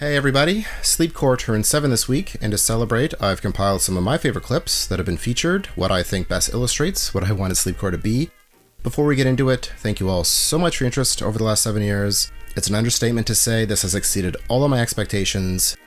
Hey everybody, Sleepcore turned 7 this week, and to celebrate, I've compiled some of my favorite clips that have been featured, what I think best illustrates what I wanted Sleepcore to be. Before we get into it, thank you all so much for your interest over the last 7 years. It's an understatement to say this has exceeded all of my expectations.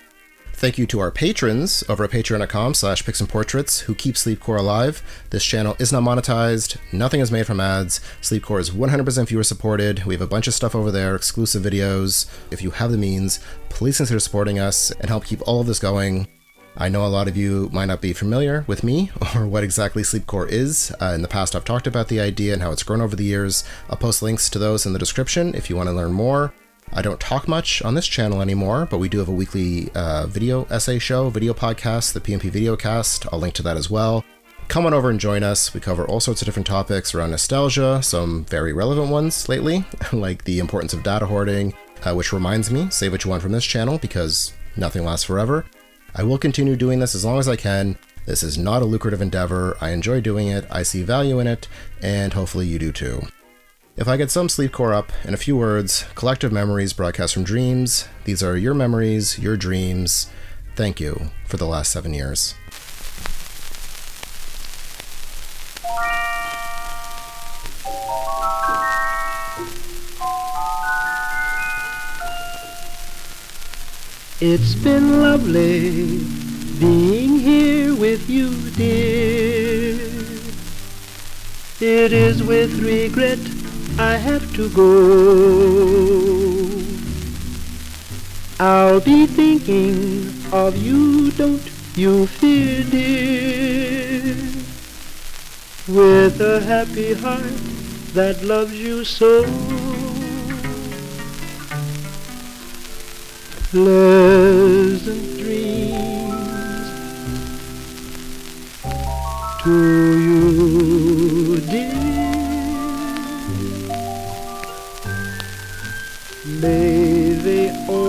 Thank you to our patrons over at patreon.com/picsandportraits who keep Sleepcore alive. This channel is not monetized, nothing is made from ads. Sleepcore is 100% viewer supported. We have a bunch of stuff over there, exclusive videos. If you have the means, please consider supporting us and help keep all of this going. I know a lot of you might not be familiar with me or what exactly Sleepcore is. In the past I've talked about the idea and how it's grown over the years. I'll post links to those in the description if you want to learn more. I don't talk much on this channel anymore, but we do have a weekly video essay show, video podcast, the PMP Videocast. I'll link to that as well. Come on over and join us. We cover all sorts of different topics around nostalgia, some very relevant ones lately, like the importance of data hoarding, which reminds me, save what you want from this channel because nothing lasts forever. I will continue doing this as long as I can. This is not a lucrative endeavor. I enjoy doing it. I see value in it, and hopefully you do too. If I get some Sleepcore up, in a few words, collective memories broadcast from dreams. These are your memories, your dreams. Thank you for the last 7 years. It's been lovely being here with you, dear. It is with regret I have to go. I'll be thinking of you, don't you fear, dear. With a happy heart that loves you so. Pleasant dreams to you, dear. May they all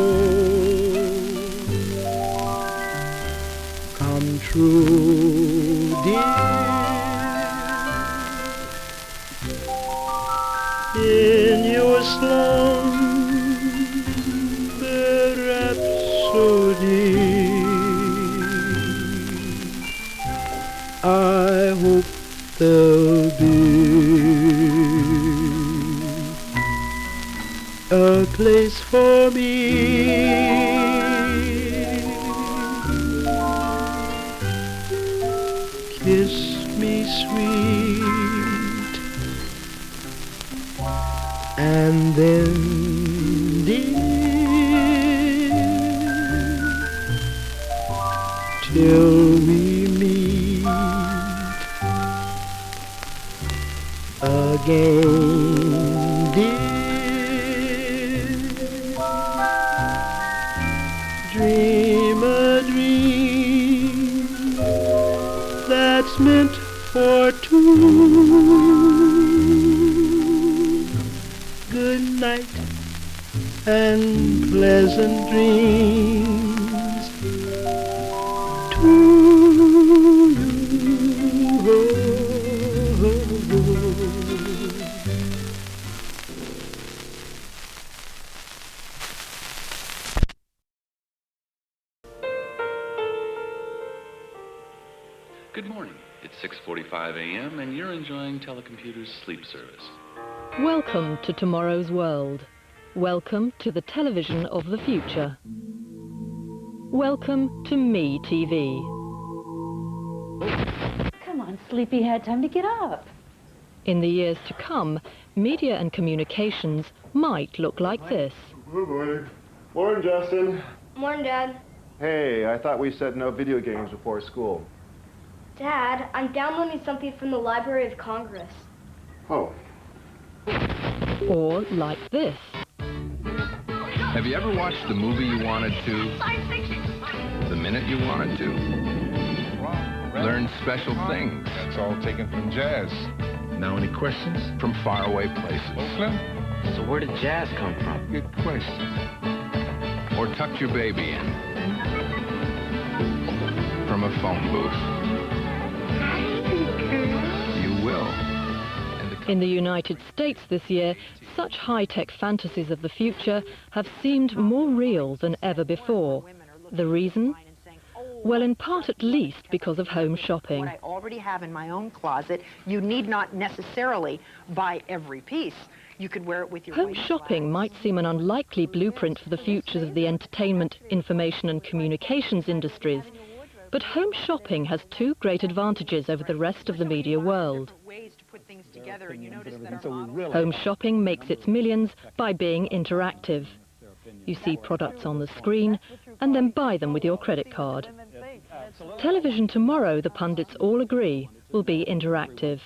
come true, dear. In your slumber rhapsody, I hope there'll be a place for me. Kiss me sweet, and then, dear, till we meet again, dear. Dream a dream that's meant for two. Good night and pleasant dreams to you. Good morning. It's 6:45 a.m. and you're enjoying Telecomputer's sleep service. Welcome to tomorrow's world. Welcome to the television of the future. Welcome to Me TV. Come on, sleepyhead, time to get up. In the years to come, media and communications might look like this. Good morning. Morning, Justin. Morning, Dad. Hey, I thought we said no video games before school. Dad, I'm downloading something from the Library of Congress. Oh. Or like this. Have you ever watched the movie you wanted to, the minute you wanted to? Learn special things. That's all taken from jazz. Now any questions? From faraway places. Oakland? So where did jazz come from? Good question. Or tucked your baby in. From a phone booth. You will. And the In the United States this year, such high-tech fantasies of the future have seemed more real than ever before. The reason? Well, in part at least because of home shopping. What I already have in my own closet, you need not necessarily buy every piece. You could wear it with your home shopping might seem an unlikely blueprint for the futures of the entertainment, information and communications industries. But home shopping has two great advantages over the rest of the media world. Home shopping makes its millions by being interactive. You see products on the screen and then buy them with your credit card. Television tomorrow, the pundits all agree, will be interactive.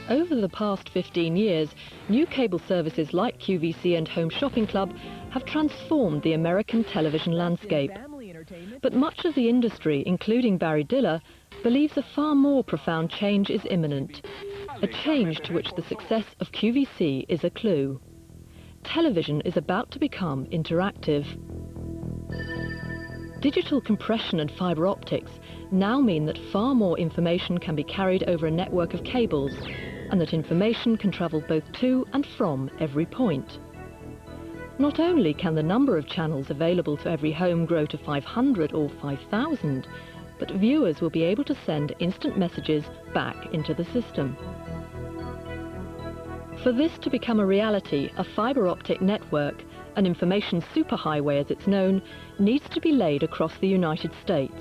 Over the past 15 years, new cable services like QVC and Home Shopping Club have transformed the American television landscape. But much of the industry, including Barry Diller, believes a far more profound change is imminent, a change to which the success of QVC is a clue. Television is about to become interactive. Digital compression and fibre optics now mean that far more information can be carried over a network of cables, and that information can travel both to and from every point. Not only can the number of channels available to every home grow to 500 or 5,000, but viewers will be able to send instant messages back into the system. For this to become a reality, a fibre optic network, an information superhighway as it's known, needs to be laid across the United States.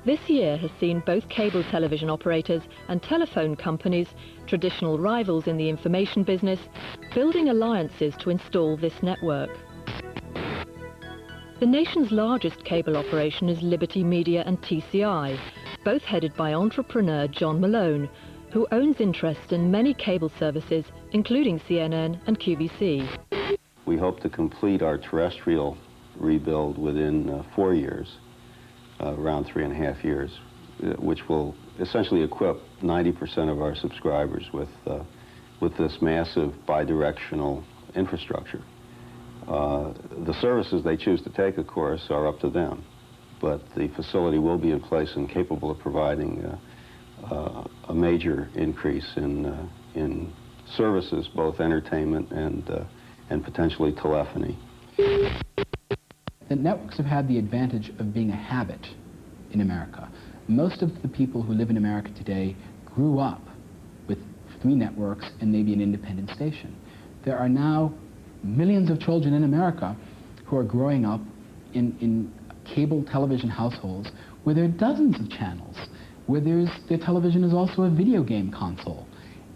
This year has seen both cable television operators and telephone companies, traditional rivals in the information business, building alliances to install this network. The nation's largest cable operation is Liberty Media and TCI, both headed by entrepreneur John Malone, who owns interest in many cable services, including CNN and QVC. We hope to complete our terrestrial rebuild within 4 years, around 3.5 years, which will essentially equip 90% of our subscribers with this massive bidirectional infrastructure. The services they choose to take, of course, are up to them, but the facility will be in place and capable of providing a major increase in services, both entertainment and potentially telephony. The networks have had the advantage of being a habit in America. Most of the people who live in America today grew up with 3 networks and maybe an independent station. There are now millions of children in America who are growing up in cable television households where there are dozens of channels, where their television is also a video game console.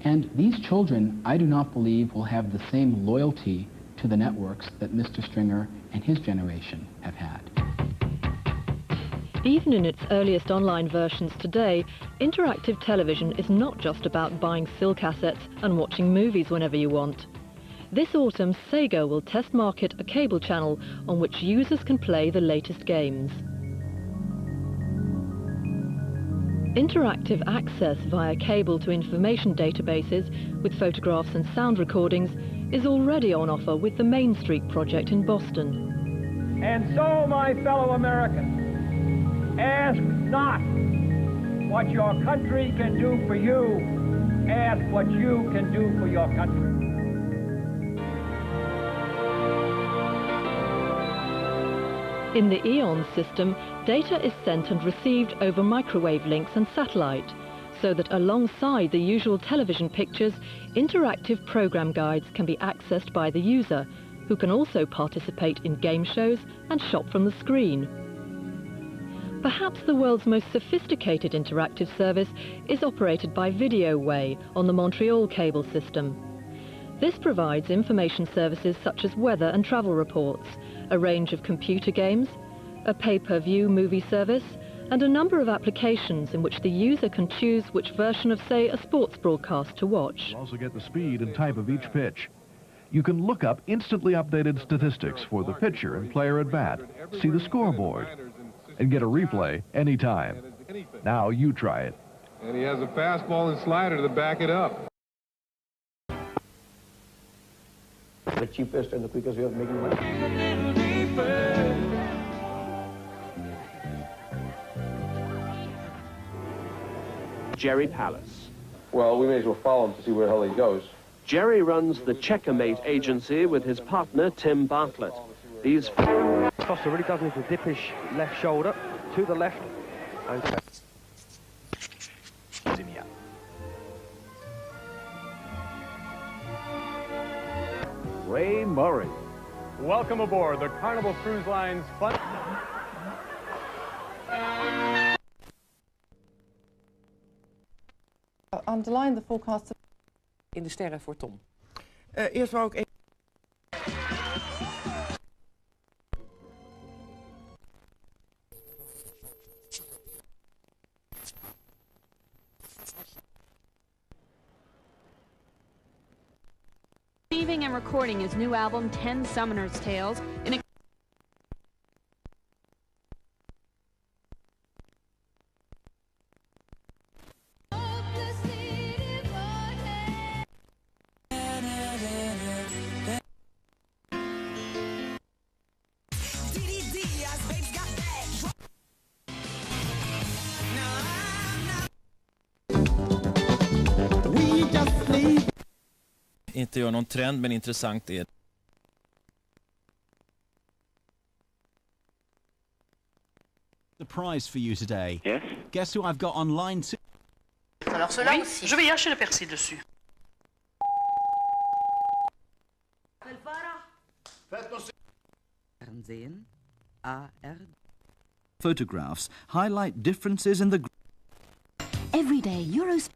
And these children, I do not believe, will have the same loyalty to the networks that Mr. Stringer and his generation have had. Even in its earliest online versions today, interactive television is not just about buying silk cassettes and watching movies whenever you want. This autumn, Sega will test market a cable channel on which users can play the latest games. Interactive access via cable to information databases with photographs and sound recordings is already on offer with the Main Street project in Boston. And so, my fellow Americans, ask not what your country can do for you, ask what you can do for your country. In the EON system, data is sent and received over microwave links and satellite, so that alongside the usual television pictures, interactive program guides can be accessed by the user, who can also participate in game shows and shop from the screen. Perhaps the world's most sophisticated interactive service is operated by VideoWay on the Montreal cable system. This provides information services such as weather and travel reports, a range of computer games, a pay-per-view movie service, and a number of applications in which the user can choose which version of, say, a sports broadcast to watch. You also get the speed and type of each pitch. You can look up instantly updated statistics for the pitcher and player at bat, see the scoreboard, and get a replay anytime. Now you try it. And he has a fastball and slider to back it up. The cheapest and the quickest way of making money. Jerry Palace. Well, we may as well follow him to see where the hell he goes. Jerry runs the Checkmate agency with his partner, Tim Bartlett. These... Foster really does need to dip his left shoulder to the left. Okay. Ray Murray. Welcome aboard the Carnival Cruise Line's fun... Underline the forecast. In de sterren voor Tom. Eerst wou ik even... Conceiving and recording his new album, 10 Summoner's Tales, in a Inte gör någon trend, men intressant är... The prize for you today. Yes. Guess who I've got online too? Alors cela aussi. Je vais y archer le persil dessus. Fernsehen. AR. Photographs highlight differences in the... Everyday Euros.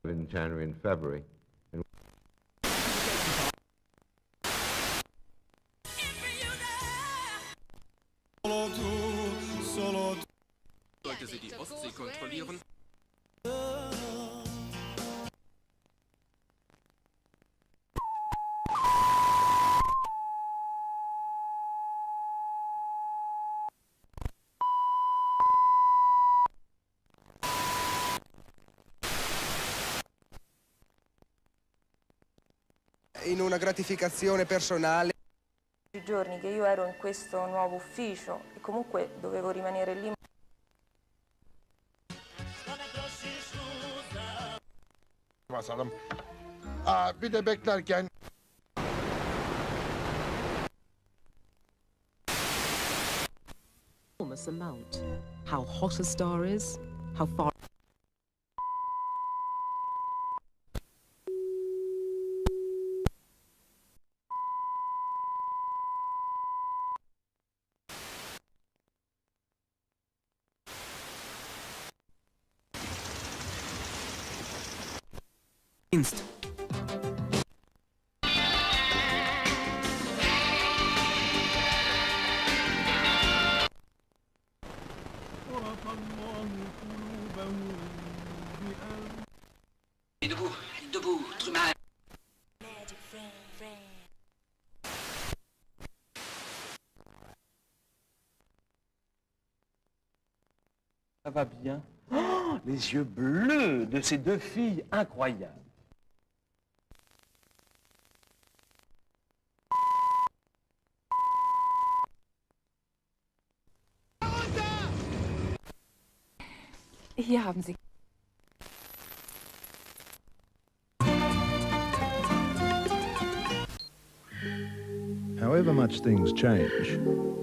In January and February. Sollte sie die Ostsee kontrollieren? In una gratificazione personale. I giorni che io ero in questo nuovo ufficio e comunque dovevo rimanere lì. Basalım. Bir de beklerken Enormous amount. How hot a star is, how far. Inst. Debout, debout, Truman. Ça va bien. Oh, les yeux bleus de ces deux filles incroyables. Hier haben Sie. However much things change,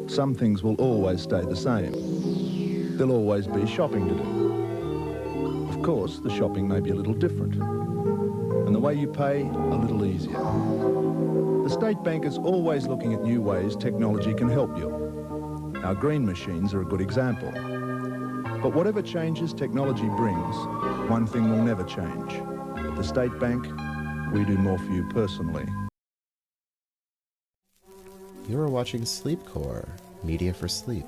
some things will always stay the same. There'll always be shopping to do. Of course, the shopping may be a little different, and the way you pay a little easier. The State Bank is always looking at new ways technology can help you. Our green machines are a good example. But whatever changes technology brings, one thing will never change. At the State Bank, we do more for you personally. You're watching Sleepcore, media for sleep.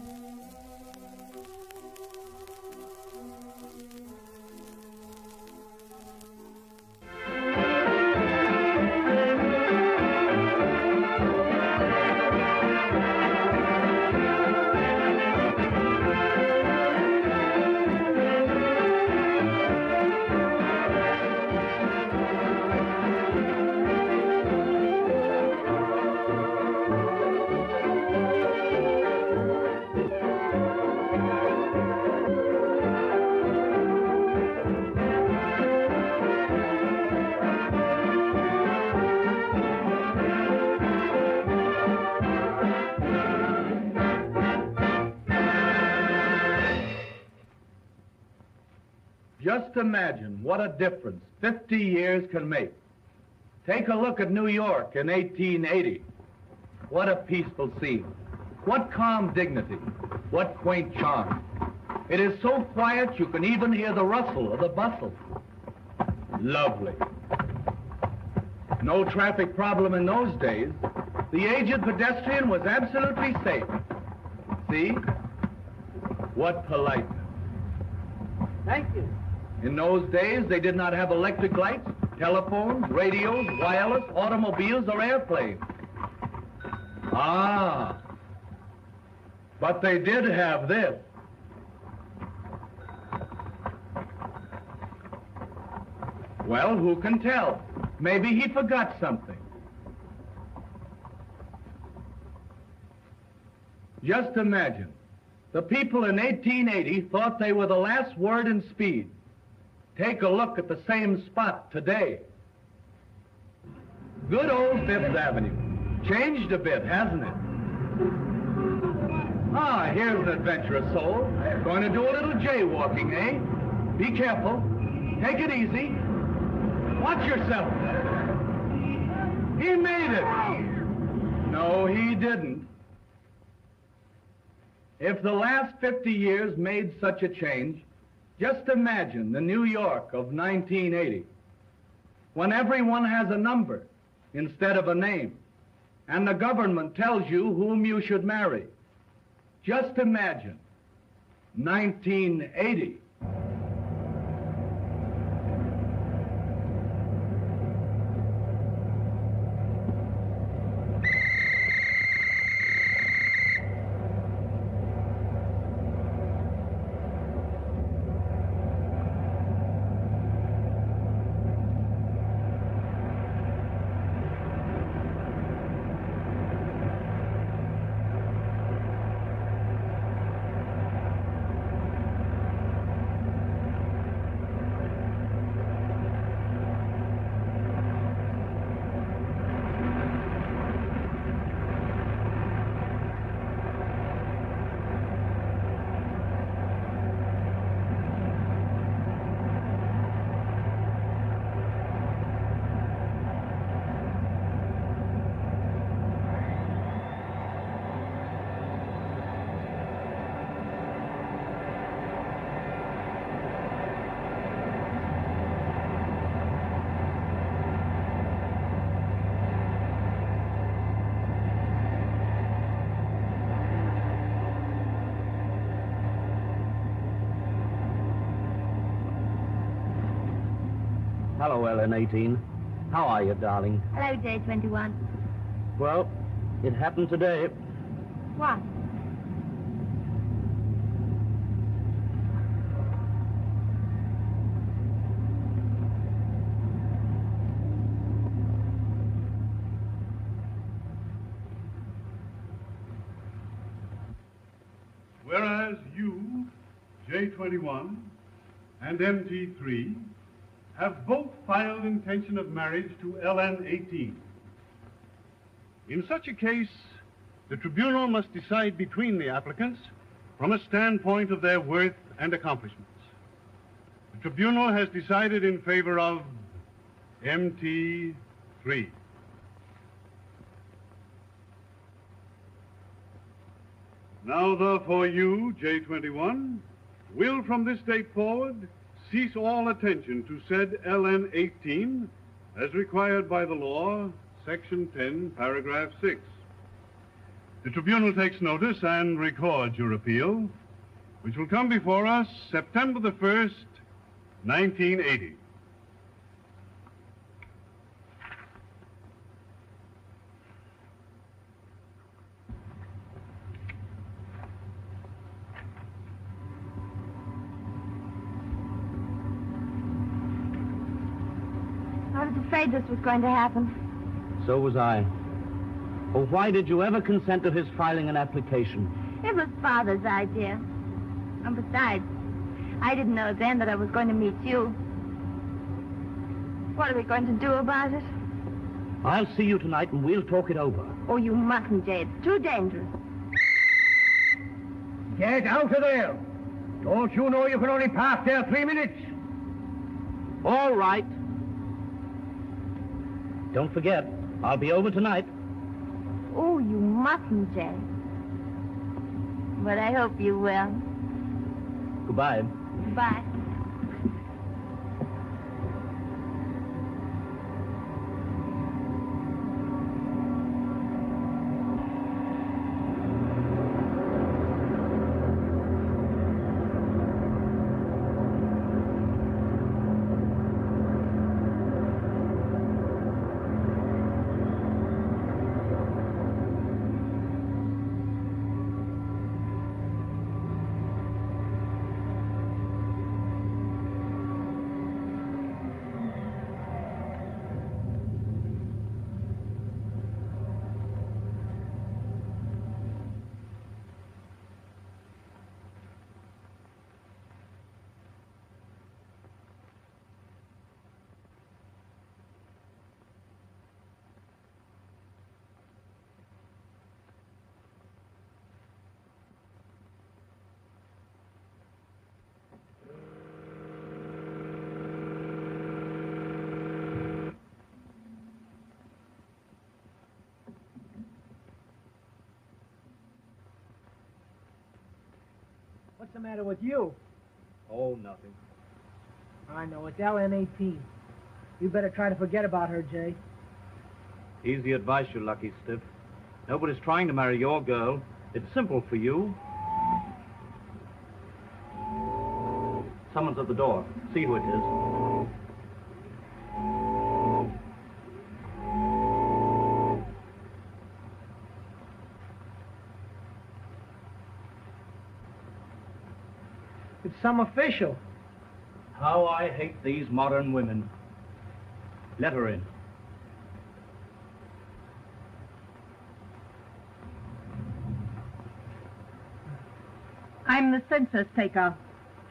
Just imagine what a difference 50 years can make. Take a look at New York in 1880. What a peaceful scene. What calm dignity. What quaint charm. It is so quiet you can even hear the rustle of the bustle. Lovely. No traffic problem in those days. The aged pedestrian was absolutely safe. See? What politeness. Thank you. In those days, they did not have electric lights, telephones, radios, wireless, automobiles, or airplanes. Ah. But they did have this. Well, who can tell? Maybe he forgot something. Just imagine. The people in 1880 thought they were the last word in speed. Take a look at the same spot today. Good old Fifth Avenue. Changed a bit, hasn't it? Ah, here's an adventurous soul. Going to do a little jaywalking, eh? Be careful. Take it easy. Watch yourself. He made it. No, he didn't. If the last 50 years made such a change, just imagine the New York of 1980, when everyone has a number instead of a name, and the government tells you whom you should marry. Just imagine 1980. Hello, LN18. How are you, darling? Hello, J21. Well, it happened today. What? Whereas you, J21, and MT3 have both filed intention of marriage to LN18. In such a case, the tribunal must decide between the applicants from a standpoint of their worth and accomplishments. The tribunal has decided in favor of MT3. Now, therefore, you, J21, will from this date forward cease all attention to said LN18 as required by the law, Section 10, Paragraph 6. The tribunal takes notice and records your appeal, which will come before us September the 1st, 1980. I was afraid this was going to happen. So was I. Well, why did you ever consent to his filing an application? It was Father's idea. And besides, I didn't know then that I was going to meet you. What are we going to do about it? I'll see you tonight and we'll talk it over. Oh, you mustn't, Jay. It's too dangerous. Get out of there! Don't you know you can only pass there 3 minutes? All right. Don't forget, I'll be over tonight. Oh, you mustn't, Jay. But I hope you will. Goodbye. Bye. What's the matter with you? Oh, nothing. I know, it's LN18. You better try to forget about her, Jay. Easy advice, you lucky stiff. Nobody's trying to marry your girl. It's simple for you. Someone's at the door. See who it is. It's some official. How I hate these modern women. Let her in. I'm the census taker.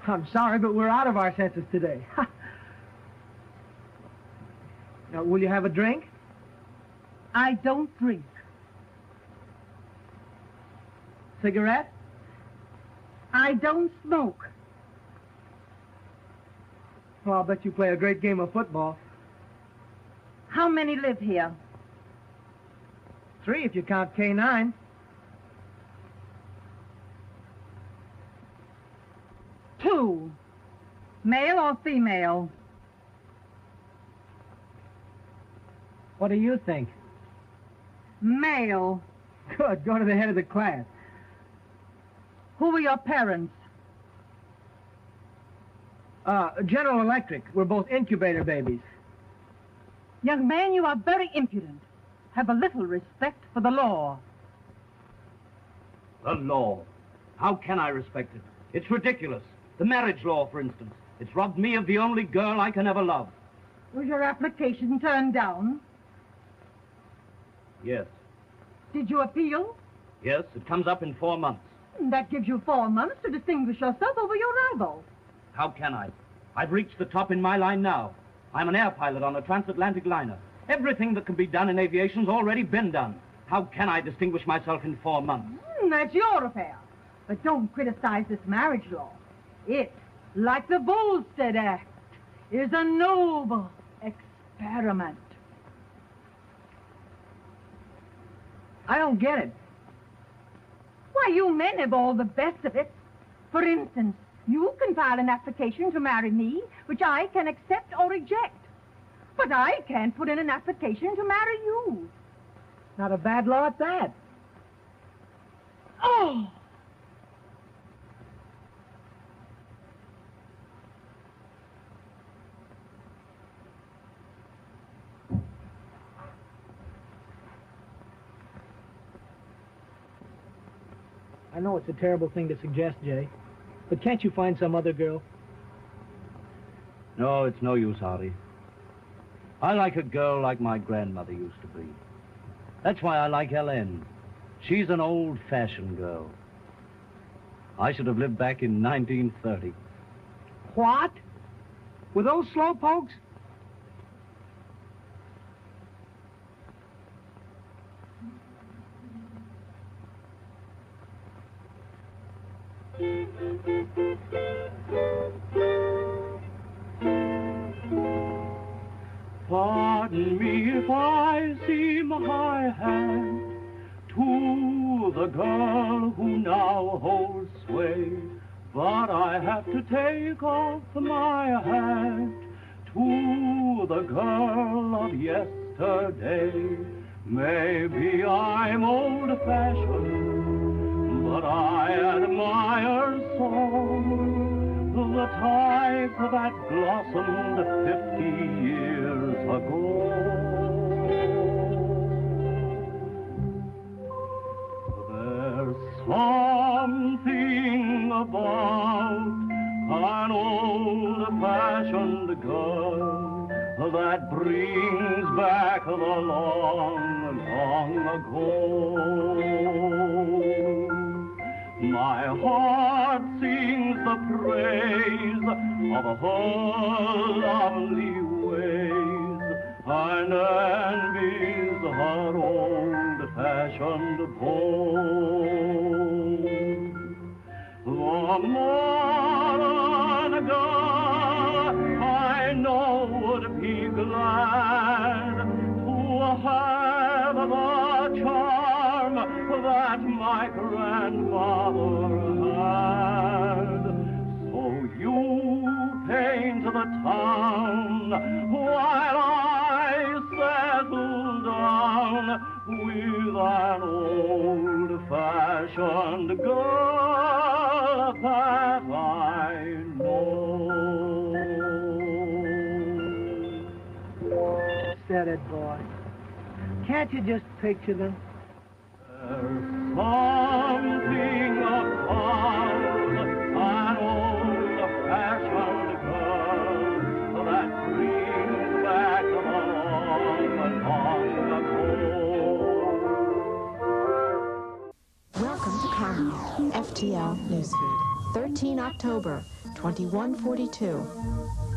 I'm sorry, but we're out of our census today. Now, will you have a drink? I don't drink. Cigarette? I don't smoke. Well, I'll bet you play a great game of football. How many live here? 3 if you count K9. 2. Male or female? What do you think? Male. Good. Go to the head of the class. Who are your parents? General Electric. We're both incubator babies. Young man, you are very impudent. Have a little respect for the law. The law. How can I respect it? It's ridiculous. The marriage law, for instance. It's robbed me of the only girl I can ever love. Was your application turned down? Yes. Did you appeal? Yes, it comes up in 4 months. That gives you 4 months to distinguish yourself over your rival. How can I? I've reached the top in my line now. I'm an air pilot on a transatlantic liner. Everything that can be done in aviation's already been done. How can I distinguish myself in 4 months? That's your affair. But don't criticize this marriage law. It, like the Volstead Act, is a noble experiment. I don't get it. Why, you men have all the best of it. For instance, you can file an application to marry me, which I can accept or reject. But I can't put in an application to marry you. Not a bad law at that. Oh! I know it's a terrible thing to suggest, Jay, but can't you find some other girl? No, it's no use, Hardy. I like a girl like my grandmother used to be. That's why I like Helen. She's an old-fashioned girl. I should have lived back in 1930. What? With those slowpokes? but I have to take off my hat to the girl of yesterday. Maybe I'm old-fashioned, but I admire so the type that blossomed 50 years ago. There's something about an old-fashioned girl that brings back the long, long ago. My heart sings the praise of her lovely ways and envies her old-fashioned beau. The modern girl I know would be glad to have the charm that my grandfather had. So you paint the town while I settle down with an old-fashioned girl that I know. Said it, boy. Can't you just picture them? There's something about an old-fashioned girl that brings back the long, long ago. Welcome to Carmel, FTL Newsfeed. 13 October, 2142.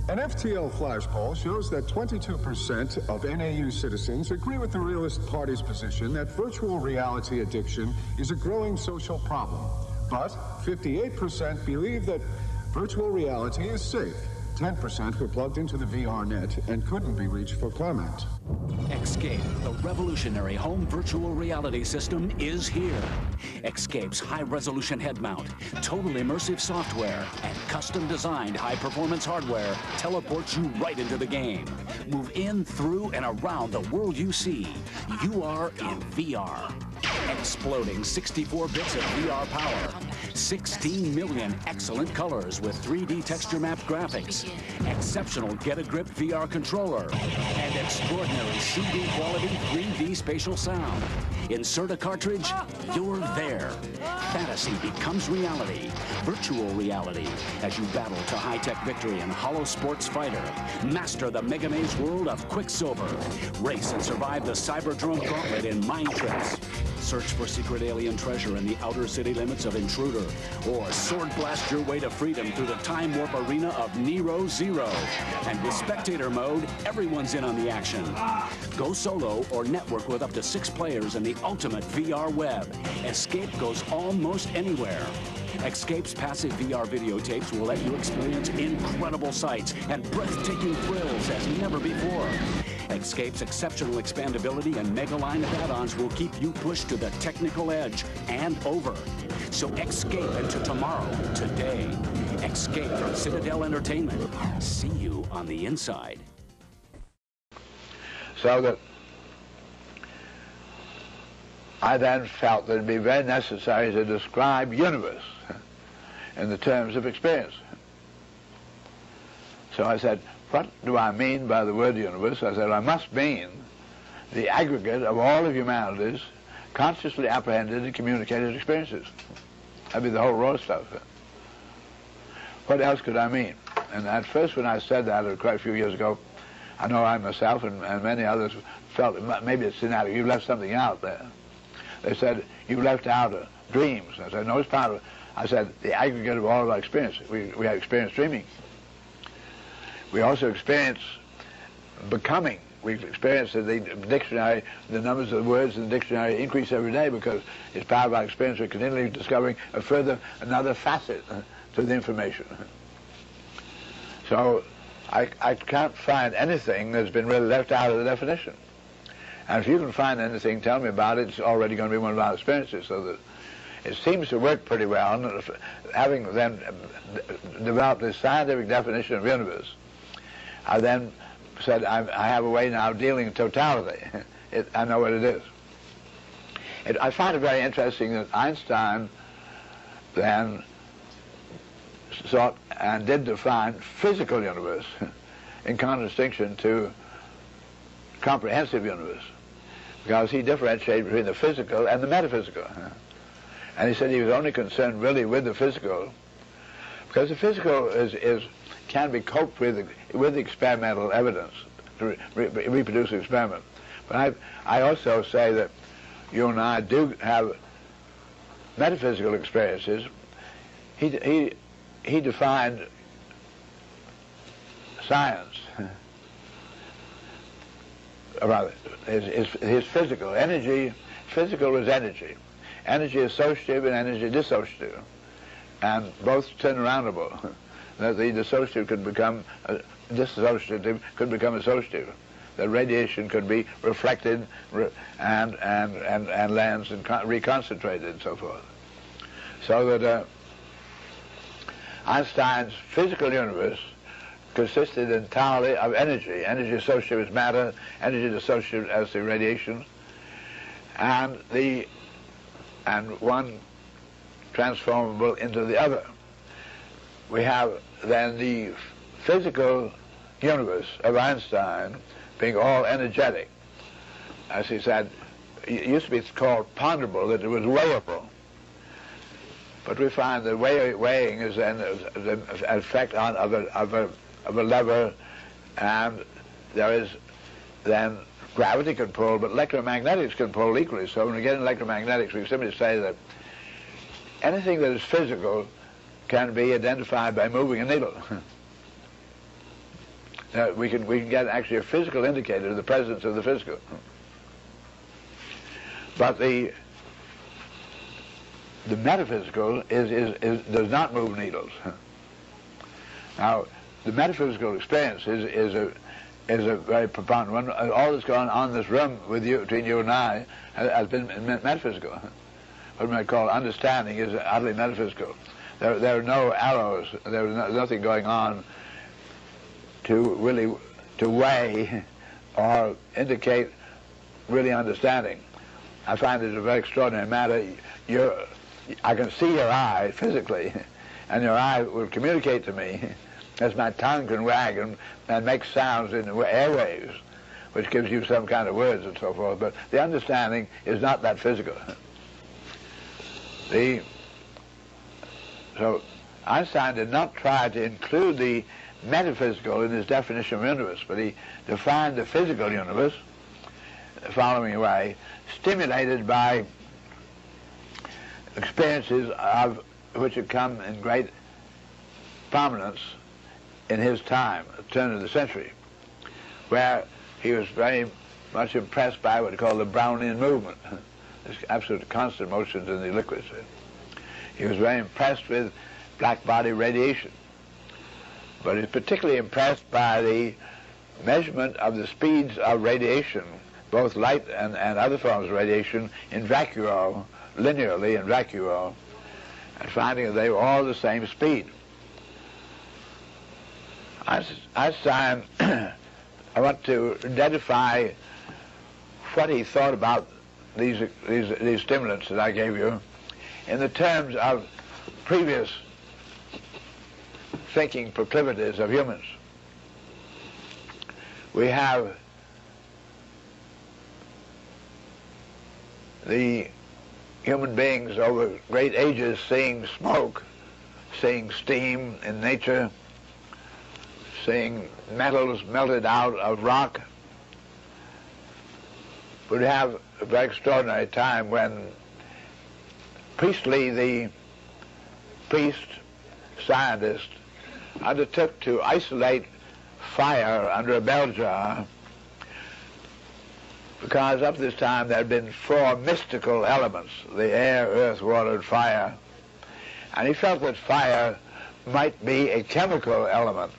An FTL flash poll shows that 22% of NAU citizens agree with the Realist Party's position that virtual reality addiction is a growing social problem. But 58% believe that virtual reality is safe. 10% were plugged into the VR net and couldn't be reached for comment. Escape, the revolutionary home virtual reality system, is here. Escape's high-resolution head mount, total immersive software, and custom-designed high-performance hardware teleports you right into the game. Move in, through, and around the world you see. You are in VR. Exploding 64 bits of VR power. 16 million excellent colors with 3D texture map graphics. Exceptional get-a-grip VR controller. And extraordinary CD quality 3D spatial sound. Insert a cartridge, you're there. Fantasy becomes reality. Virtual reality. As you battle to high-tech victory in Hollow Sports Fighter. Master the Mega Maze world of Quicksilver. Race and survive the Cyberdrome Gauntlet in Mind Trips. Search for secret alien treasure in the outer city limits of Intruder, or sword blast your way to freedom through the time warp arena of Nero Zero. And with spectator mode, everyone's in on the action. Go solo or network with up to 6 players in the ultimate VR web. Escape goes almost anywhere. Escape's passive VR videotapes will let you experience incredible sights and breathtaking thrills as never before. Escape's exceptional expandability and mega line of add-ons will keep you pushed to the technical edge and over. So escape into tomorrow, today. Escape from Citadel Entertainment. See you on the inside. So that I then felt that it'd be very necessary to describe universe in the terms of experience. So I said, what do I mean by the word universe? I said, I must mean the aggregate of all of humanity's consciously apprehended and communicated experiences. That'd be the whole raw stuff. What else could I mean? And at first when I said that quite a few years ago, I know I myself and many others felt maybe it's inadequate. You left something out there. They said, you left out dreams. I said, no, it's part of it. I said, the aggregate of all of our experience. We have experienced dreaming. We also experience becoming. We've experienced that the dictionary, the numbers of words in the dictionary increase every day because it's part of our experience. We're continually discovering another facet to the information. So I can't find anything that's been really left out of the definition. And if you can find anything, tell me about it. It's already going to be one of our experiences. So that it seems to work pretty well. And having then developed this scientific definition of universe, I then said, I have a way now of dealing in totality. I know what it is. I find it very interesting that Einstein then sought and did define physical universe in contradistinction to comprehensive universe, because he differentiated between the physical and the metaphysical. And he said he was only concerned really with the physical, because the physical can be coped with experimental evidence, to reproduce the experiment. But I also say that you and I do have metaphysical experiences. He defined science, rather, his physical energy. Physical was energy. Energy associative and energy dissociative, and both turnaroundable. That the dissociative could become dissociative, could become associative. That radiation could be reflected and lands and reconcentrated and so forth. So that Einstein's physical universe consisted entirely of energy. Energy associated with matter, energy dissociative as the radiation, and one transformable into the other. We have then the physical universe of Einstein being all energetic. As he said, it used to be called ponderable, that it was weighable. But we find that weighing is then an effect of a lever, and there is then gravity can pull, but electromagnetics can pull equally. So when we get in electromagnetics, we simply say that anything that is physical can be identified by moving a needle. We can get actually a physical indicator of the presence of the physical. But the metaphysical does not move needles. Now, the metaphysical experience is a very profound one. All that's going on in this room with you, between you and I, has been metaphysical. What we might call understanding is utterly metaphysical. There are no arrows. There is nothing going on to weigh or indicate really understanding. I find it a very extraordinary matter. I can see your eye physically, and your eye will communicate to me as my tongue can wag and make sounds in airwaves, which gives you some kind of words and so forth. But the understanding is not that physical. So Einstein did not try to include the metaphysical in his definition of universe, but he defined the physical universe the following way: stimulated by experiences of which had come in great prominence in his time, at the turn of the century, where he was very much impressed by what he called the Brownian movement, this absolute constant motions in the liquids. He was very impressed with black body radiation, but he was particularly impressed by the measurement of the speeds of radiation, both light and other forms of radiation, in vacuo, linearly in vacuo, and finding that they were all the same speed. Einstein, I want to identify what he thought about these stimulants that I gave you in the terms of previous thinking proclivities of humans. We have the human beings over great ages seeing smoke, seeing steam in nature, seeing metals melted out of rock. We have a very extraordinary time when the priest scientist undertook to isolate fire under a bell jar, because up to this time there had been 4 mystical elements: the air, earth, water, and fire. And he felt that fire might be a chemical element,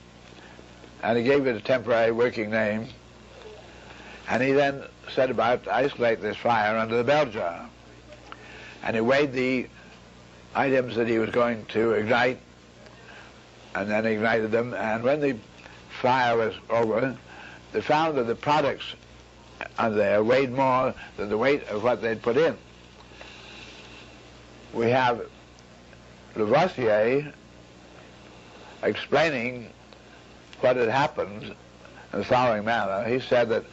and he gave it a temporary working name. And he then set about to isolate this fire under the bell jar. And he weighed the items that he was going to ignite, and then ignited them. And when the fire was over, they found that the products under there weighed more than the weight of what they'd put in. We have Lavoisier explaining what had happened in the following manner. He said that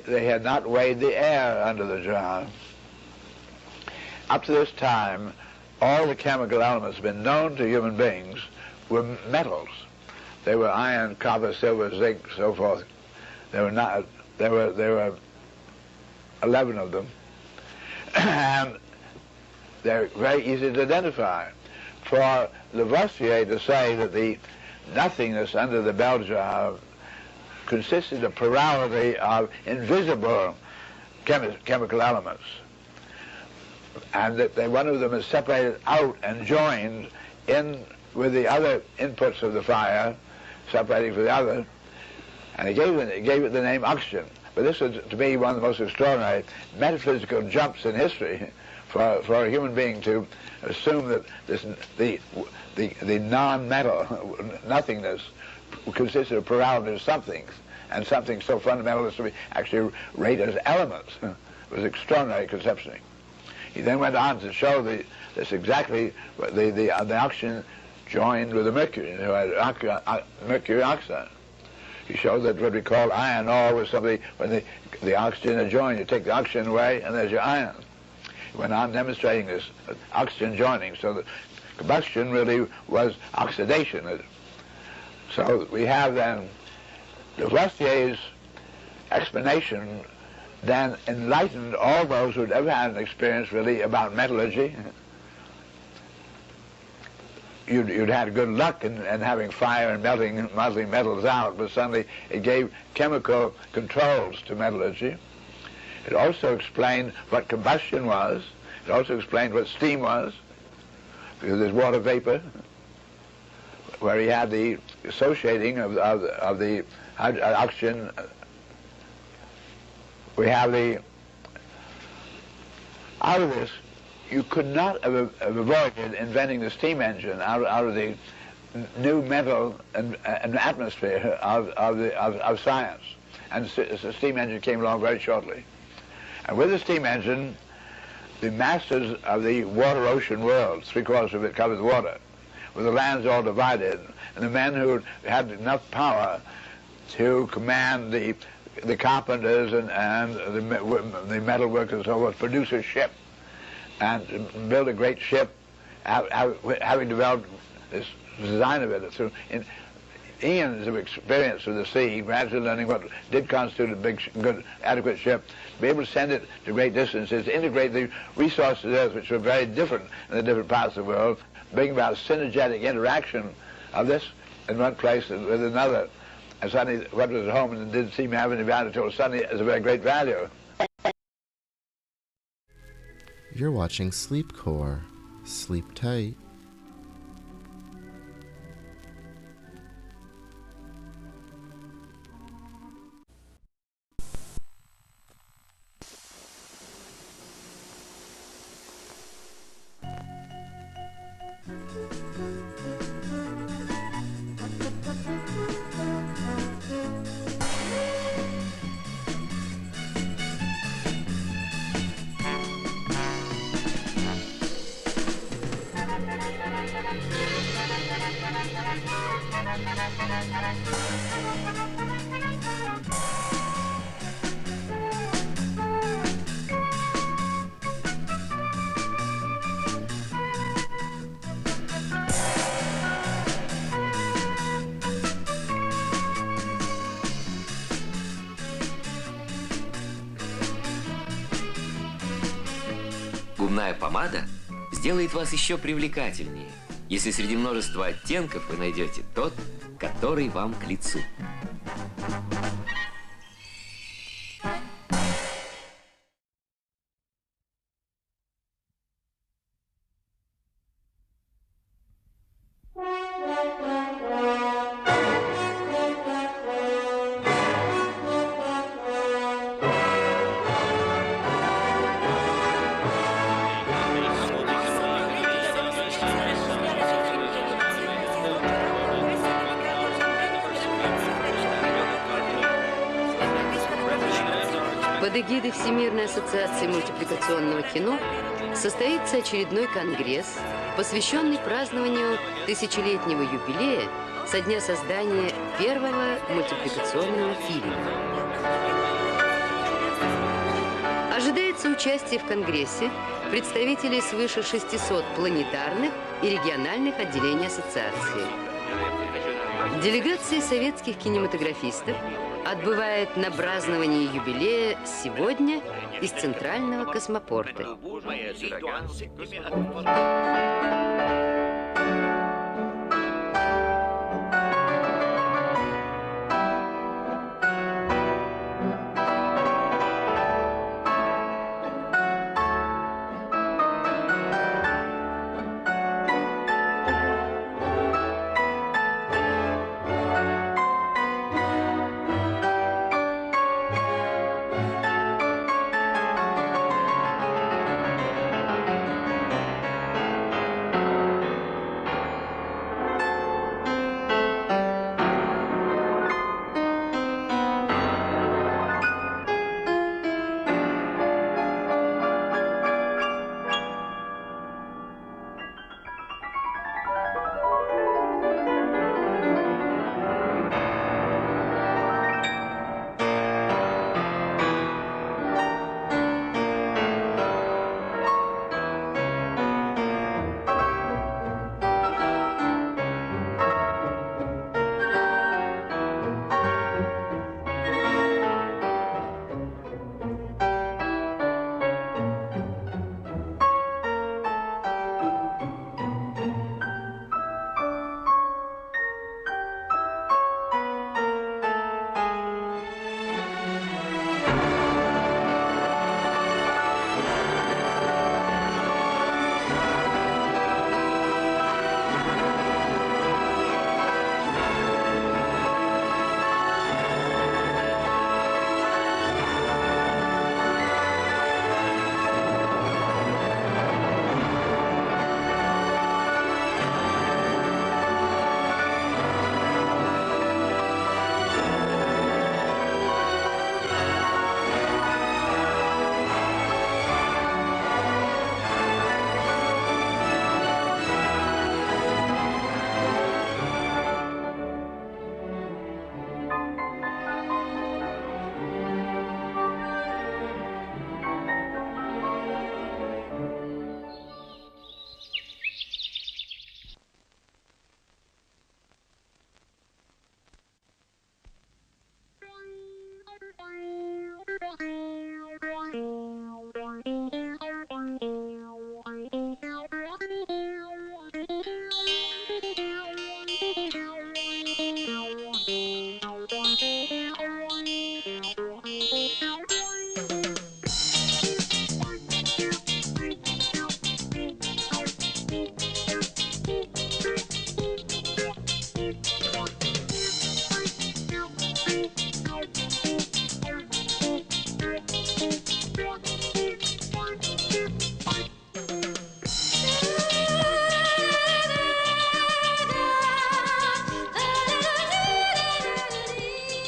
they had not weighed the air under the jar. Up to this time, all the chemical elements have been known to human beings were metals. They were iron, copper, silver, zinc, so forth. There were 11 of them, and they're very easy to identify. For Lavoisier to say that the nothingness under the bell jar consisted of plurality of invisible chemical elements, and that one of them is separated out and joined in with the other inputs of the fire, separating from the other, and he gave it the name oxygen. But this is, to me, one of the most extraordinary metaphysical jumps in history for a human being to assume that the non-metal nothingness consisted of plurality of somethings, and something so fundamental as to be actually rated as elements. It was extraordinary conception. He then went on to show this exactly, the oxygen joined with the mercury, mercury oxide. He showed that what we call iron ore was something when the oxygen are joined. You take the oxygen away, and there's your iron. He went on demonstrating this oxygen joining, so that combustion really was oxidation. So we have then Lavoisier's explanation then enlightened all those who'd ever had an experience really about metallurgy. You'd had good luck in having fire and melting metals out, but suddenly it gave chemical controls to metallurgy. It also explained what combustion was. It also explained what steam was, because there's water vapor, where he had the associating of the oxygen. We have out of this, you could not have avoided inventing the steam engine out of the new mental and atmosphere of science. And the steam engine came along very shortly. And with the steam engine, the masses of the water-ocean world, 3/4 of it covered water, with the lands all divided, and the men who had enough power to command the carpenters and the metal workers and so forth, produce a ship and build a great ship, having developed this design of it through eons of experience with the sea, gradually learning what did constitute a big, good, adequate ship, be able to send it to great distances, integrate the resources of Earth, which were very different in the different parts of the world, bring about synergetic interaction of this in one place with another. And suddenly what was at home and didn't seem to have any value until suddenly it's a very great value. You're watching Sleepcore. Sleep tight. Губная помада сделает вас еще привлекательнее, если среди множества оттенков вы найдете тот, который вам к лицу. Под эгидой Всемирной ассоциации мультипликационного кино состоится очередной конгресс, посвященный празднованию тысячелетнего юбилея со дня создания первого мультипликационного фильма. Ожидается участие в конгрессе представителей свыше 600 планетарных и региональных отделений ассоциации. Делегация советских кинематографистов отбывает на празднование юбилея сегодня из Центрального космопорта.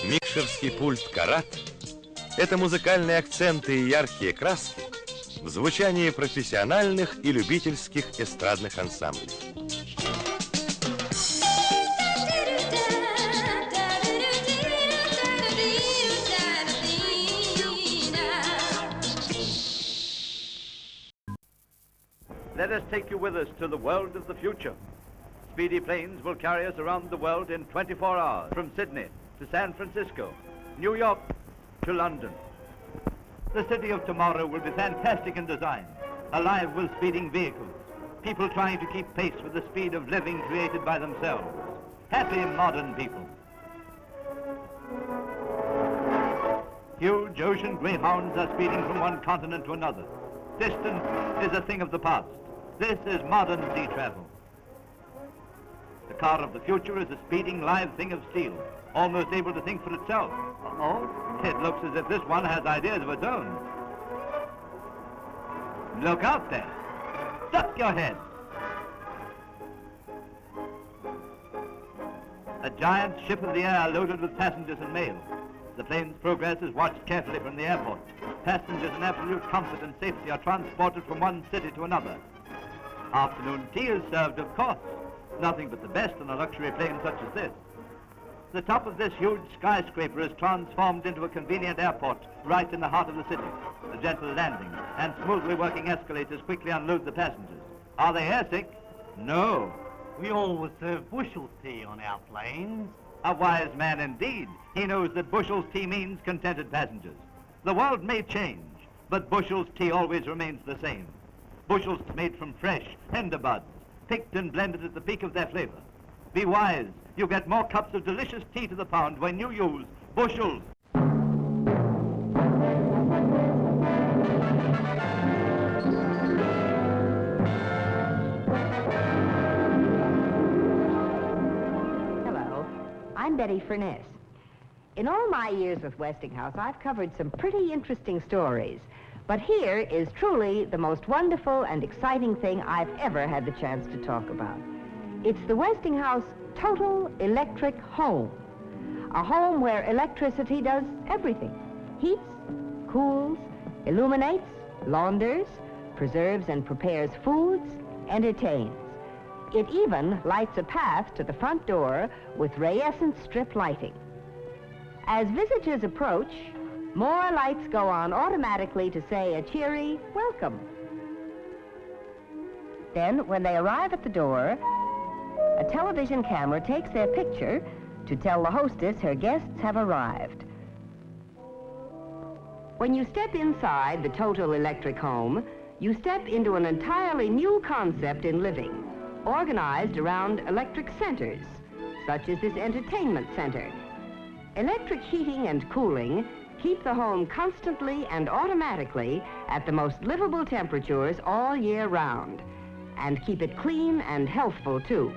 Микшерский пульт «Карат» — это музыкальные акценты и яркие краски в звучании профессиональных и любительских эстрадных ансамблей. Let us take you with us to the world of the future. Speedy planes will carry us around the world in 24 hours, from Sydney to San Francisco, New York to London. The city of tomorrow will be fantastic in design, alive with speeding vehicles, people trying to keep pace with the speed of living created by themselves. Happy modern people. Huge ocean greyhounds are speeding from one continent to another. Distance is a thing of the past. This is modern sea travel. The car of the future is a speeding live thing of steel, almost able to think for itself. Oh, it looks as if this one has ideas of its own. Look out there. Duck your head. A giant ship of the air loaded with passengers and mail. The plane's progress is watched carefully from the airport. Passengers in absolute comfort and safety are transported from one city to another. Afternoon tea is served, of course. Nothing but the best on a luxury plane such as this. The top of this huge skyscraper is transformed into a convenient airport right in the heart of the city. A gentle landing and smoothly working escalators quickly unload the passengers. Are they airsick? No. We always serve Bushell's tea on our planes. A wise man indeed. He knows that Bushell's tea means contented passengers. The world may change, but Bushell's tea always remains the same. Bushell's made from fresh, tender buds, picked and blended at the peak of their flavor. Be wise. You get more cups of delicious tea to the pound when you use Bushell's. Hello, I'm Betty Furness. In all my years with Westinghouse, I've covered some pretty interesting stories. But here is truly the most wonderful and exciting thing I've ever had the chance to talk about. It's the Westinghouse Total Electric Home. A home where electricity does everything. Heats, cools, illuminates, launders, preserves and prepares foods, entertains. It even lights a path to the front door with rayescent strip lighting. As visitors approach, more lights go on automatically to say a cheery welcome. Then, when they arrive at the door, a television camera takes their picture to tell the hostess her guests have arrived. When you step inside the Total Electric Home, you step into an entirely new concept in living, organized around electric centers, such as this entertainment center. Electric heating and cooling keep the home constantly and automatically at the most livable temperatures all year round, and keep it clean and healthful too.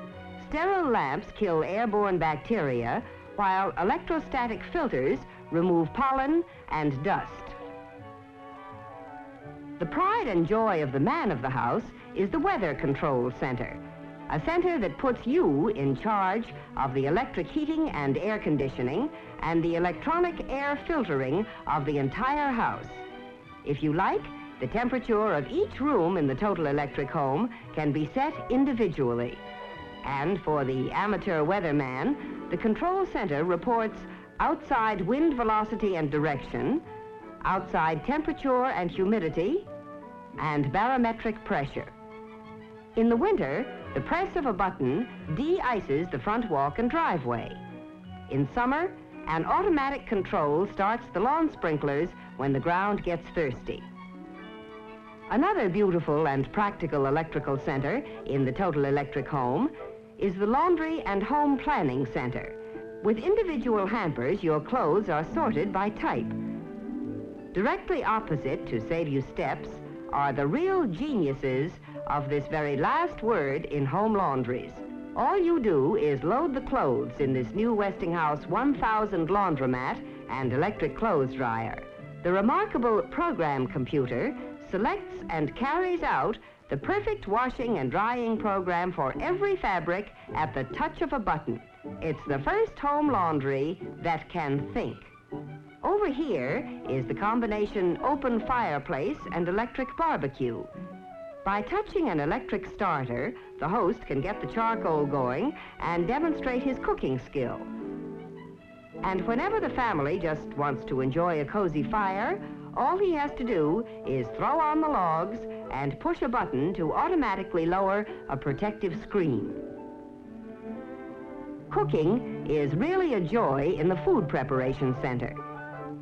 Sterile lamps kill airborne bacteria, while electrostatic filters remove pollen and dust. The pride and joy of the man of the house is the Weather Control Center, a center that puts you in charge of the electric heating and air conditioning and the electronic air filtering of the entire house. If you like, the temperature of each room in the Total Electric Home can be set individually. And for the amateur weatherman, the control center reports outside wind velocity and direction, outside temperature and humidity, and barometric pressure. In the winter, the press of a button de-ices the front walk and driveway. In summer, an automatic control starts the lawn sprinklers when the ground gets thirsty. Another beautiful and practical electrical center in the Total Electric Home is the Laundry and Home Planning Center. With individual hampers, your clothes are sorted by type. Directly opposite, to save you steps, are the real geniuses of this very last word in home laundries. All you do is load the clothes in this new Westinghouse 1000 laundromat and electric clothes dryer. The remarkable program computer selects and carries out the perfect washing and drying program for every fabric at the touch of a button. It's the first home laundry that can think. Over here is the combination open fireplace and electric barbecue. By touching an electric starter, the host can get the charcoal going and demonstrate his cooking skill. And whenever the family just wants to enjoy a cozy fire, all he has to do is throw on the logs and push a button to automatically lower a protective screen. Cooking is really a joy in the food preparation center.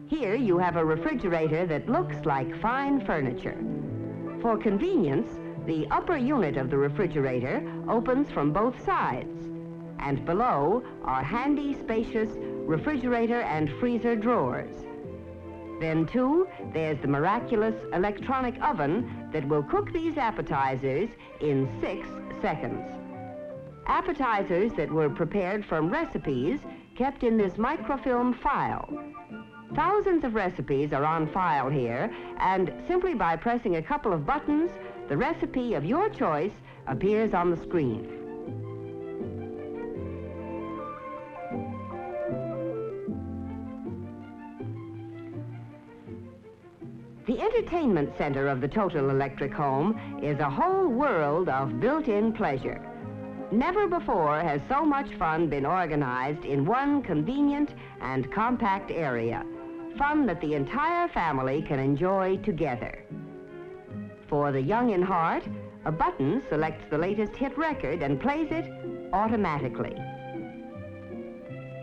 Here you have a refrigerator that looks like fine furniture. For convenience, the upper unit of the refrigerator opens from both sides, and below are handy, spacious refrigerator and freezer drawers. Then, too, there's the miraculous electronic oven that will cook these appetizers in 6 seconds. Appetizers that were prepared from recipes kept in this microfilm file. Thousands of recipes are on file here, and simply by pressing a couple of buttons, the recipe of your choice appears on the screen. The entertainment center of the Total Electric home is a whole world of built-in pleasure. Never before has so much fun been organized in one convenient and compact area. Fun that the entire family can enjoy together. For the young in heart, a button selects the latest hit record and plays it automatically.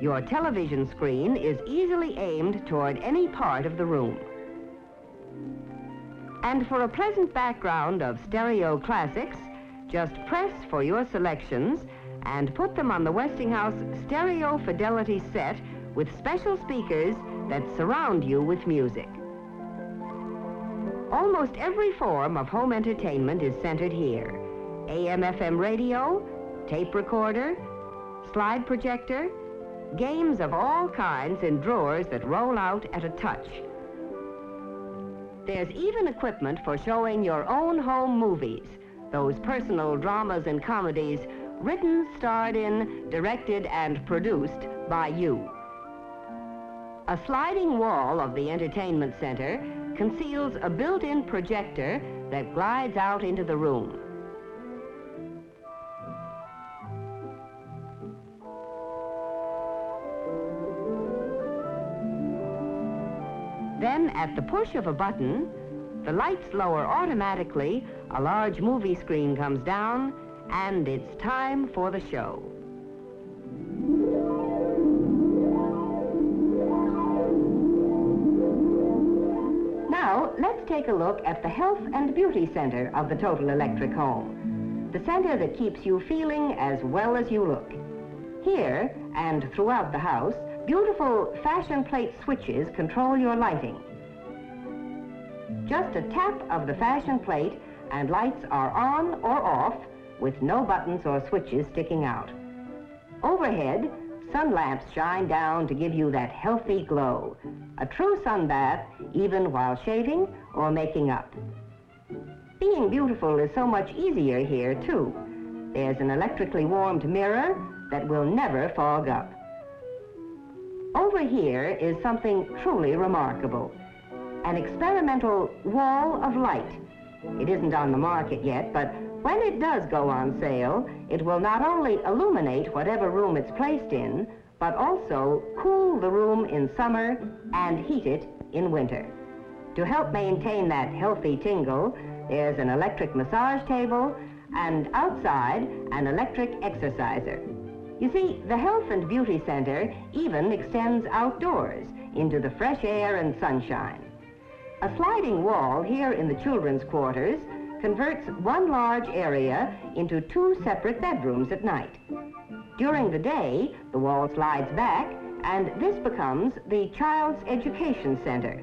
Your television screen is easily aimed toward any part of the room. And for a pleasant background of stereo classics, just press for your selections and put them on the Westinghouse Stereo Fidelity set with special speakers that surround you with music. Almost every form of home entertainment is centered here. AM/FM radio, tape recorder, slide projector, games of all kinds in drawers that roll out at a touch. There's even equipment for showing your own home movies, those personal dramas and comedies written, starred in, directed, and produced by you. A sliding wall of the entertainment center conceals a built-in projector that glides out into the room. Then, at the push of a button, the lights lower automatically, a large movie screen comes down, and it's time for the show. Now, let's take a look at the Health and Beauty Center of the Total Electric home. The center that keeps you feeling as well as you look. Here, and throughout the house, beautiful fashion plate switches control your lighting. Just a tap of the fashion plate and lights are on or off with no buttons or switches sticking out. Overhead, sun lamps shine down to give you that healthy glow. A true sun bath even while shaving or making up. Being beautiful is so much easier here too. There's an electrically warmed mirror that will never fog up. Over here is something truly remarkable. An experimental wall of light. It isn't on the market yet, but when it does go on sale, it will not only illuminate whatever room it's placed in, but also cool the room in summer and heat it in winter. To help maintain that healthy tingle, there's an electric massage table and outside an electric exerciser. You see, the Health and Beauty Center even extends outdoors into the fresh air and sunshine. A sliding wall here in the children's quarters converts one large area into two separate bedrooms at night. During the day, the wall slides back, and this becomes the Child's Education Center.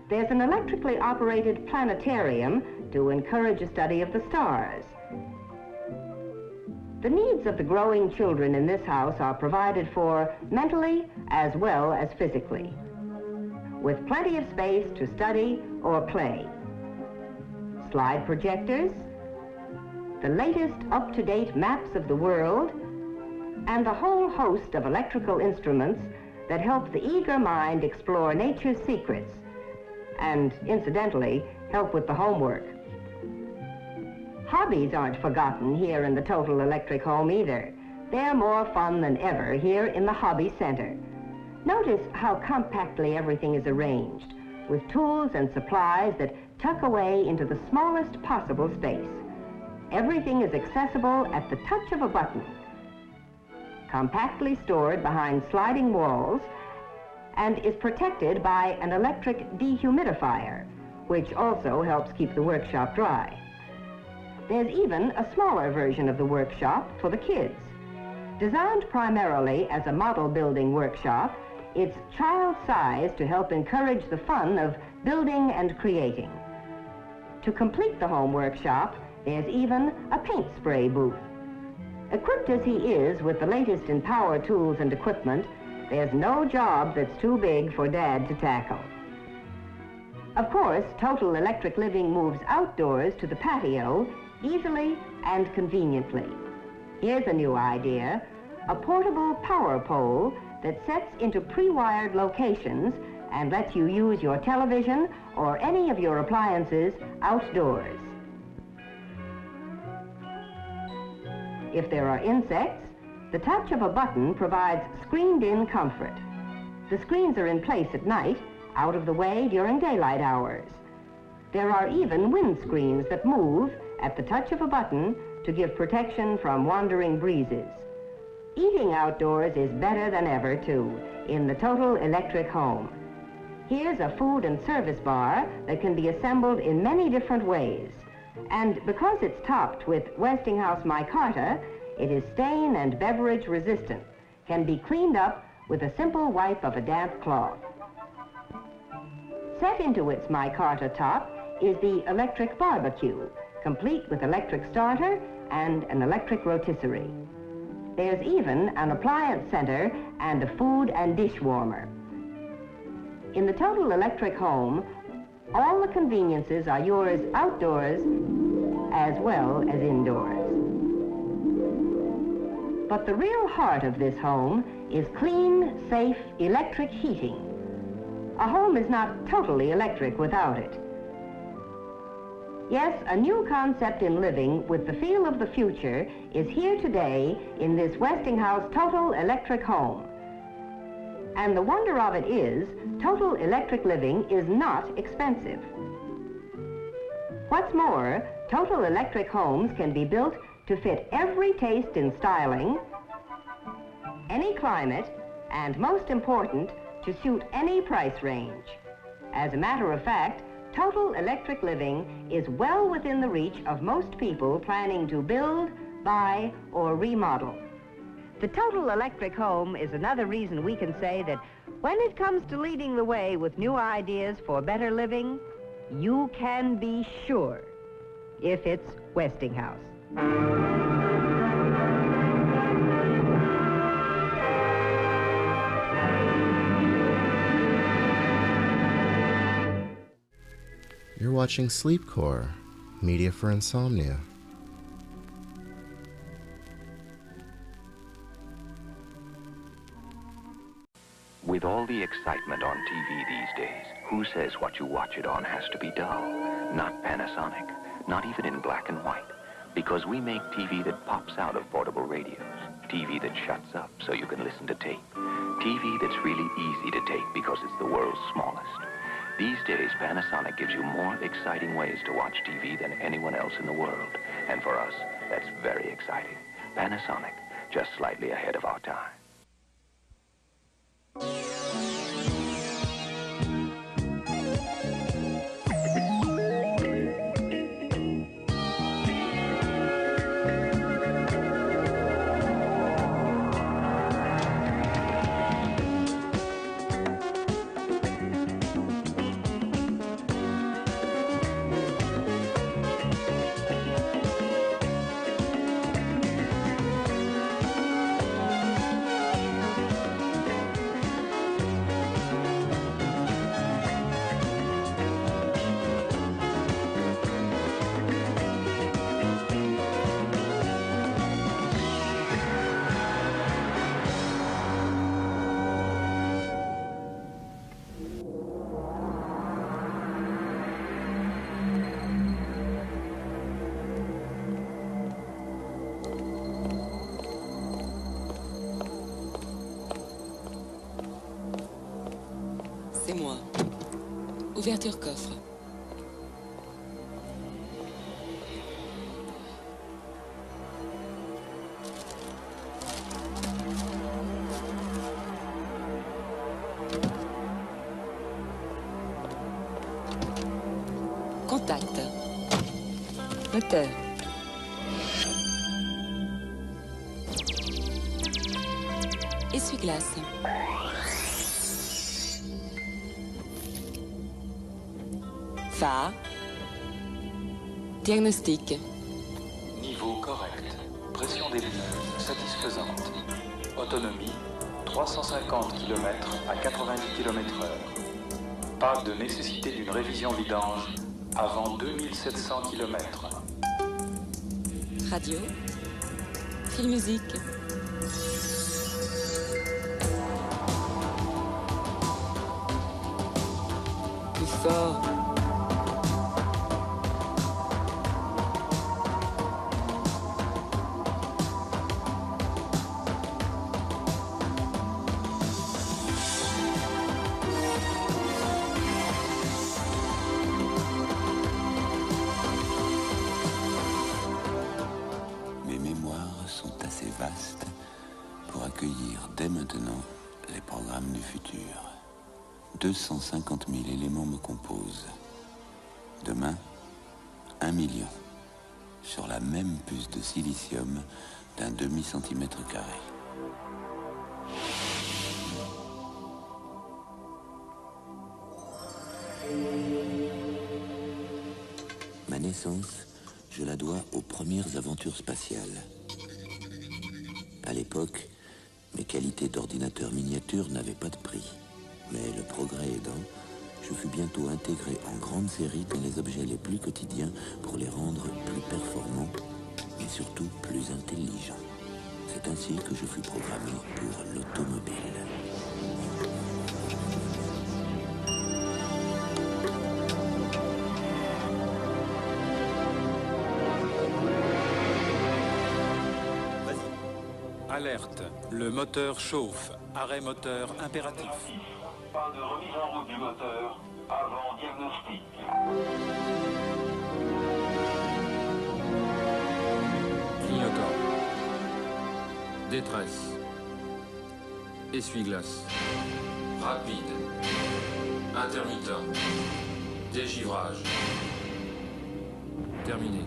There's an electrically operated planetarium to encourage a study of the stars. The needs of the growing children in this house are provided for mentally as well as physically, with plenty of space to study or play. Slide projectors, the latest up-to-date maps of the world, and a whole host of electrical instruments that help the eager mind explore nature's secrets and, incidentally, help with the homework. Hobbies aren't forgotten here in the Total Electric home either. They're more fun than ever here in the Hobby Center. Notice how compactly everything is arranged, with tools and supplies that tuck away into the smallest possible space. Everything is accessible at the touch of a button, compactly stored behind sliding walls, and is protected by an electric dehumidifier, which also helps keep the workshop dry. There's even a smaller version of the workshop for the kids. Designed primarily as a model building workshop, it's child-sized to help encourage the fun of building and creating. To complete the home workshop, there's even a paint spray booth. Equipped as he is with the latest in power tools and equipment, there's no job that's too big for Dad to tackle. Of course, Total Electric Living moves outdoors to the patio easily and conveniently. Here's a new idea, a portable power pole that sets into pre-wired locations and lets you use your television or any of your appliances outdoors. If there are insects, the touch of a button provides screened-in comfort. The screens are in place at night, out of the way during daylight hours. There are even windscreens that move at the touch of a button to give protection from wandering breezes. Eating outdoors is better than ever, too, in the Total Electric home. Here's a food and service bar that can be assembled in many different ways. And because it's topped with Westinghouse micarta, it is stain and beverage resistant, can be cleaned up with a simple wipe of a damp cloth. Set into its micarta top is the electric barbecue, complete with electric starter and an electric rotisserie. There's even an appliance center and a food and dish warmer. In the Total Electric home, all the conveniences are yours outdoors as well as indoors. But the real heart of this home is clean, safe, electric heating. A home is not totally electric without it. Yes, a new concept in living with the feel of the future is here today in this Westinghouse Total Electric home. And the wonder of it is, total electric living is not expensive. What's more, Total Electric homes can be built to fit every taste in styling, any climate, and most important, to suit any price range. As a matter of fact, Total Electric living is well within the reach of most people planning to build, buy, or remodel. The Total Electric home is another reason we can say that when it comes to leading the way with new ideas for better living, you can be sure if it's Westinghouse. You're watching Sleepcore, media for insomnia. With all the excitement on TV these days, who says what you watch it on has to be dull? Not Panasonic, not even in black and white. Because we make TV that pops out of portable radios. TV that shuts up so you can listen to tape. TV that's really easy to take because it's the world's smallest. These days, Panasonic gives you more exciting ways to watch TV than anyone else in the world. And for us, that's very exciting. Panasonic, just slightly ahead of our time. C'est moi. Ouverture coffre. Contact. Moteur. Essuie-glace. Phare. Diagnostic. Niveau correct. Pression des lumières satisfaisante. Autonomie 350 km à 90 km/h. Pas de nécessité d'une révision vidange avant 2700 km. Radio. Fil musique. accueillir dès maintenant les programmes du futur. 250 000 éléments me composent. Demain, 1 million. Sur la même puce de silicium d'un demi-centimètre carré. Ma naissance, je la dois aux premières aventures spatiales. À l'époque, mes qualités d'ordinateur miniature n'avaient pas de prix. Mais le progrès aidant, je fus bientôt intégré en grande série dans les objets les plus quotidiens pour les rendre plus performants, mais surtout plus intelligents. C'est ainsi que je fus programmé pour l'automobile. Alerte, le moteur chauffe. Arrêt moteur impératif. Pas de remise en route du moteur avant diagnostic. Clignotant. Détresse. Essuie-glace. Rapide. Intermittent. Dégivrage. Terminé.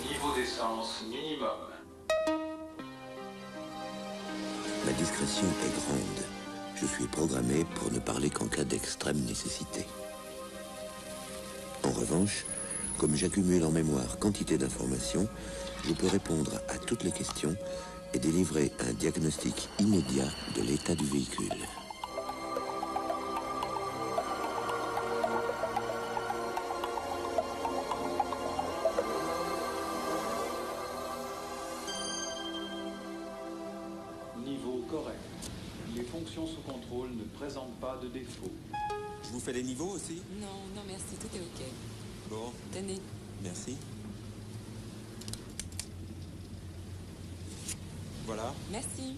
Niveau d'essence minimum. Ma discrétion est grande. Je suis programmé pour ne parler qu'en cas d'extrême nécessité. En revanche, comme j'accumule en mémoire quantité d'informations, je peux répondre à toutes les questions et délivrer un diagnostic immédiat de l'état du véhicule. Niveau correct. Les fonctions sous contrôle ne présentent pas de défaut. Je vous fais les niveaux aussi? Non, non, merci, tout est OK. Bon. Tenez. Merci. Voilà. Merci.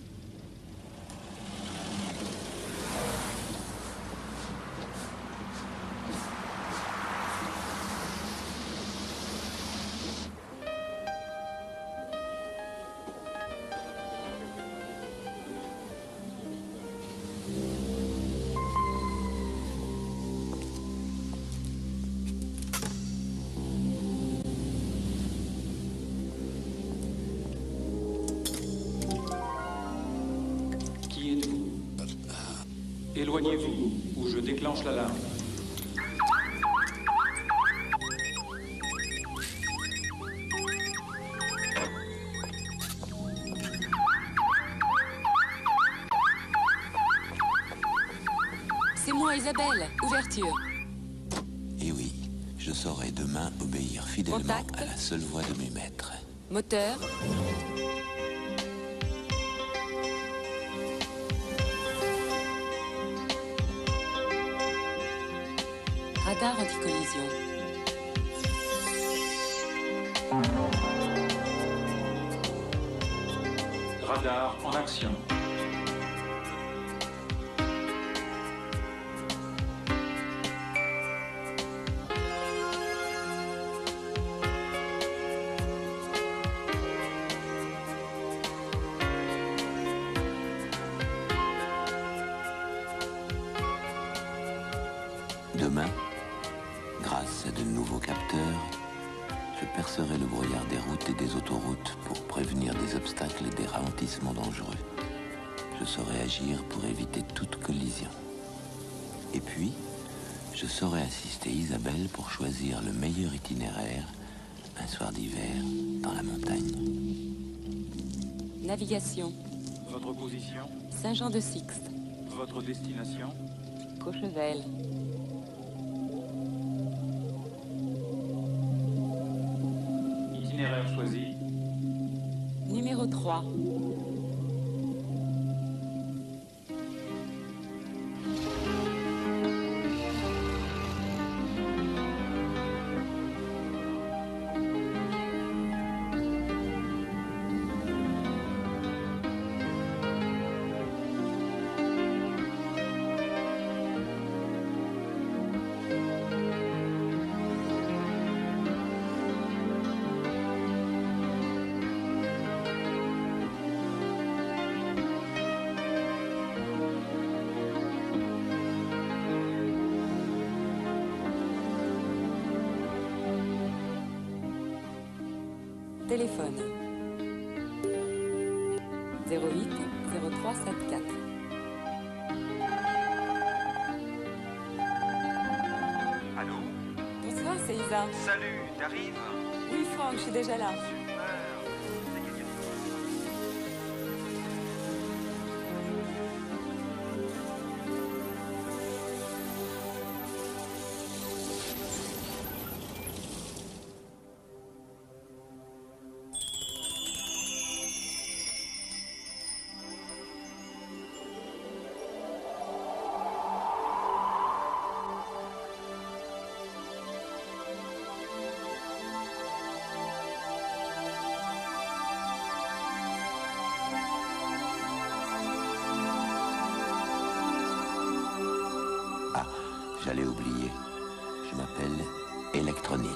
Éloignez-vous, ou je déclenche l'alarme. C'est moi, Isabelle. Ouverture. Et oui, je saurai demain obéir fidèlement Contact. à la seule voix de mes maîtres. Moteur. Radar anti-collision. Radar en action. Demain, grâce à de nouveaux capteurs, je percerai le brouillard des routes et des autoroutes pour prévenir des obstacles et des ralentissements dangereux. Je saurai agir pour éviter toute collision. Et puis, je saurai assister Isabelle pour choisir le meilleur itinéraire un soir d'hiver dans la montagne. Navigation. Votre position? Saint-Jean-de-Sixte. Votre destination? Courchevel. Itinéraire choisi. Numéro 3. Téléphone 08 03 74. Allô? Bonsoir, c'est Isa. Salut, t'arrives? Oui, Franck, je suis déjà là. J'allais oublier. Je m'appelle Électronique.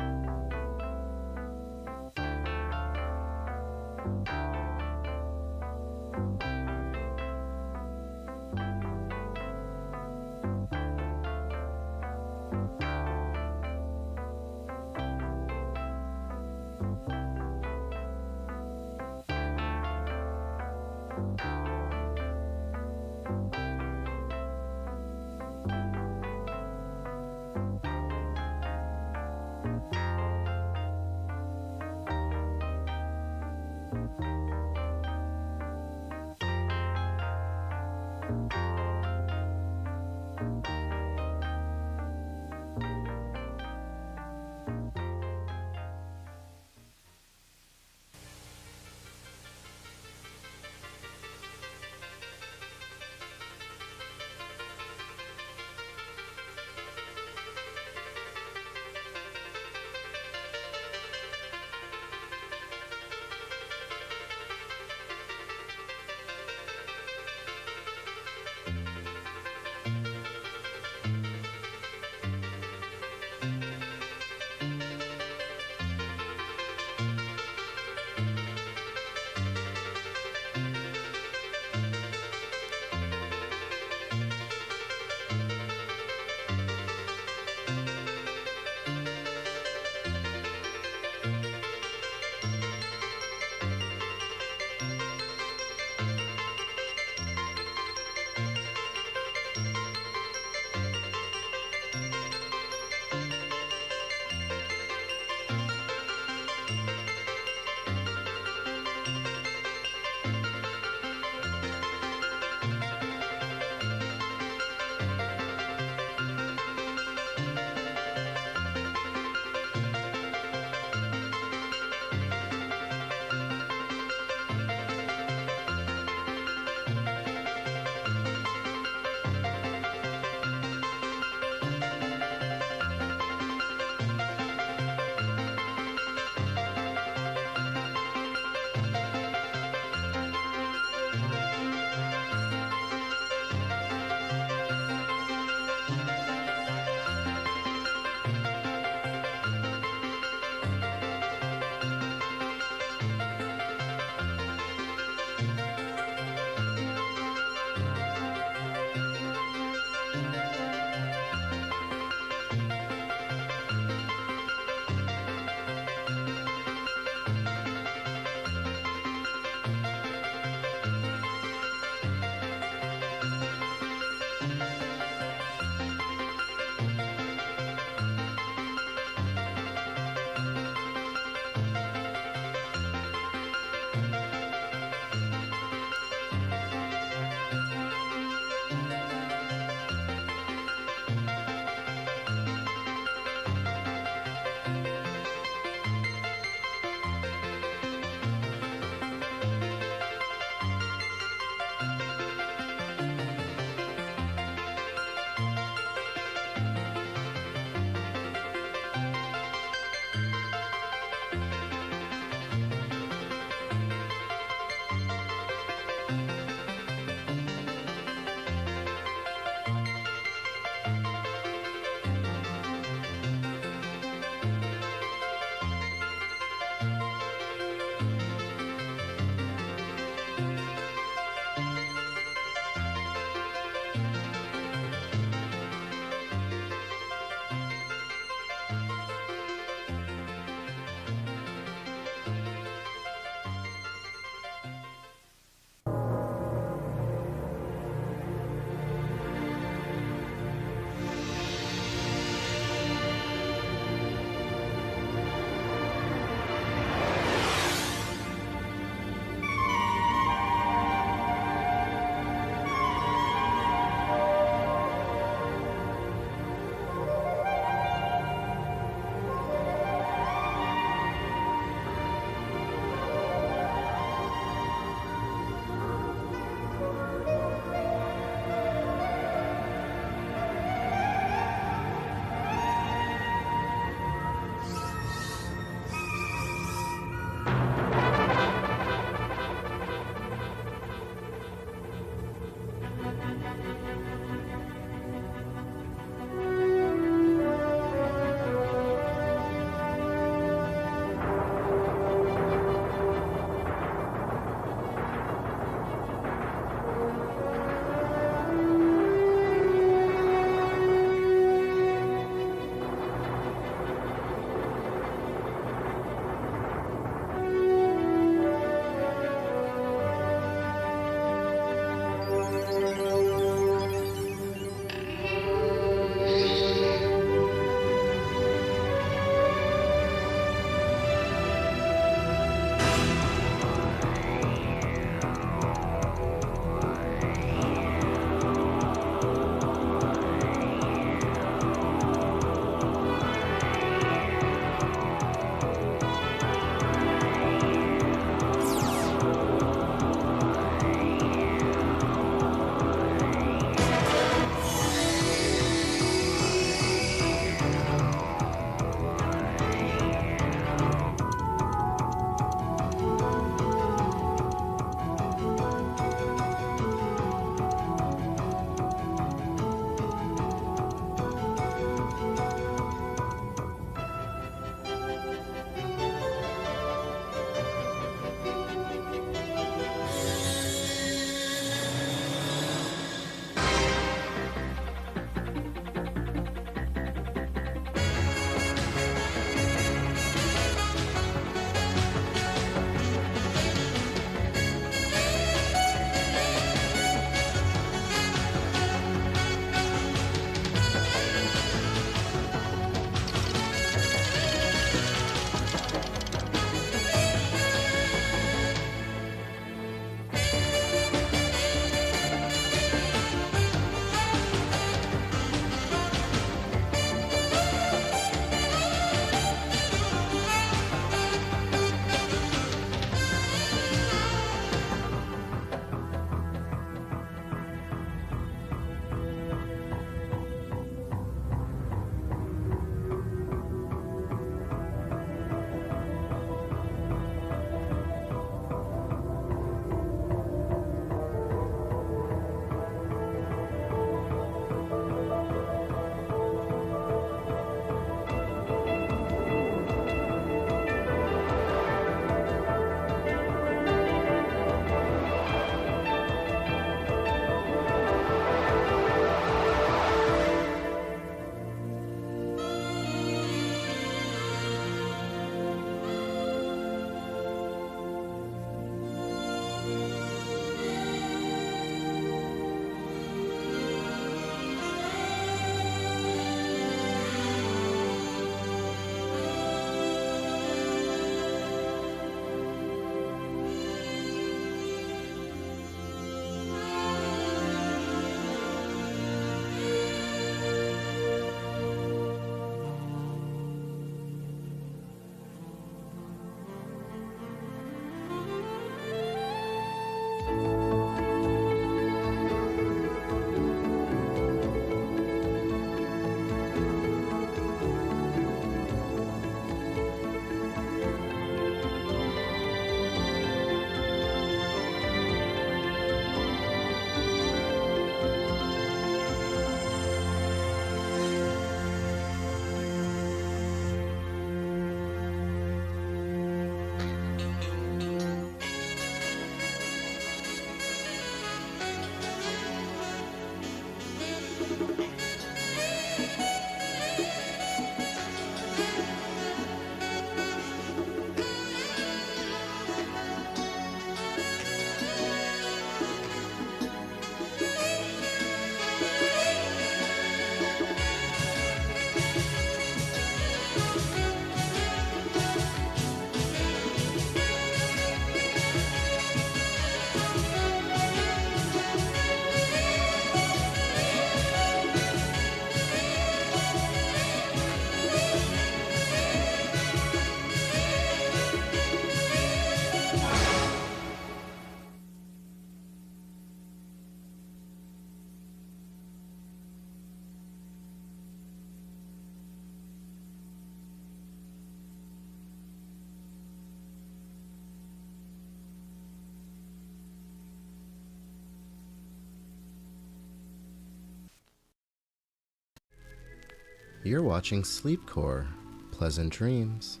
You're watching Sleepcore. Pleasant dreams.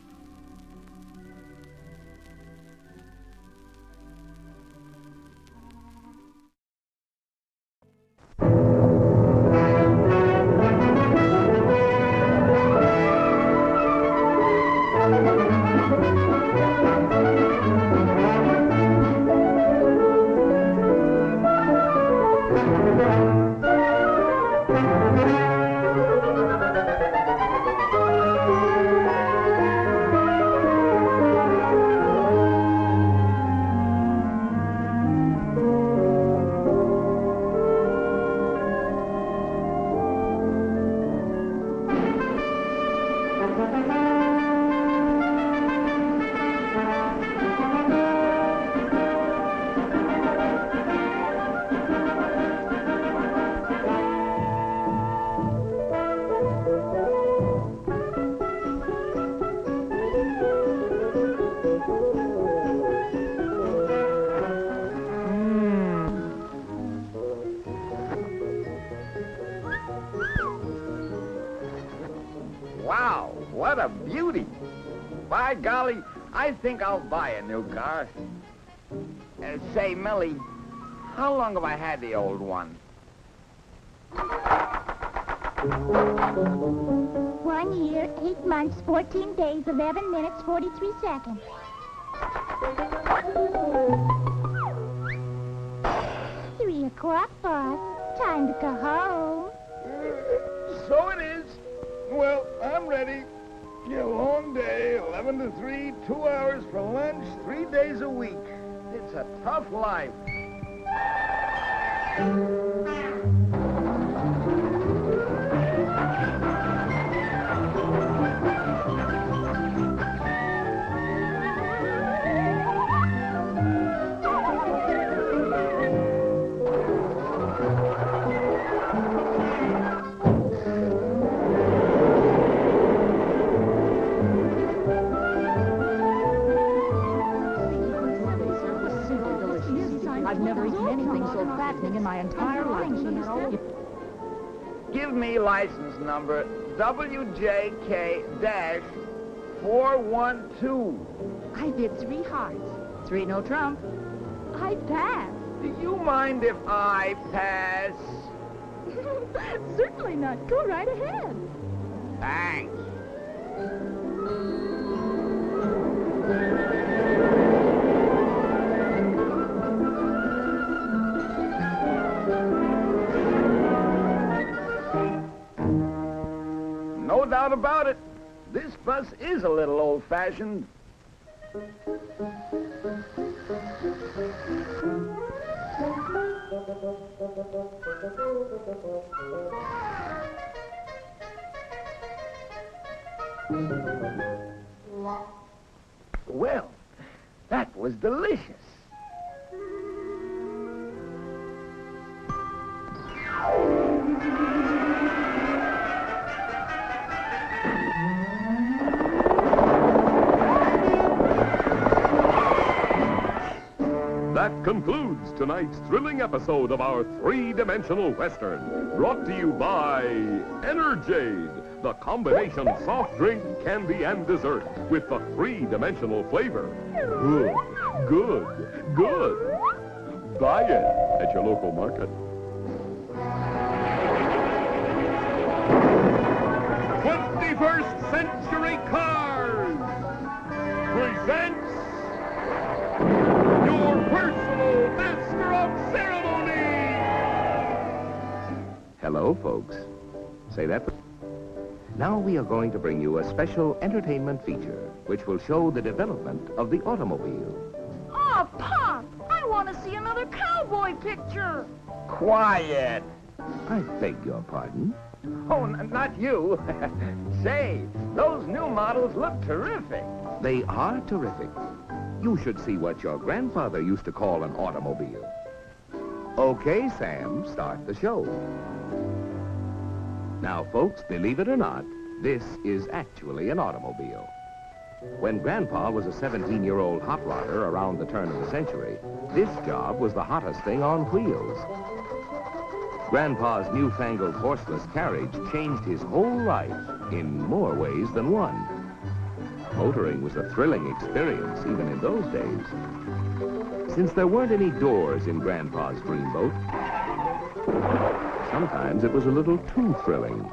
Wow, what a beauty. By golly, I think I'll buy a new car. Say, Millie, how long have I had the old one? 1 year, 8 months, 14 days, 11 minutes, 43 seconds. Three o'clock, boss. Time to go home. So it is. Well, I'm ready. A long day, 11 to 3, 2 hours for lunch, 3 days a week. It's a tough life. I've never eaten anything so fattening in my entire life. Give me license number WJK-412. I did 3 hearts. 3 no trump. I passed. Do you mind if I pass? Certainly not. Go right ahead. Thanks. No doubt about it. This bus is a little old-fashioned. Well, that was delicious. That concludes tonight's thrilling episode of our three-dimensional Western, brought to you by Enerjade, the combination soft drink, candy, and dessert with the three-dimensional flavor. Good, good, good. Buy it at your local market. 21st Century Cars presents your personal master of ceremony. Hello, folks. Say that. Now we are going to bring you a special entertainment feature which will show the development of the automobile. Oh, Pop! I want to see another cowboy picture. Quiet. I beg your pardon? Oh, not you. Say, those new models look terrific. They are terrific. You should see what your grandfather used to call an automobile. Okay, Sam, start the show. Now, folks, believe it or not, this is actually an automobile. When Grandpa was a 17-year-old hot rodder around the turn of the century, this job was the hottest thing on wheels. Grandpa's newfangled horseless carriage changed his whole life in more ways than one. Motoring was a thrilling experience even in those days. Since there weren't any doors in Grandpa's dreamboat, sometimes it was a little too thrilling.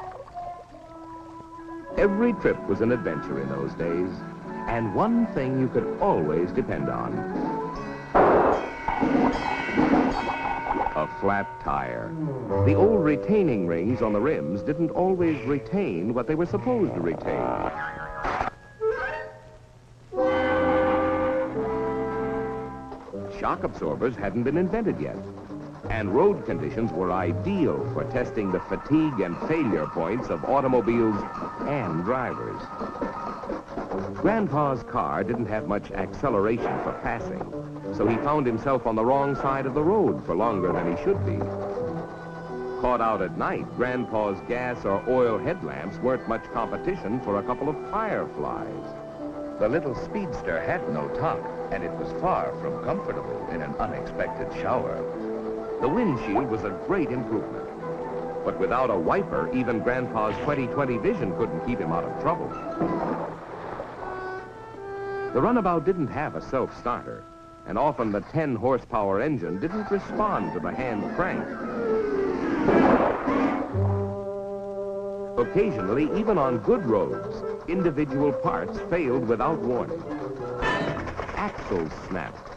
Every trip was an adventure in those days, and one thing you could always depend on: a flat tire. The old retaining rings on the rims didn't always retain what they were supposed to retain. Shock absorbers hadn't been invented yet, and road conditions were ideal for testing the fatigue and failure points of automobiles and drivers. Grandpa's car didn't have much acceleration for passing, so he found himself on the wrong side of the road for longer than he should be. Caught out at night, Grandpa's gas or oil headlamps weren't much competition for a couple of fireflies. The little speedster had no top, and it was far from comfortable in an unexpected shower. The windshield was a great improvement, but without a wiper, even Grandpa's 20/20 vision couldn't keep him out of trouble. The runabout didn't have a self-starter, and often the 10-horsepower engine didn't respond to the hand crank. Occasionally, even on good roads, individual parts failed without warning. Axles snapped.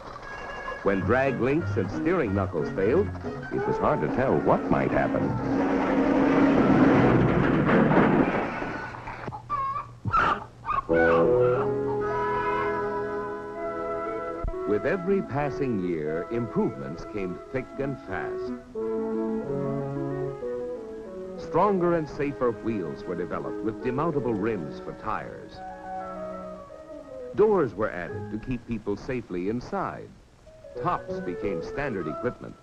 When drag links and steering knuckles failed, it was hard to tell what might happen. With every passing year, improvements came thick and fast. Stronger and safer wheels were developed with demountable rims for tires. Doors were added to keep people safely inside. Tops became standard equipment.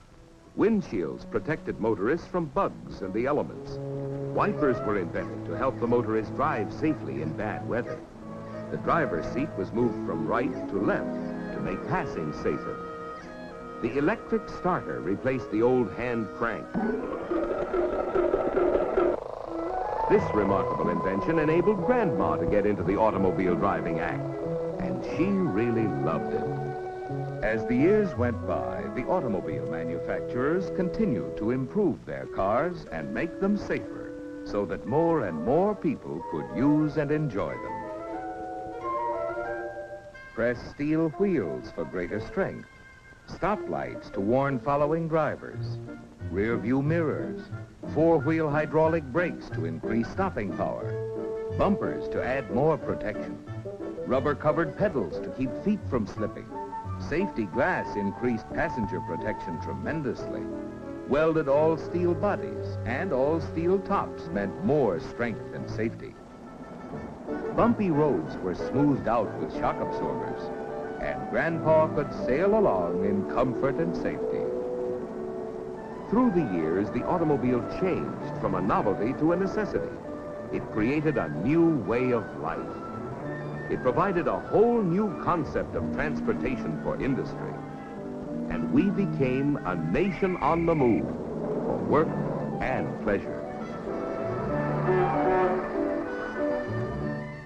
Windshields protected motorists from bugs and the elements. Wipers were invented to help the motorist drive safely in bad weather. The driver's seat was moved from right to left to make passing safer. The electric starter replaced the old hand crank. This remarkable invention enabled Grandma to get into the automobile driving act, and she really loved it. As the years went by, the automobile manufacturers continued to improve their cars and make them safer, so that more and more people could use and enjoy them. Pressed steel wheels for greater strength, stoplights to warn following drivers, rear-view mirrors, four-wheel hydraulic brakes to increase stopping power, bumpers to add more protection, rubber-covered pedals to keep feet from slipping. Safety glass increased passenger protection tremendously. Welded all-steel bodies and all-steel tops meant more strength and safety. Bumpy roads were smoothed out with shock absorbers, and Grandpa could sail along in comfort and safety. Through the years, the automobile changed from a novelty to a necessity. It created a new way of life. It provided a whole new concept of transportation for industry. And we became a nation on the move for work and pleasure.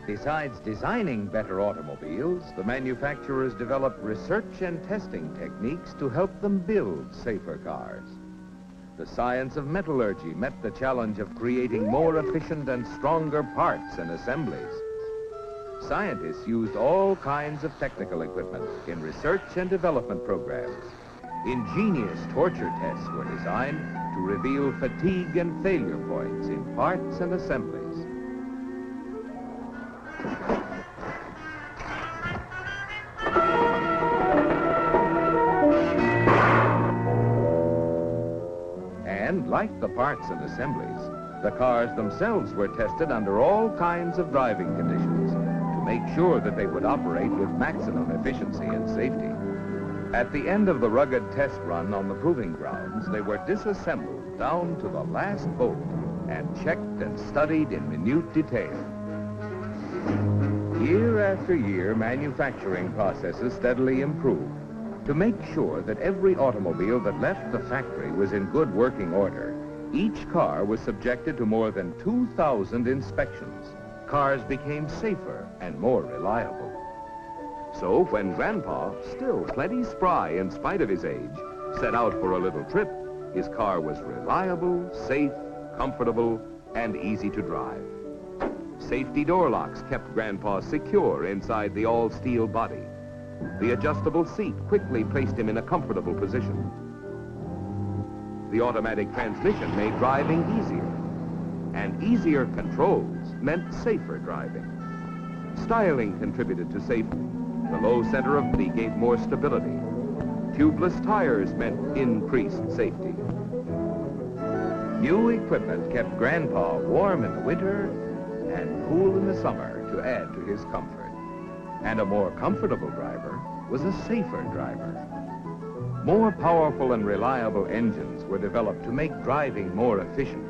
Besides designing better automobiles, the manufacturers developed research and testing techniques to help them build safer cars. The science of metallurgy met the challenge of creating more efficient and stronger parts and assemblies. Scientists used all kinds of technical equipment in research and development programs. Ingenious torture tests were designed to reveal fatigue and failure points in parts and assemblies. And like the parts and assemblies, the cars themselves were tested under all kinds of driving conditions to make sure that they would operate with maximum efficiency and safety. At the end of the rugged test run on the proving grounds, they were disassembled down to the last bolt and checked and studied in minute detail. Year after year, manufacturing processes steadily improved to make sure that every automobile that left the factory was in good working order, Each car was subjected to more than 2,000 inspections. Cars became safer and more reliable. So when Grandpa, still plenty spry in spite of his age, set out for a little trip, his car was reliable, safe, comfortable, and easy to drive. Safety door locks kept Grandpa secure inside the all-steel body. The adjustable seat quickly placed him in a comfortable position. The automatic transmission made driving easier, and easier controls meant safer driving. Styling contributed to safety. The low center of gravity gave more stability. Tubeless tires meant increased safety. New equipment kept Grandpa warm in the winter and cool in the summer to add to his comfort. And a more comfortable driver was a safer driver. More powerful and reliable engines were developed to make driving more efficient.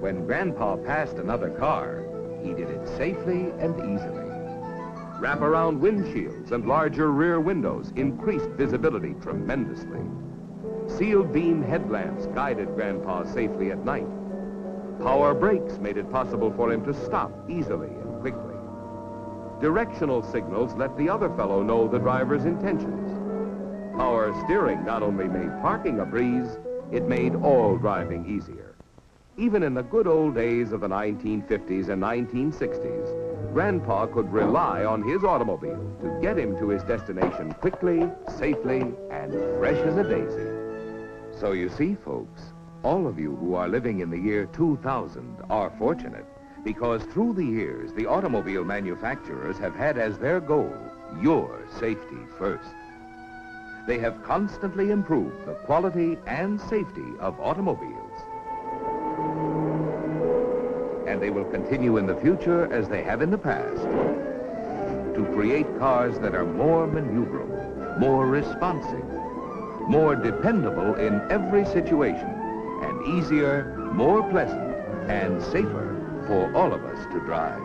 When Grandpa passed another car, he did it safely and easily. Wrap-around windshields and larger rear windows increased visibility tremendously. Sealed beam headlamps guided Grandpa safely at night. Power brakes made it possible for him to stop easily and quickly. Directional signals let the other fellow know the driver's intentions. Power steering not only made parking a breeze, it made all driving easier. Even in the good old days of the 1950s and 1960s, Grandpa could rely on his automobile to get him to his destination quickly, safely, and fresh as a daisy. So you see, folks, all of you who are living in the year 2000 are fortunate, because through the years, the automobile manufacturers have had as their goal your safety first. They have constantly improved the quality and safety of automobiles. And they will continue in the future as they have in the past to create cars that are more maneuverable, more responsive, more dependable in every situation, and easier, more pleasant, and safer for all of us to drive,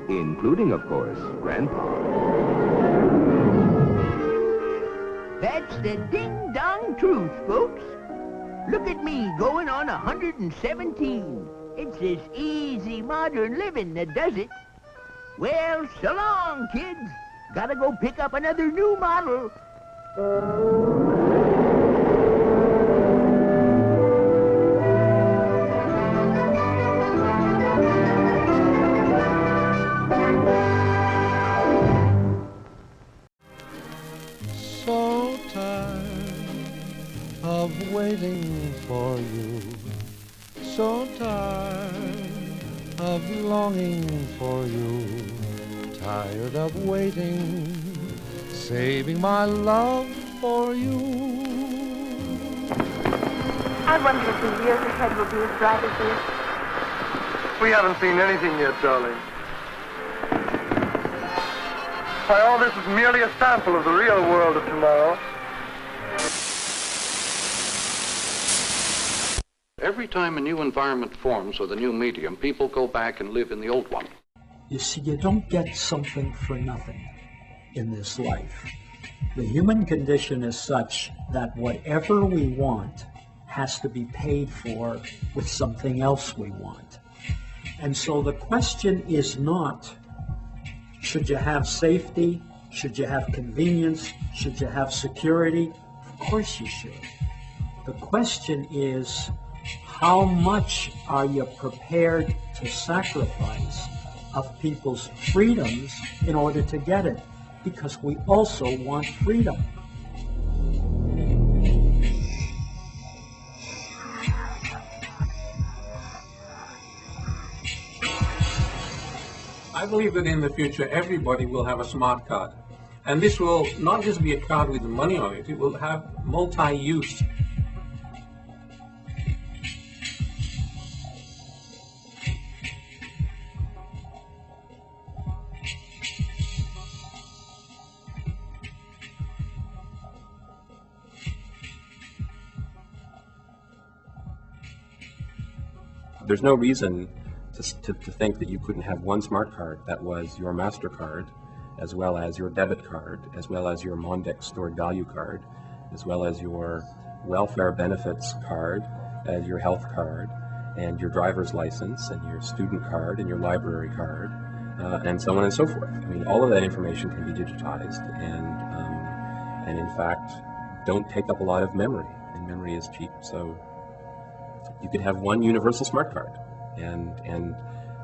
including, of course, Grandpa. That's the ding-dong truth, folks. Look at me going on 117. It's this easy modern living that does it. Well, so long, kids. Gotta go pick up another new model. So tired of waiting for you. So tired of longing for you. Tired of waiting, saving my love for you. I wonder if the years ahead will be as bright as this. We haven't seen anything yet, darling. Why, all this is merely a sample of the real world of tomorrow. Every time a new environment forms with a new medium, people go back and live in the old one. You see, you don't get something for nothing in this life. The human condition is such that whatever we want has to be paid for with something else we want. And so the question is not, should you have safety? Should you have convenience? Should you have security? Of course you should. The question is, how much are you prepared to sacrifice of people's freedoms in order to get it? Because we also want freedom. I believe that in the future everybody will have a smart card. And this will not just be a card with money on it, it will have multi-use. There's no reason to think that you couldn't have one smart card that was your MasterCard, as well as your debit card, as well as your Mondex stored value card, as well as your welfare benefits card, as your health card and your driver's license and your student card and your library card, and so on and so forth. I mean, all of that information can be digitized and in fact don't take up a lot of memory, and memory is cheap. So you could have one universal smart card, and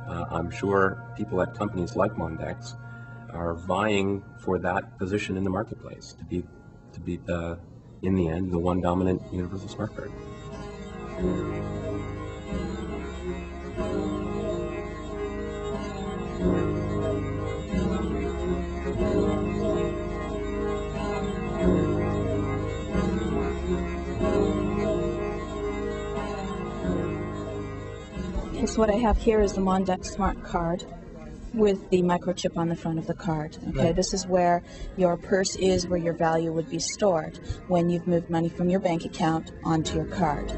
I'm sure people at companies like Mondex are vying for that position in the marketplace, to be in the end, the one dominant universal smart card. So what I have here is the Mondex Smart Card with the microchip on the front of the card. Okay, right. This is where your purse is, where your value would be stored when you've moved money from your bank account onto your card.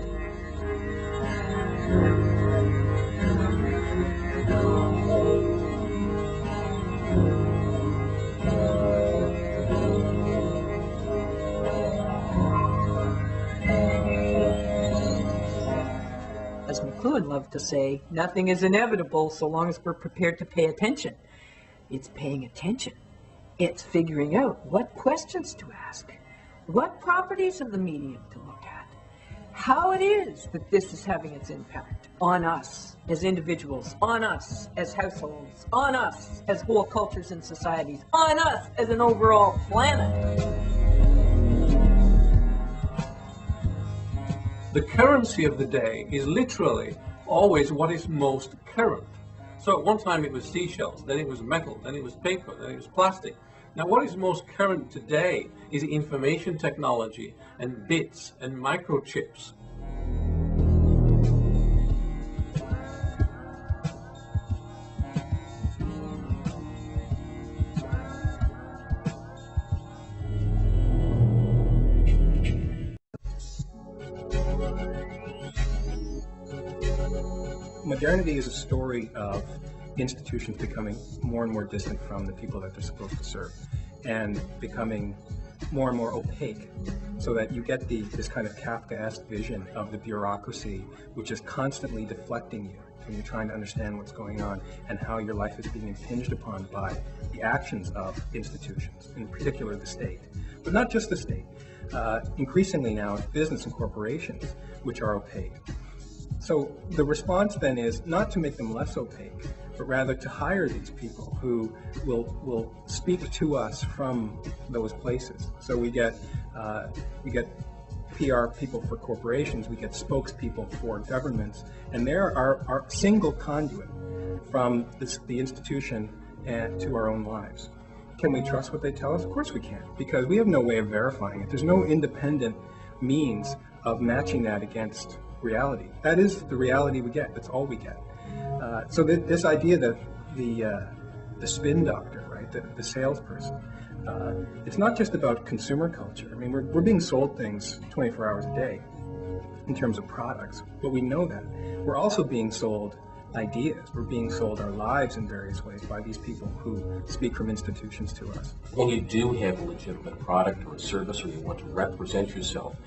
As McLuhan loved to say, nothing is inevitable so long as we're prepared to pay attention. It's paying attention. It's figuring out what questions to ask, what properties of the medium to look at, how it is that this is having its impact on us as individuals, on us as households, on us as whole cultures and societies, on us as an overall planet. The currency of the day is literally always what is most current. So at one time it was seashells, then it was metal, then it was paper, then it was plastic. Now what is most current today is information technology and bits and microchips. Modernity is a story of institutions becoming more and more distant from the people that they're supposed to serve, and becoming more and more opaque, so that you get this kind of Kafkaesque vision of the bureaucracy, which is constantly deflecting you when you're trying to understand what's going on and how your life is being impinged upon by the actions of institutions, in particular the state. But not just the state. Increasingly now, it's business and corporations which are opaque. So the response then is not to make them less opaque, but rather to hire these people who will speak to us from those places. So we get PR people for corporations, we get spokespeople for governments, and they're our single conduit from the institution and to our own lives. Can we trust what they tell us? Of course we can, because we have no way of verifying it. There's no independent means of matching that against reality. That is the reality we get. That's all we get. So this idea that the spin doctor, right, the salesperson, it's not just about consumer culture. I mean, we're being sold things 24 hours a day in terms of products, but we know that. We're also being sold ideas. We're being sold our lives in various ways by these people who speak from institutions to us. When you do have a legitimate product or a service, or you want to represent yourself,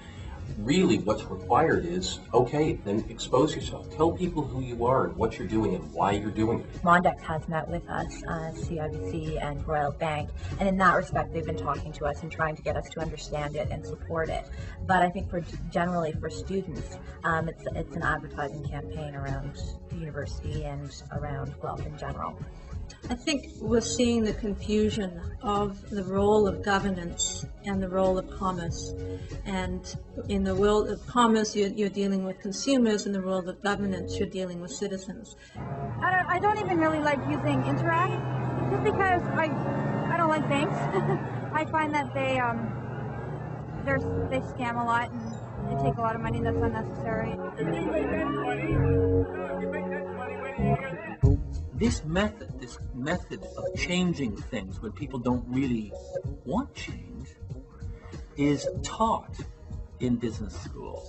really what's required is, okay, then expose yourself. Tell people who you are and what you're doing and why you're doing it. Mondex has met with us, CIBC and Royal Bank, and in that respect they've been talking to us and trying to get us to understand it and support it. But I think generally for students, it's an advertising campaign around the university and around wealth in general. I think we're seeing the confusion of the role of governance and the role of commerce. And in the world of commerce, you're dealing with consumers. In the world of governance, you're dealing with citizens. I don't even really like using Interact, just because I don't like banks. I find that they scam a lot and they take a lot of money that's unnecessary. This method of changing things when people don't really want change is taught in business schools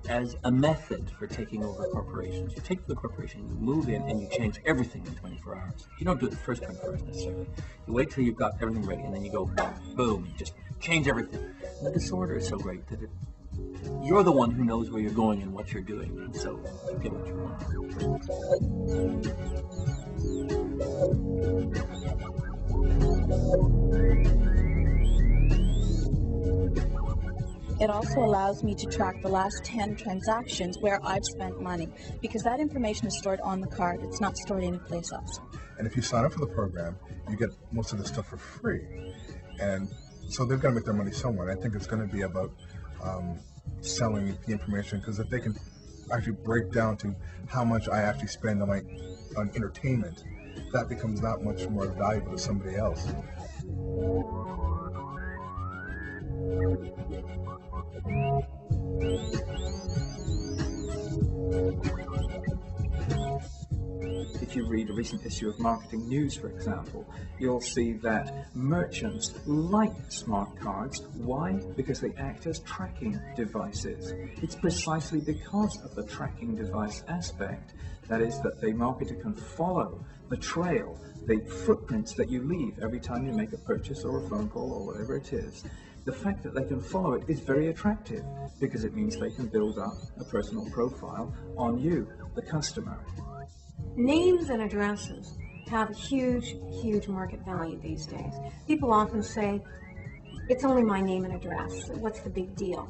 as a method for taking over corporations. You take the corporation, you move in, and you change everything in 24 hours. You don't do it the first 24 hours necessarily. You wait till you've got everything ready, and then you go, boom, you just change everything. And the disorder is so great that you're the one who knows where you're going and what you're doing, and so you get what you want. It also allows me to track the last 10 transactions where I've spent money, because that information is stored on the card. It's not stored anyplace else. And if you sign up for the program, you get most of the stuff for free. And so they've got to make their money somewhere. I think it's going to be about selling the information, because if they can actually break down to how much I actually spend on entertainment, that becomes that much more valuable to somebody else. If you read a recent issue of Marketing News, for example, you'll see that merchants like smart cards. Why? Because they act as tracking devices. It's precisely because of the tracking device aspect, that is, that the marketer can follow the trail, the footprints that you leave every time you make a purchase or a phone call or whatever it is. The fact that they can follow it is very attractive, because it means they can build up a personal profile on you, the customer. Names and addresses have a huge, huge market value these days. People often say, it's only my name and address. What's the big deal?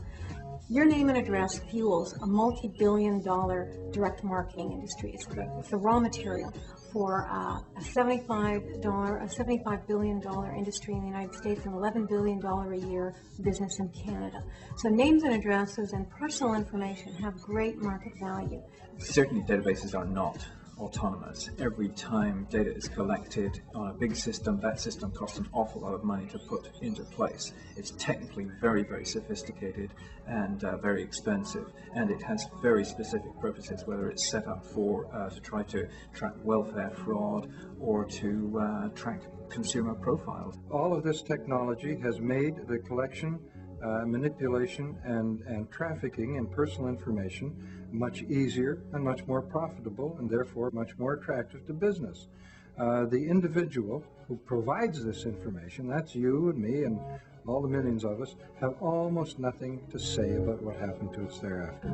Your name and address fuels a multi-billion-dollar direct marketing industry. It's the raw material for a $75 billion industry in the United States and $11 billion a year business in Canada. So names and addresses and personal information have great market value. Certainly databases are not autonomous. Every time data is collected on a big system, that system costs an awful lot of money to put into place. It's technically very, very sophisticated and very expensive, and it has very specific purposes, whether it's set up for to try to track welfare fraud or to track consumer profiles. All of this technology has made the collection, manipulation, and trafficking in personal information much easier and much more profitable, and therefore much more attractive to business. The individual who provides this information, that's you and me and all the millions of us, have almost nothing to say about what happened to us thereafter.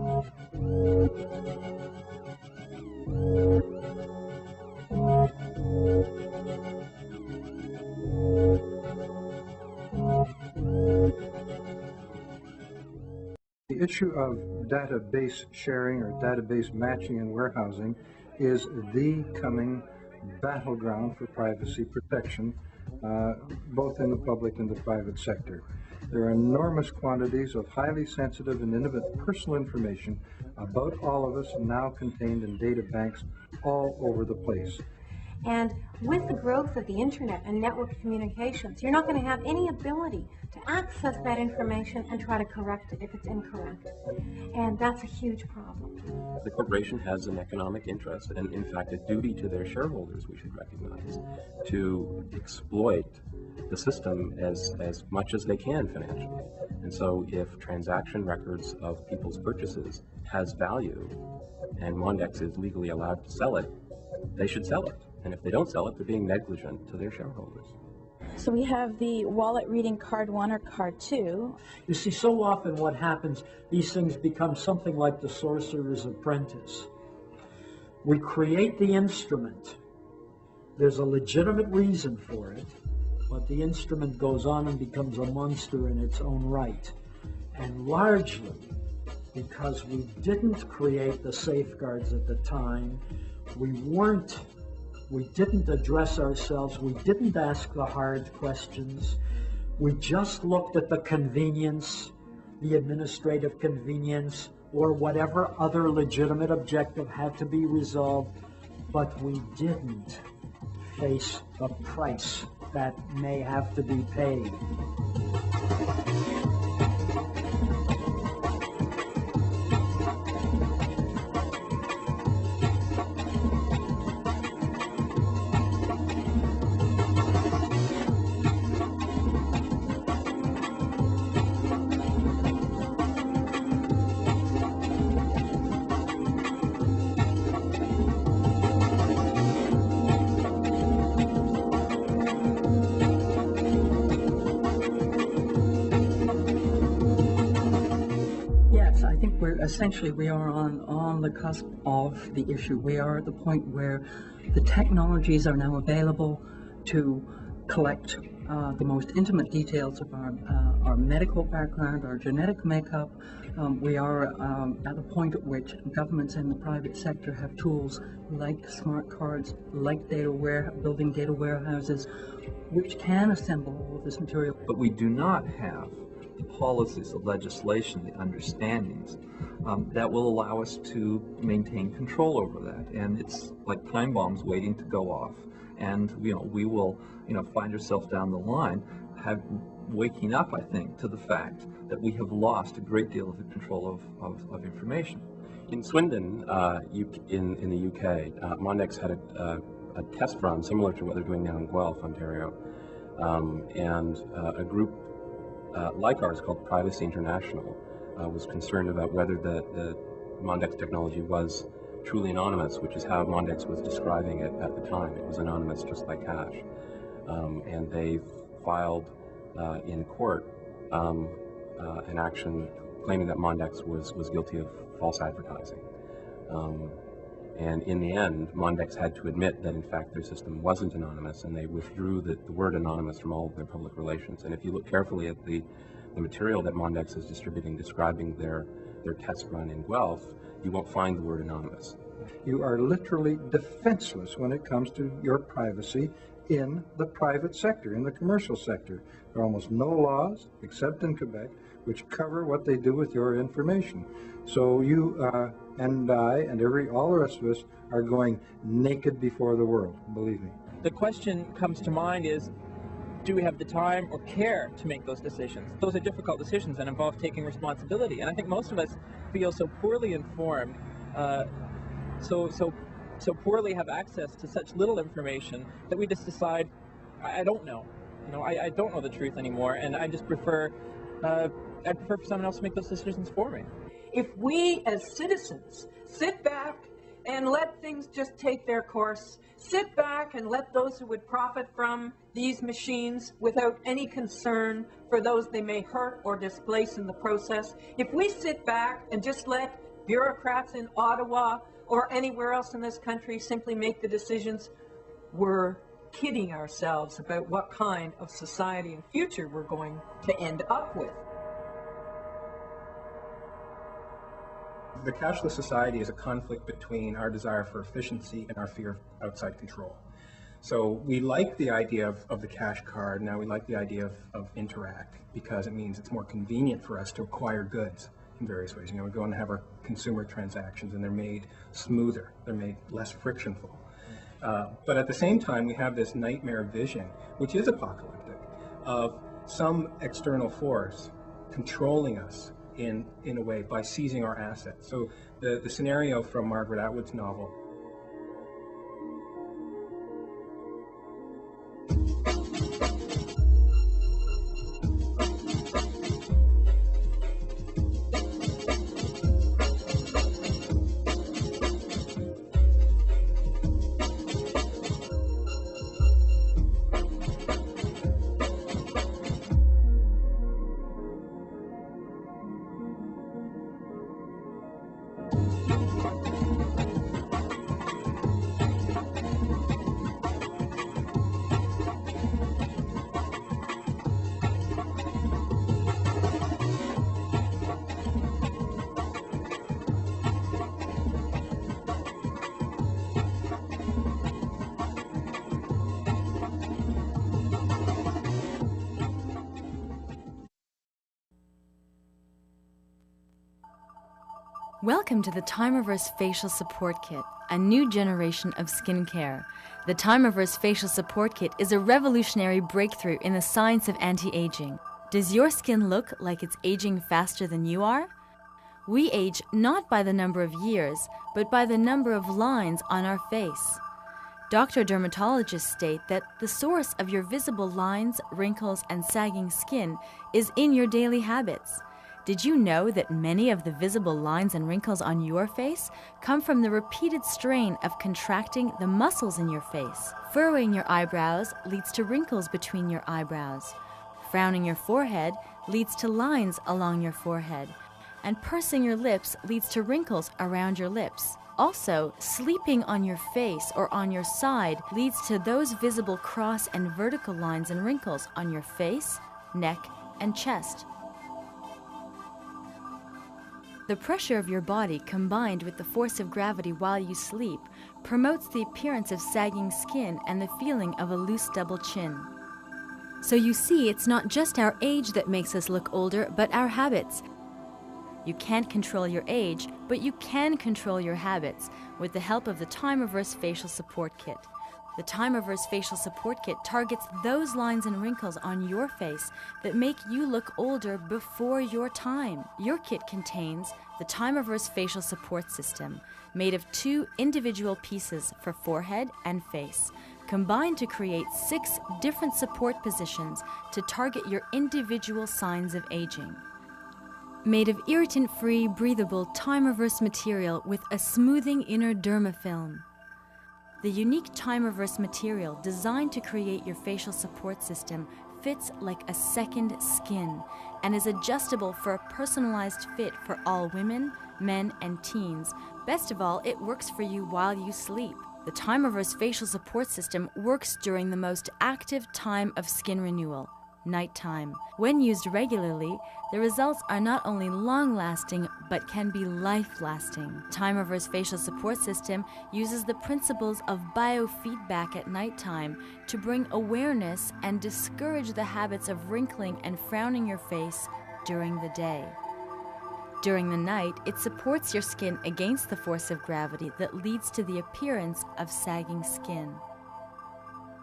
The issue of database sharing or database matching and warehousing is the coming battleground for privacy protection, both in the public and the private sector. There are enormous quantities of highly sensitive and intimate personal information about all of us now contained in data banks all over the place. And with the growth of the internet and network communications, you're not going to have any ability to access that information and try to correct it if it's incorrect. And that's a huge problem. The corporation has an economic interest, and in fact a duty to their shareholders, we should recognize, to exploit the system as much as they can financially. And so if transaction records of people's purchases has value and Mondex is legally allowed to sell it, they should sell it. And if they don't sell it, they're being negligent to their shareholders. So we have the wallet reading card 1 or card 2. You see, so often what happens, these things become something like the sorcerer's apprentice. We create the instrument. There's a legitimate reason for it, but the instrument goes on and becomes a monster in its own right. And largely because we didn't create the safeguards at the time, we didn't address ourselves, we didn't ask the hard questions, we just looked at the convenience, the administrative convenience, or whatever other legitimate objective had to be resolved, but we didn't face the price that may have to be paid. essentially we are on the cusp of the issue. We are at the point where the technologies are now available to collect the most intimate details of our medical background, our genetic makeup. We are at a point at which governments and the private sector have tools like smart cards, like building data warehouses, which can assemble all of this material. But we do not have the policies, the legislation, the understandings that will allow us to maintain control over that. And it's like time bombs waiting to go off. And we will find ourselves down the line waking up, I think, to the fact that we have lost a great deal of the control of information. In Swindon, in the UK, Mondex had a test run similar to what they're doing now in Guelph, Ontario, and a group like ours called Privacy International was concerned about whether the Mondex technology was truly anonymous, which is how Mondex was describing it at the time. It was anonymous just like cash. And they filed in court an action claiming that Mondex was guilty of false advertising. And in the end, Mondex had to admit that in fact their system wasn't anonymous, and they withdrew the word anonymous from all of their public relations. And if you look carefully at the material that Mondex is distributing describing their test run in Guelph, you won't find the word anonymous. You are literally defenseless when it comes to your privacy in the private sector, in the commercial sector. There are almost no laws, except in Quebec, which cover what they do with your information. So you and I and all the rest of us are going naked before the world, believe me. The question comes to mind is, do we have the time or care to make those decisions? Those are difficult decisions and involve taking responsibility. And I think most of us feel so poorly informed, so poorly have access to such little information that we just decide, I don't know. I don't know the truth anymore, and I just prefer for someone else to make those decisions for me. If we as citizens sit back and let things just take their course, sit back and let those who would profit from these machines without any concern for those they may hurt or displace in the process, if we sit back and just let bureaucrats in Ottawa or anywhere else in this country simply make the decisions, we're kidding ourselves about what kind of society and future we're going to end up with. The cashless society is a conflict between our desire for efficiency and our fear of outside control. So we like the idea of the cash card. Now we like the idea of Interact because it means it's more convenient for us to acquire goods in various ways. We go and have our consumer transactions and they're made smoother, they're made less frictionful. But at the same time, we have this nightmare vision, which is apocalyptic, of some external force controlling us in a way by seizing our assets. So the scenario from Margaret Atwood's novel. Welcome to the Timeverse Facial Support Kit, a new generation of skincare. The Timeverse Facial Support Kit is a revolutionary breakthrough in the science of anti-aging. Does your skin look like it's aging faster than you are? We age not by the number of years, but by the number of lines on our face. Doctor dermatologists state that the source of your visible lines, wrinkles, and sagging skin is in your daily habits. Did you know that many of the visible lines and wrinkles on your face come from the repeated strain of contracting the muscles in your face? Furrowing your eyebrows leads to wrinkles between your eyebrows. Frowning your forehead leads to lines along your forehead. and pursing your lips leads to wrinkles around your lips. Also, sleeping on your face or on your side leads to those visible cross and vertical lines and wrinkles on your face, neck, and chest. The pressure of your body combined with the force of gravity while you sleep promotes the appearance of sagging skin and the feeling of a loose double chin. So you see, it's not just our age that makes us look older, but our habits. You can't control your age, but you can control your habits with the help of the Time Reverse Facial Support Kit. The Time Reverse Facial Support Kit targets those lines and wrinkles on your face that make you look older before your time. Your kit contains the Time Reverse Facial Support System, made of 2 individual pieces for forehead and face, combined to create 6 different support positions to target your individual signs of aging. Made of irritant-free, breathable, time-reverse material with a smoothing inner dermafilm. The unique time-reverse material designed to create your facial support system fits like a second skin and is adjustable for a personalized fit for all women, men, and teens. Best of all, it works for you while you sleep. The Time Reverse Facial Support System works during the most active time of skin renewal, nighttime. When used regularly, the results are not only long-lasting, but can be life-lasting. Time Reverse Facial Support System uses the principles of biofeedback at nighttime to bring awareness and discourage the habits of wrinkling and frowning your face during the day. During the night, it supports your skin against the force of gravity that leads to the appearance of sagging skin.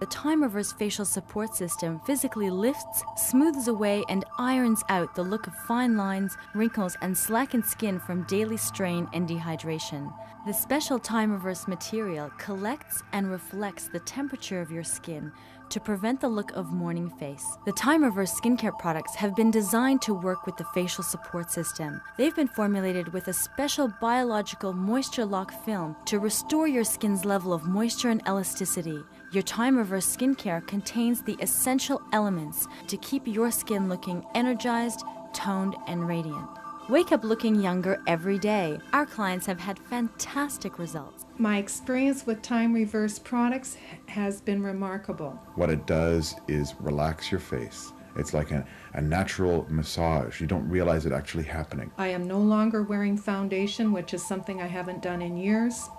The Time Reverse Facial Support System physically lifts, smooths away, and irons out the look of fine lines, wrinkles, and slackened skin from daily strain and dehydration. The special Time Reverse material collects and reflects the temperature of your skin to prevent the look of morning face. The Time Reverse skincare products have been designed to work with the facial support system. They've been formulated with a special biological moisture lock film to restore your skin's level of moisture and elasticity. Your Time Reverse skincare contains the essential elements to keep your skin looking energized, toned, and radiant. Wake up looking younger every day. Our clients have had fantastic results. My experience with Time Reverse products has been remarkable. What it does is relax your face. It's like a natural massage. You don't realize it actually happening. I am no longer wearing foundation, which is something I haven't done in years.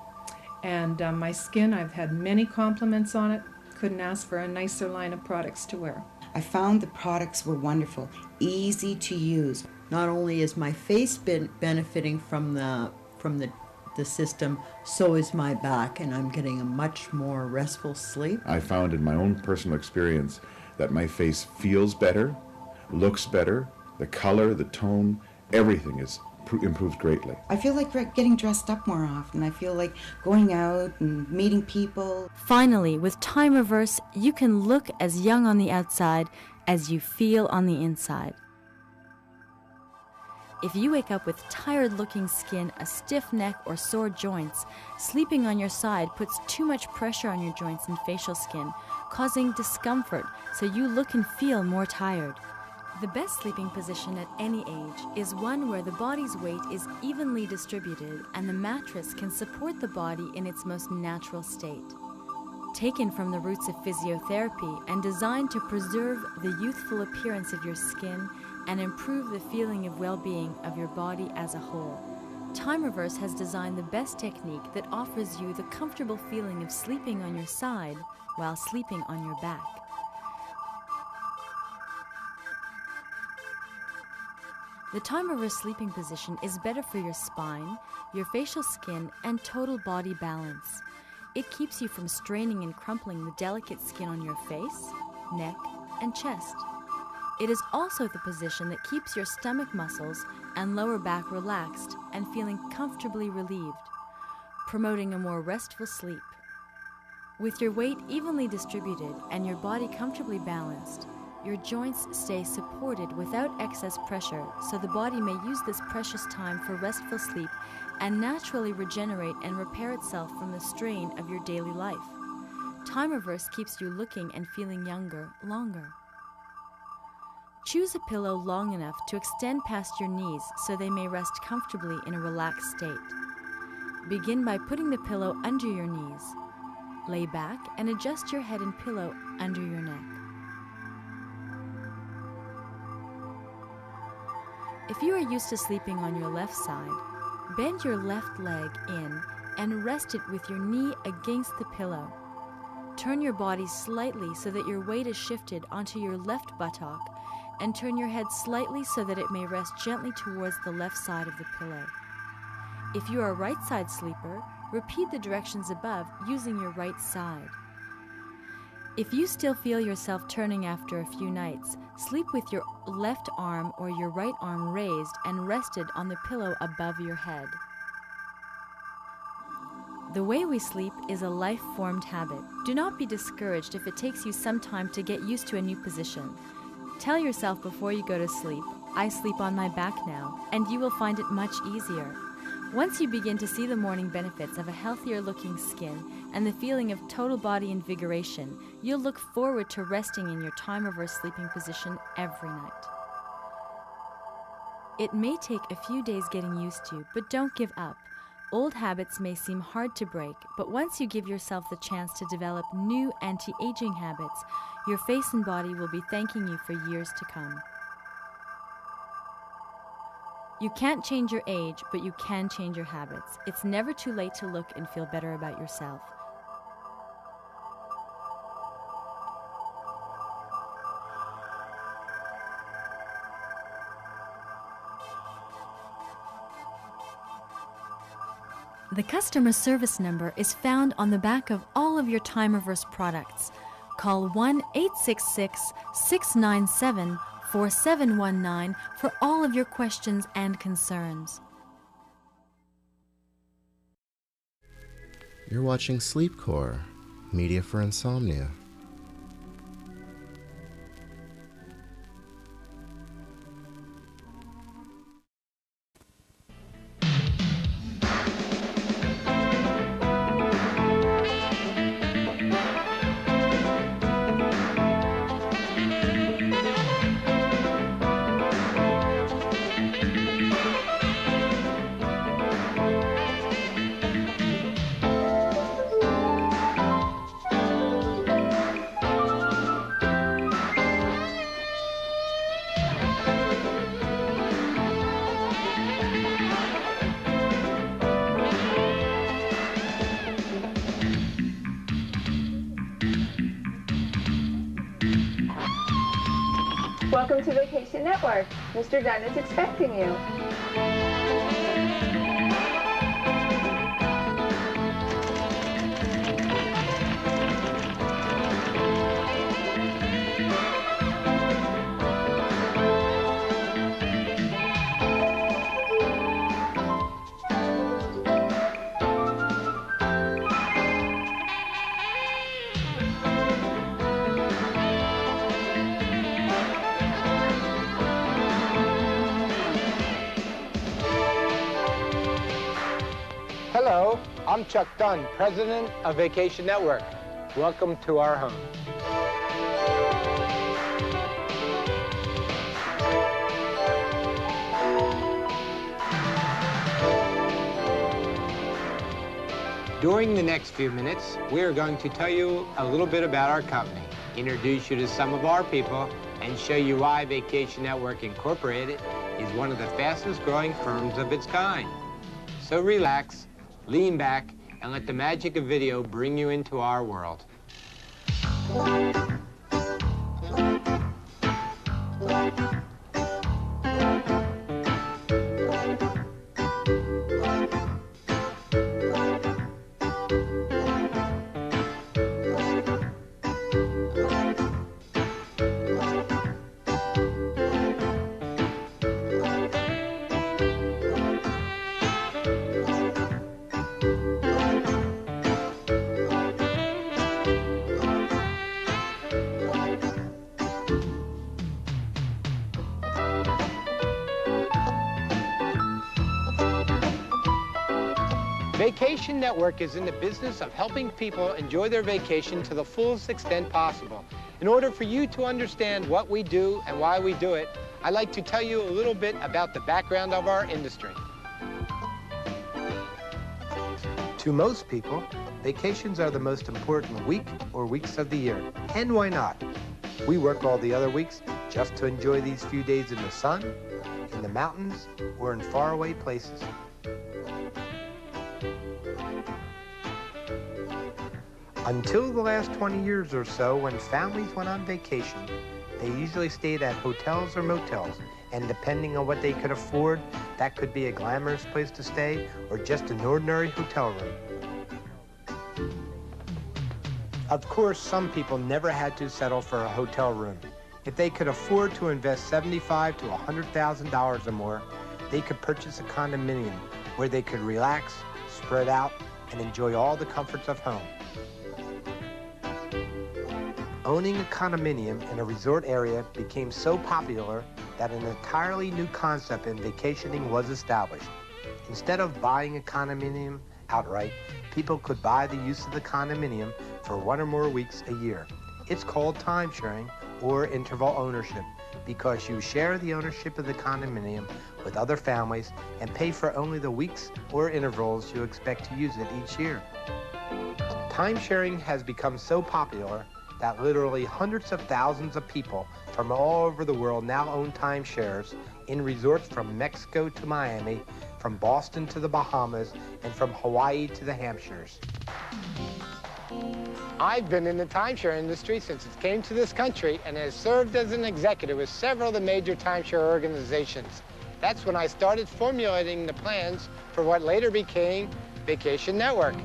And my skin, I've had many compliments on it. Couldn't ask for a nicer line of products to wear. I found the products were wonderful, easy to use. Not only is my face been benefiting from the system, so is my back, and I'm getting a much more restful sleep. I found in my own personal experience that my face feels better, looks better, the color, the tone, everything is improved greatly. I feel like getting dressed up more often. I feel like going out and meeting people. Finally, with Time Reverse, you can look as young on the outside as you feel on the inside. If you wake up with tired-looking skin, a stiff neck, or sore joints, sleeping on your side puts too much pressure on your joints and facial skin, causing discomfort, so you look and feel more tired. The best sleeping position at any age is one where the body's weight is evenly distributed and the mattress can support the body in its most natural state. Taken from the roots of physiotherapy and designed to preserve the youthful appearance of your skin and improve the feeling of well-being of your body as a whole. Time Reverse has designed the best technique that offers you the comfortable feeling of sleeping on your side while sleeping on your back. The Time Reverse sleeping position is better for your spine, your facial skin, and total body balance. It keeps you from straining and crumpling the delicate skin on your face, neck, and chest. It is also the position that keeps your stomach muscles and lower back relaxed and feeling comfortably relieved, promoting a more restful sleep. With your weight evenly distributed and your body comfortably balanced, your joints stay supported without excess pressure, so the body may use this precious time for restful sleep and naturally regenerate and repair itself from the strain of your daily life. Time Reverse keeps you looking and feeling younger longer. Choose a pillow long enough to extend past your knees so they may rest comfortably in a relaxed state. Begin by putting the pillow under your knees. Lay back and adjust your head and pillow under your neck. If you are used to sleeping on your left side, bend your left leg in and rest it with your knee against the pillow. Turn your body slightly so that your weight is shifted onto your left buttock, and turn your head slightly so that it may rest gently towards the left side of the pillow. If you are a right side sleeper, repeat the directions above using your right side. If you still feel yourself turning after a few nights, sleep with your left arm or your right arm raised and rested on the pillow above your head. The way we sleep is a life-formed habit. Do not be discouraged if it takes you some time to get used to a new position. Tell yourself before you go to sleep, "I sleep on my back now," and you will find it much easier. Once you begin to see the morning benefits of a healthier-looking skin and the feeling of total body invigoration, you'll look forward to resting in your time-reverse sleeping position every night. It may take a few days getting used to, but don't give up. Old habits may seem hard to break, but once you give yourself the chance to develop new anti-aging habits, your face and body will be thanking you for years to come. You can't change your age, but you can change your habits. It's never too late to look and feel better about yourself. The customer service number is found on the back of all of your Time Reverse products. Call 1-866-697-4719 for all of your questions and concerns. You're watching Sleepcore, media for insomnia. Welcome to Vacation Network. Mr. Dunn is expecting you. Hello, I'm Chuck Dunn, President of Vacation Network. Welcome to our home. During the next few minutes, we are going to tell you a little bit about our company, introduce you to some of our people, and show you why Vacation Network Incorporated is one of the fastest growing firms of its kind. So relax, lean back, and let the magic of video bring you into our world. Vacation Network is in the business of helping people enjoy their vacation to the fullest extent possible. In order for you to understand what we do and why we do it, I'd like to tell you a little bit about the background of our industry. To most people, vacations are the most important week or weeks of the year. And why not? We work all the other weeks just to enjoy these few days in the sun, in the mountains, or in faraway places. Until the last 20 years or so, when families went on vacation, they usually stayed at hotels or motels, and depending on what they could afford, that could be a glamorous place to stay or just an ordinary hotel room. Of course, some people never had to settle for a hotel room. If they could afford to invest $75,000 to $100,000 or more, they could purchase a condominium where they could relax, spread out, and enjoy all the comforts of home. Owning a condominium in a resort area became so popular that an entirely new concept in vacationing was established. Instead of buying a condominium outright, people could buy the use of the condominium for 1 or more weeks a year. It's called timesharing or interval ownership because you share the ownership of the condominium with other families and pay for only the weeks or intervals you expect to use it each year. Timesharing has become so popular that literally hundreds of thousands of people from all over the world now own timeshares in resorts from Mexico to Miami, from Boston to the Bahamas, and from Hawaii to the Hampshires. I've been in the timeshare industry since it came to this country and has served as an executive with several of the major timeshare organizations. That's when I started formulating the plans for what later became Vacation Network.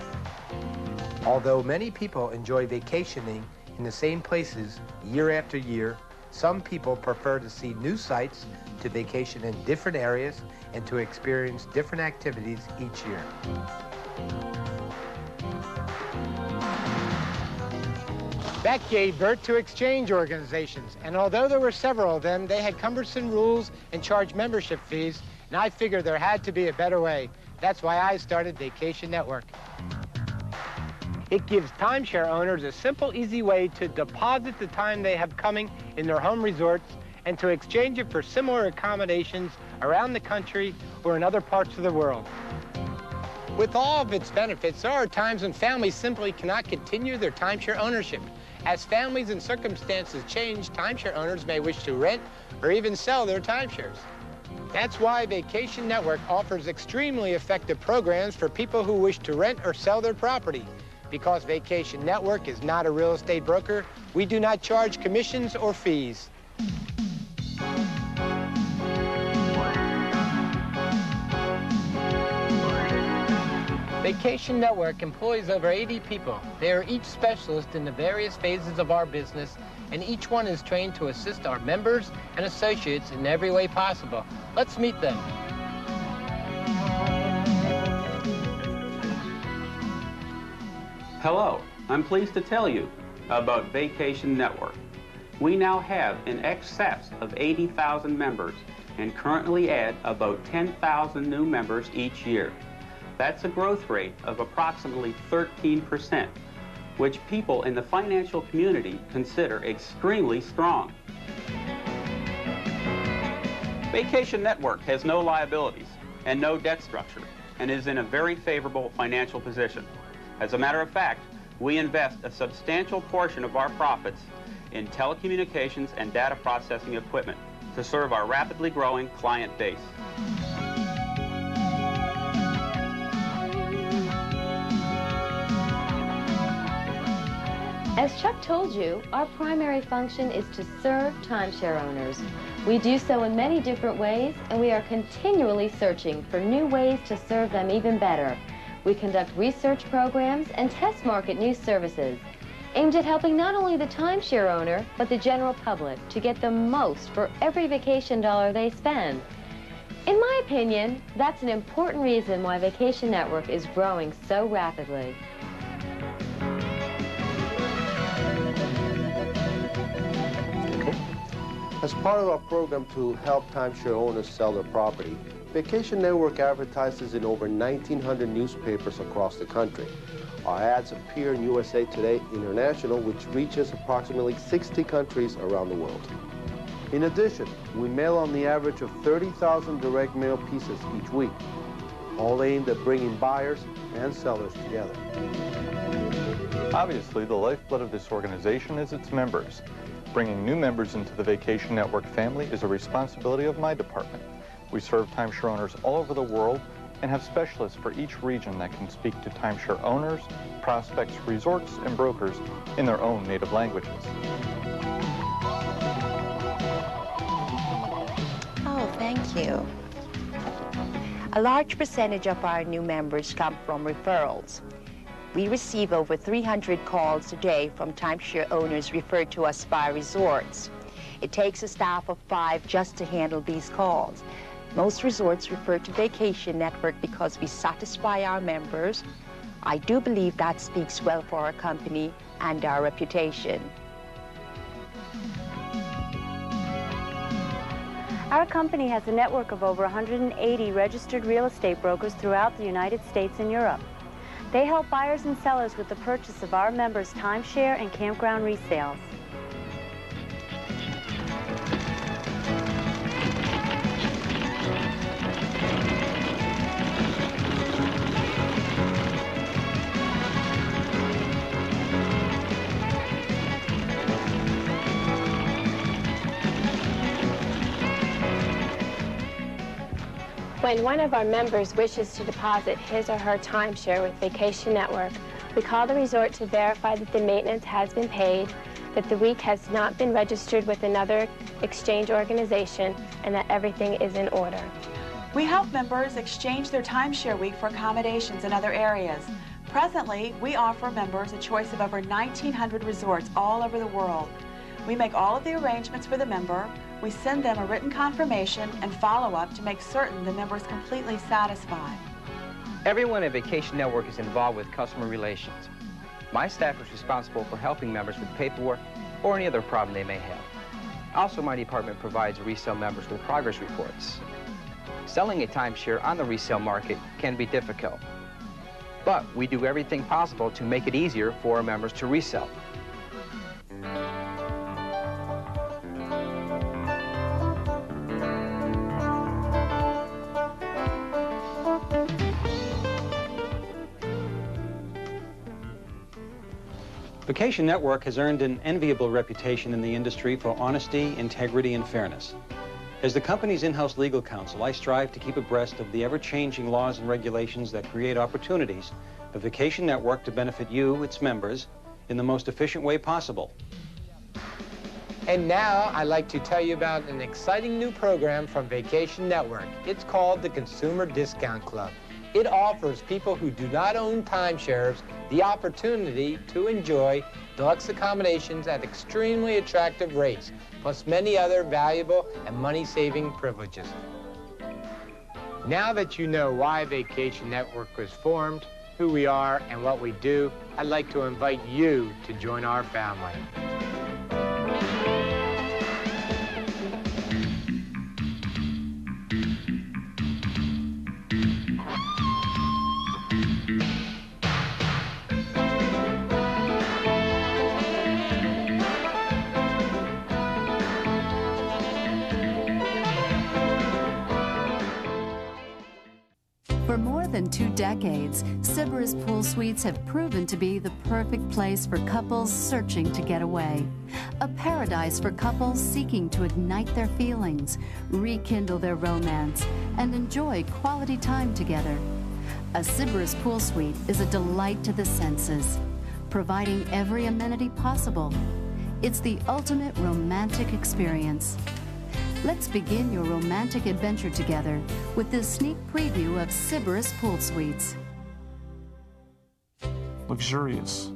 Although many people enjoy vacationing in the same places year after year, some people prefer to see new sites, to vacation in different areas, and to experience different activities each year. That gave birth to exchange organizations, and although there were several of them, they had cumbersome rules and charged membership fees, and I figured there had to be a better way. That's why I started Vacation Network. It gives timeshare owners a simple, easy way to deposit the time they have coming in their home resorts and to exchange it for similar accommodations around the country or in other parts of the world. With all of its benefits, there are times when families simply cannot continue their timeshare ownership. As families and circumstances change, timeshare owners may wish to rent or even sell their timeshares. That's why Vacation Network offers extremely effective programs for people who wish to rent or sell their property. Because Vacation Network is not a real estate broker, we do not charge commissions or fees. Vacation Network employs over 80 people. They are each specialist in the various phases of our business, and each one is trained to assist our members and associates in every way possible. Let's meet them. Hello, I'm pleased to tell you about Vacation Network. We now have in excess of 80,000 members and currently add about 10,000 new members each year. That's a growth rate of approximately 13%, which people in the financial community consider extremely strong. Vacation Network has no liabilities and no debt structure and is in a very favorable financial position. As a matter of fact, we invest a substantial portion of our profits in telecommunications and data processing equipment to serve our rapidly growing client base. As Chuck told you, our primary function is to serve timeshare owners. We do so in many different ways, and we are continually searching for new ways to serve them even better. We conduct research programs and test market new services aimed at helping not only the timeshare owner, but the general public to get the most for every vacation dollar they spend. In my opinion, that's an important reason why Vacation Network is growing so rapidly. As part of our program to help timeshare owners sell their property, Vacation Network advertises in over 1,900 newspapers across the country. Our ads appear in USA Today International, which reaches approximately 60 countries around the world. In addition, we mail on the average of 30,000 direct mail pieces each week, all aimed at bringing buyers and sellers together. Obviously, the lifeblood of this organization is its members. Bringing new members into the Vacation Network family is a responsibility of my department. We serve timeshare owners all over the world and have specialists for each region that can speak to timeshare owners, prospects, resorts, and brokers in their own native languages. Oh, thank you. A large percentage of our new members come from referrals. We receive over 300 calls a day from timeshare owners referred to as spa resorts. It takes a staff of 5 just to handle these calls. Most resorts refer to Vacation Network because we satisfy our members. I do believe that speaks well for our company and our reputation. Our company has a network of over 180 registered real estate brokers throughout the United States and Europe. They help buyers and sellers with the purchase of our members' timeshare and campground resales. When one of our members wishes to deposit his or her timeshare with Vacation Network, we call the resort to verify that the maintenance has been paid, that the week has not been registered with another exchange organization, and that everything is in order. We help members exchange their timeshare week for accommodations in other areas. Presently, we offer members a choice of over 1,900 resorts all over the world. We make all of the arrangements for the member. We send them a written confirmation and follow-up to make certain the member is completely satisfied. Everyone at Vacation Network is involved with customer relations. My staff is responsible for helping members with paperwork or any other problem they may have. Also, my department provides resale members with progress reports. Selling a timeshare on the resale market can be difficult, but we do everything possible to make it easier for our members to resell. Vacation Network has earned an enviable reputation in the industry for honesty, integrity, and fairness. As the company's in-house legal counsel, I strive to keep abreast of the ever-changing laws and regulations that create opportunities for Vacation Network to benefit you, its members, in the most efficient way possible. And now I'd like to tell you about an exciting new program from Vacation Network. It's called the Consumer Discount Club. It offers people who do not own timeshares the opportunity to enjoy deluxe accommodations at extremely attractive rates, plus many other valuable and money-saving privileges. Now that you know why Vacation Network was formed, who we are, and what we do, I'd like to invite you to join our family. For more than 2 decades, Sybaris Pool Suites have proven to be the perfect place for couples searching to get away. A paradise for couples seeking to ignite their feelings, rekindle their romance, and enjoy quality time together. A Sybaris Pool Suite is a delight to the senses, providing every amenity possible. It's the ultimate romantic experience. Let's begin your romantic adventure together with this sneak preview of Sybaris Pool Suites. Luxurious.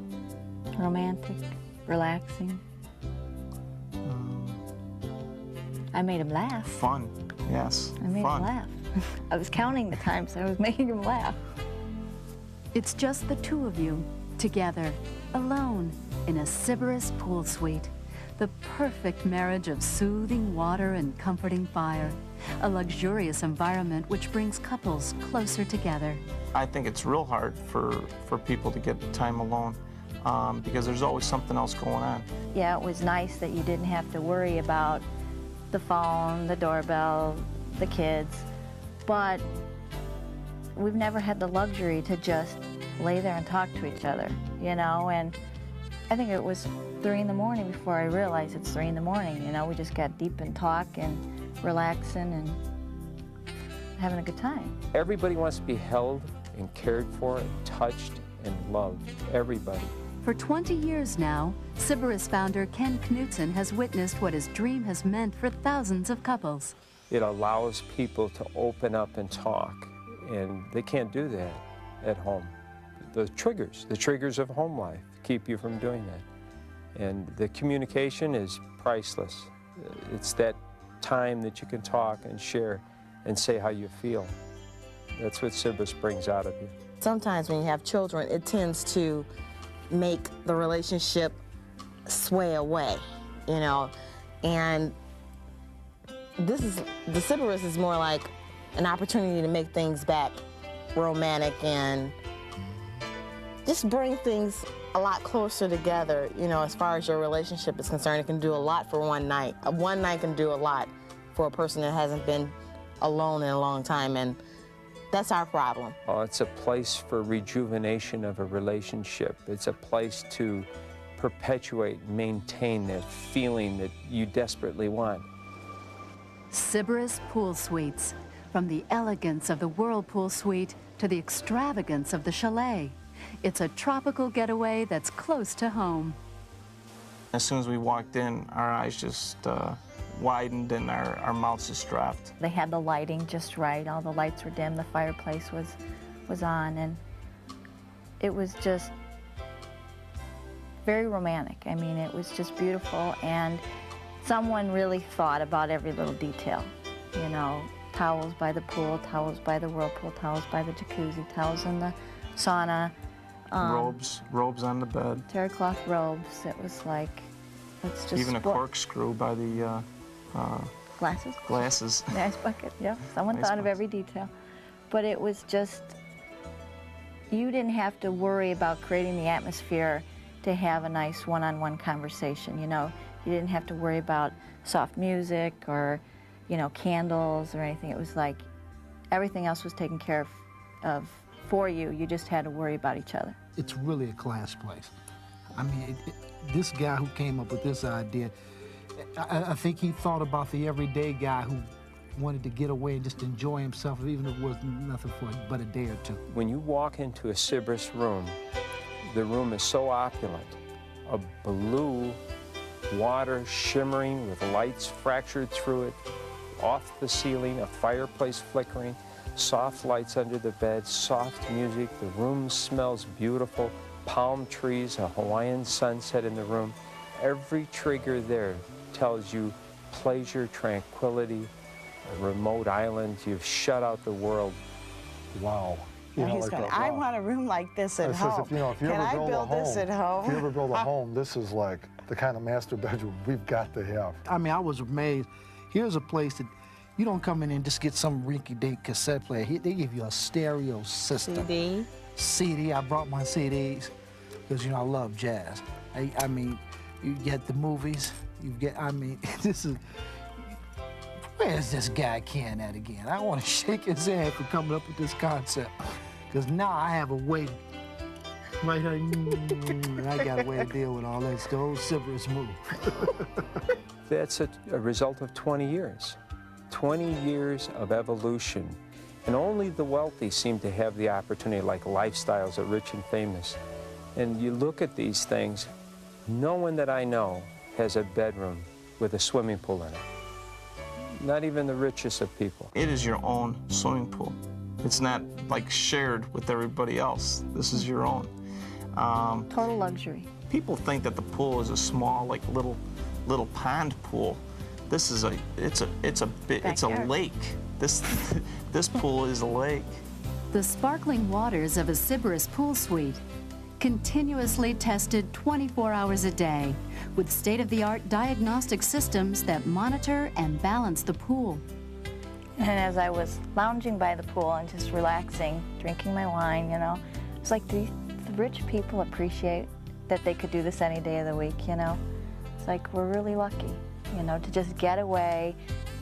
Romantic, relaxing. I made him laugh. Fun, yes. I made him laugh. I was counting the times I was making him laugh. It's just the two of you, together, alone, in a Sybaris Pool Suite. the perfect marriage of soothing water and comforting fire, a luxurious environment which brings couples closer together. I think it's real hard for people to get time alone because there's always something else going on. Yeah, it was nice that you didn't have to worry about the phone, the doorbell, the kids, but we've never had the luxury to just lay there and talk to each other, you know, and I think it was 3 in the morning before I realized it's 3 in the morning, you know, we just got deep in talk and relaxing and having a good time. Everybody wants to be held and cared for and touched and loved, everybody. For 20 years now, Sybaris founder Ken Knutson has witnessed what his dream has meant for thousands of couples. It allows people to open up and talk, and they can't do that at home. The triggers of home life keep you from doing that. And the communication is priceless. It's that time that you can talk and share and say how you feel. That's what Sybaris brings out of you. Sometimes when you have children, it tends to make the relationship sway away, you know, and the Sybaris is more like an opportunity to make things back romantic and just bring things a lot closer together, you know, as far as your relationship is concerned. It can do a lot for one night. One night can do a lot for a person that hasn't been alone in a long time, and that's our problem. Oh, it's a place for rejuvenation of a relationship. It's a place to perpetuate, maintain that feeling that you desperately want. Sybaris Pool Suites. From the elegance of the Whirlpool Suite to the extravagance of the chalet, it's a tropical getaway that's close to home. As soon as we walked in, our eyes just widened and our mouths just dropped. They had the lighting just right, all the lights were dim, the fireplace was on, and it was just very romantic. I mean, it was just beautiful, and someone really thought about every little detail, you know. Towels by the pool, towels by the whirlpool, towels by the jacuzzi, towels in the sauna. Robes on the bed. Terry cloth robes. It was like, let's just even a corkscrew by the glasses. Glasses. The ice bucket. Yeah, someone thought of every detail, but it was just, you didn't have to worry about creating the atmosphere to have a nice one-on-one conversation. You know, you didn't have to worry about soft music or, you know, candles or anything. It was like everything else was taken care of for you. You just had to worry about each other. It's really a class place. I mean, this guy who came up with this idea, I think he thought about the everyday guy who wanted to get away and just enjoy himself, even if it was nothing for but a day or two. When you walk into a Sybaris room, the room is so opulent. A blue water shimmering with lights fractured through it, off the ceiling, a fireplace flickering, soft lights under the bed, soft music, the room smells beautiful, palm trees, a Hawaiian sunset in the room. Every trigger there tells you pleasure, tranquility, a remote island, you've shut out the world. Wow. You know, I want a room like this at home. Can I build this at home? If you ever build a home, this is like the kind of master bedroom we've got to have. I mean, I was amazed. Here's a place that you don't come in and just get some rinky-dink cassette player. They give you a stereo system. CD. I brought my CDs because, you know, I love jazz. I mean, you get the movies. You get, I mean, this is, where's this guy Ken at again? I want to shake his hand for coming up with this concept because now I have a way, right here, I got a way to deal with all that. It's the old Sybaris move. That's a result of 20 years. 20 years of evolution. And only the wealthy seem to have the opportunity, like lifestyles of rich and famous. And you look at these things, no one that I know has a bedroom with a swimming pool in it. Not even the richest of people. It is your own swimming pool. It's not like shared with everybody else. This is your own. Total luxury. People think that the pool is a small, like little pond pool. This is it's a lake. This pool is a lake. The sparkling waters of a Sybaris pool suite. continuously tested 24 hours a day with state-of-the-art diagnostic systems that monitor and balance the pool. And as I was lounging by the pool and just relaxing, drinking my wine, you know, it's like, do the rich people appreciate that they could do this any day of the week, you know? It's like, we're really lucky, you know, to just get away,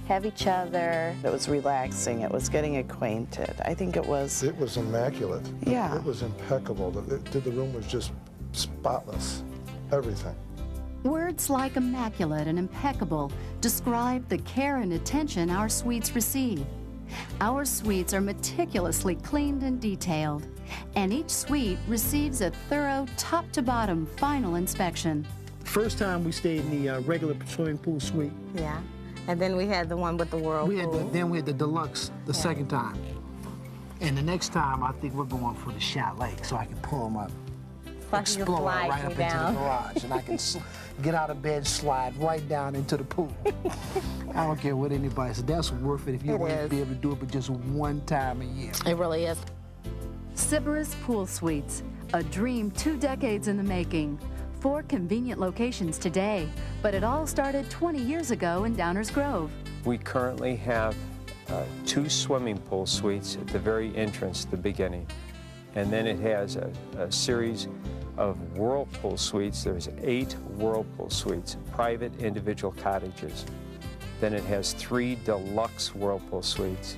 have each other. It was relaxing. It was getting acquainted. I think it was... It was immaculate. Yeah. It was impeccable. The room was just spotless. Everything. Words like immaculate and impeccable describe the care and attention our suites receive. Our suites are meticulously cleaned and detailed, and each suite receives a thorough top-to-bottom final inspection. First time we stayed in the regular swimming pool suite. Yeah. And then we had the one with the whirlpool. Then we had the deluxe the second time. And the next time, I think we're going for the chalet, so I can pull my Explorer right up into the garage, and I can get out of bed, slide right down into the pool. I don't care what anybody says. That's worth it if you want to be able to do it, but just one time a year. It really is. Sybaris Pool Suites, a dream 2 decades in the making. 4 convenient locations today, but it all started 20 years ago in Downers Grove. We currently have 2 swimming pool suites at the very entrance, the beginning. And then it has a series of whirlpool suites. There's 8 whirlpool suites, private individual cottages. Then it has 3 deluxe whirlpool suites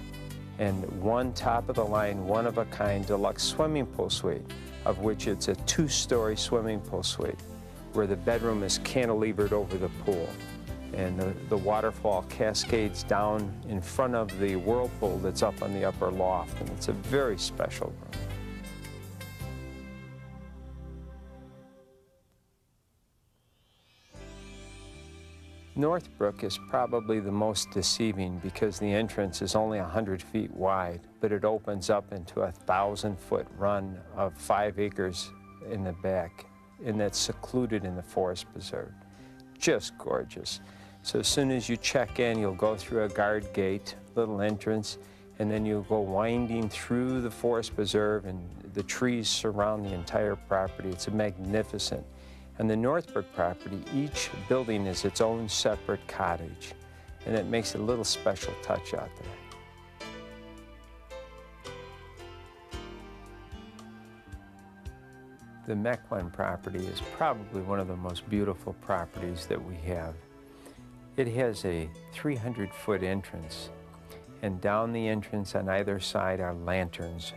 and 1 top-of-the-line, one-of-a-kind deluxe swimming pool suite, of which it's a 2-story swimming pool suite, where the bedroom is cantilevered over the pool. And the waterfall cascades down in front of the whirlpool that's up on the upper loft, and it's a very special room. Northbrook is probably the most deceiving because the entrance is only 100 feet wide, but it opens up into a 1,000-foot run of 5 acres in the back, and that's secluded in the forest preserve. Just gorgeous. So as soon as you check in, you'll go through a guard gate, little entrance, and then you'll go winding through the forest preserve, and the trees surround the entire property. It's magnificent. On the Northbrook property, each building is its own separate cottage, and it makes a little special touch out there. The Mequon property is probably one of the most beautiful properties that we have. It has a 300-foot entrance, and down the entrance on either side are lanterns.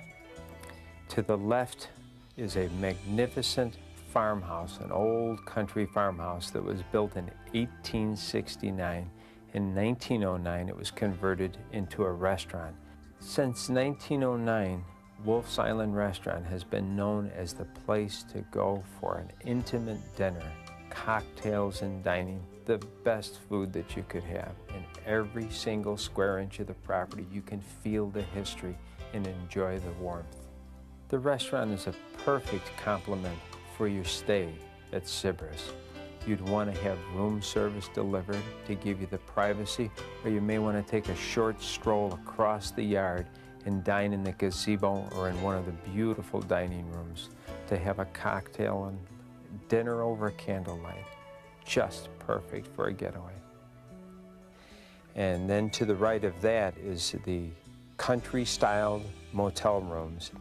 To the left is a magnificent farmhouse, an old country farmhouse that was built in 1869. In 1909, it was converted into a restaurant. Since 1909, Wolf's Island Restaurant has been known as the place to go for an intimate dinner, cocktails and dining, the best food that you could have. In every single square inch of the property, you can feel the history and enjoy the warmth. The restaurant is a perfect complement for your stay at Sybaris. You'd want to have room service delivered to give you the privacy, or you may want to take a short stroll across the yard and dine in the gazebo or in one of the beautiful dining rooms to have a cocktail and dinner over candlelight. Just perfect for a getaway. And then to the right of that is the country-styled motel rooms.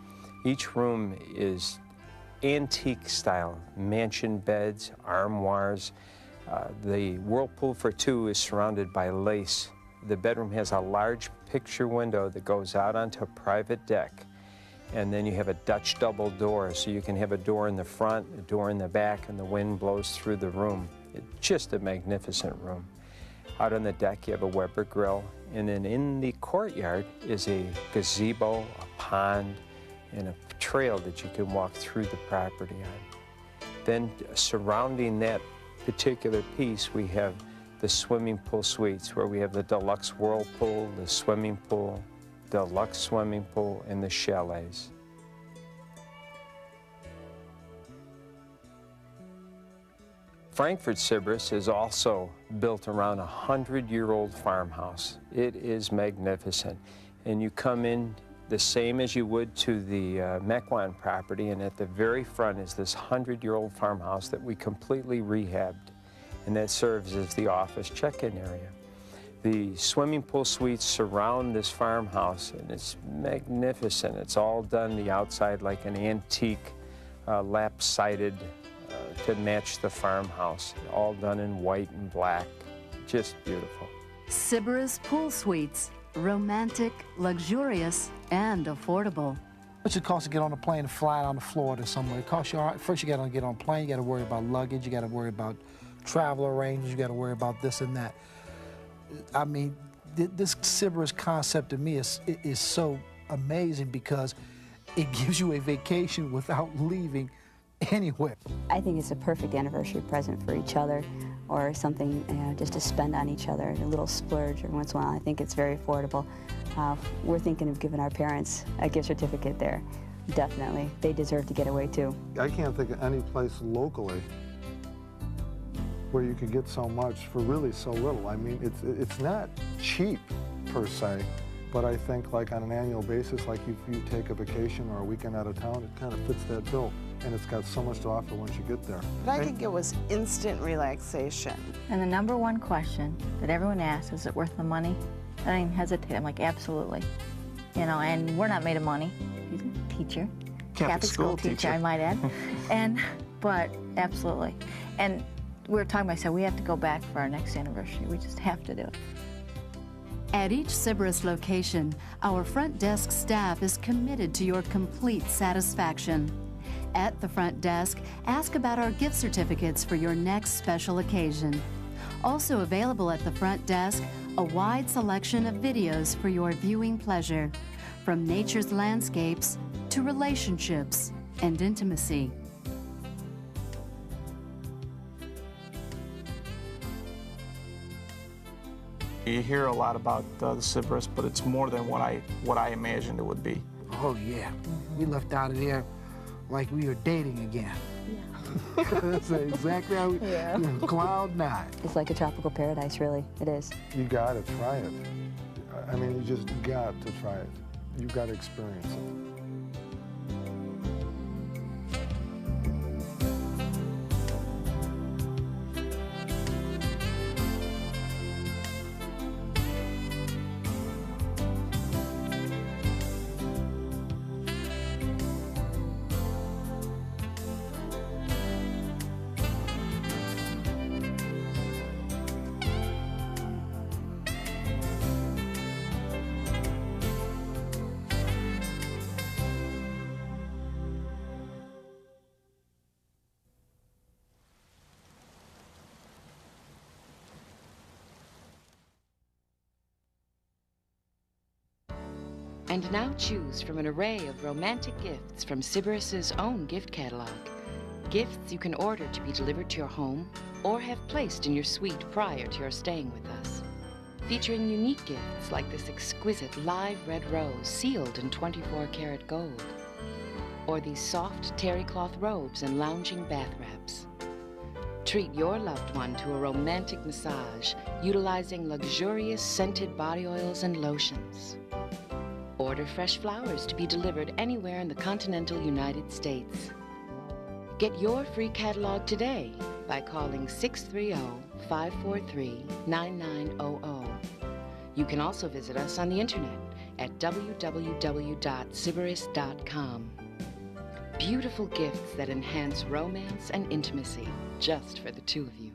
Each room is antique style, mansion beds, armoires. The whirlpool for 2 is surrounded by lace. The bedroom has a large picture window that goes out onto a private deck. And then you have a Dutch double door, so you can have a door in the front, a door in the back, and the wind blows through the room. It's just a magnificent room. Out on the deck, you have a Weber grill. And then in the courtyard is a gazebo, a pond, and a trail that you can walk through the property on. Then surrounding that particular piece, we have the swimming pool suites, where we have the deluxe whirlpool, the swimming pool, deluxe swimming pool, and the chalets. Frankfurt Sybaris is also built around a 100-year-old farmhouse. It is magnificent. And you come in the same as you would to the Mequon property, and at the very front is this 100-year-old farmhouse that we completely rehabbed, and that serves as the office check-in area. The swimming pool suites surround this farmhouse, and it's magnificent. It's all done the outside like an antique, lap-sided to match the farmhouse, all done in white and black. Just beautiful. Sybaris Pool Suites. Romantic, luxurious, and affordable. What's it cost to get on a plane and fly down to Florida somewhere? It costs you, first you got to get on a plane, you got to worry about luggage, you got to worry about travel arrangements, you got to worry about this and that. I mean, this Sybaris concept to me is so amazing because it gives you a vacation without leaving anywhere. I think it's a perfect anniversary present for each other, or something, you know, just to spend on each other, a little splurge every once in a while. I think it's very affordable. We're thinking of giving our parents a gift certificate there. Definitely. They deserve to get away too. I can't think of any place locally where you could get so much for really so little. I mean, it's not cheap per se, but I think like on an annual basis, like if you take a vacation or a weekend out of town, it kind of fits that bill. And it's got so much to offer once you get there. But I think it was instant relaxation. And the number one question that everyone asks, is it worth the money? I don't even hesitate. I'm like, absolutely. You know, and we're not made of money. He's a teacher. Catholic school teacher, I might add. But absolutely. And we were talking about, I said, we have to go back for our next anniversary. We just have to do it. At each Sybaris location, our front desk staff is committed to your complete satisfaction. At the front desk, ask about our gift certificates for your next special occasion. Also available at the front desk, a wide selection of videos for your viewing pleasure, from nature's landscapes to relationships and intimacy. You hear a lot about the Sybaris, but it's more than what I imagined it would be. Oh yeah, we left out of there like we were dating again. Yeah. That's exactly how we, cloud nine. It's like a tropical paradise, really. It is. You gotta try it. I mean, you just got to try it. You gotta experience it. And now choose from an array of romantic gifts from Sybaris's own gift catalog. Gifts you can order to be delivered to your home or have placed in your suite prior to your staying with us. Featuring unique gifts like this exquisite live red rose sealed in 24-karat gold. Or these soft terry cloth robes and lounging bath wraps. Treat your loved one to a romantic massage utilizing luxurious scented body oils and lotions. Order fresh flowers to be delivered anywhere in the continental United States. Get your free catalog today by calling 630-543-9900. You can also visit us on the internet at www.sybaris.com. Beautiful gifts that enhance romance and intimacy just for the two of you.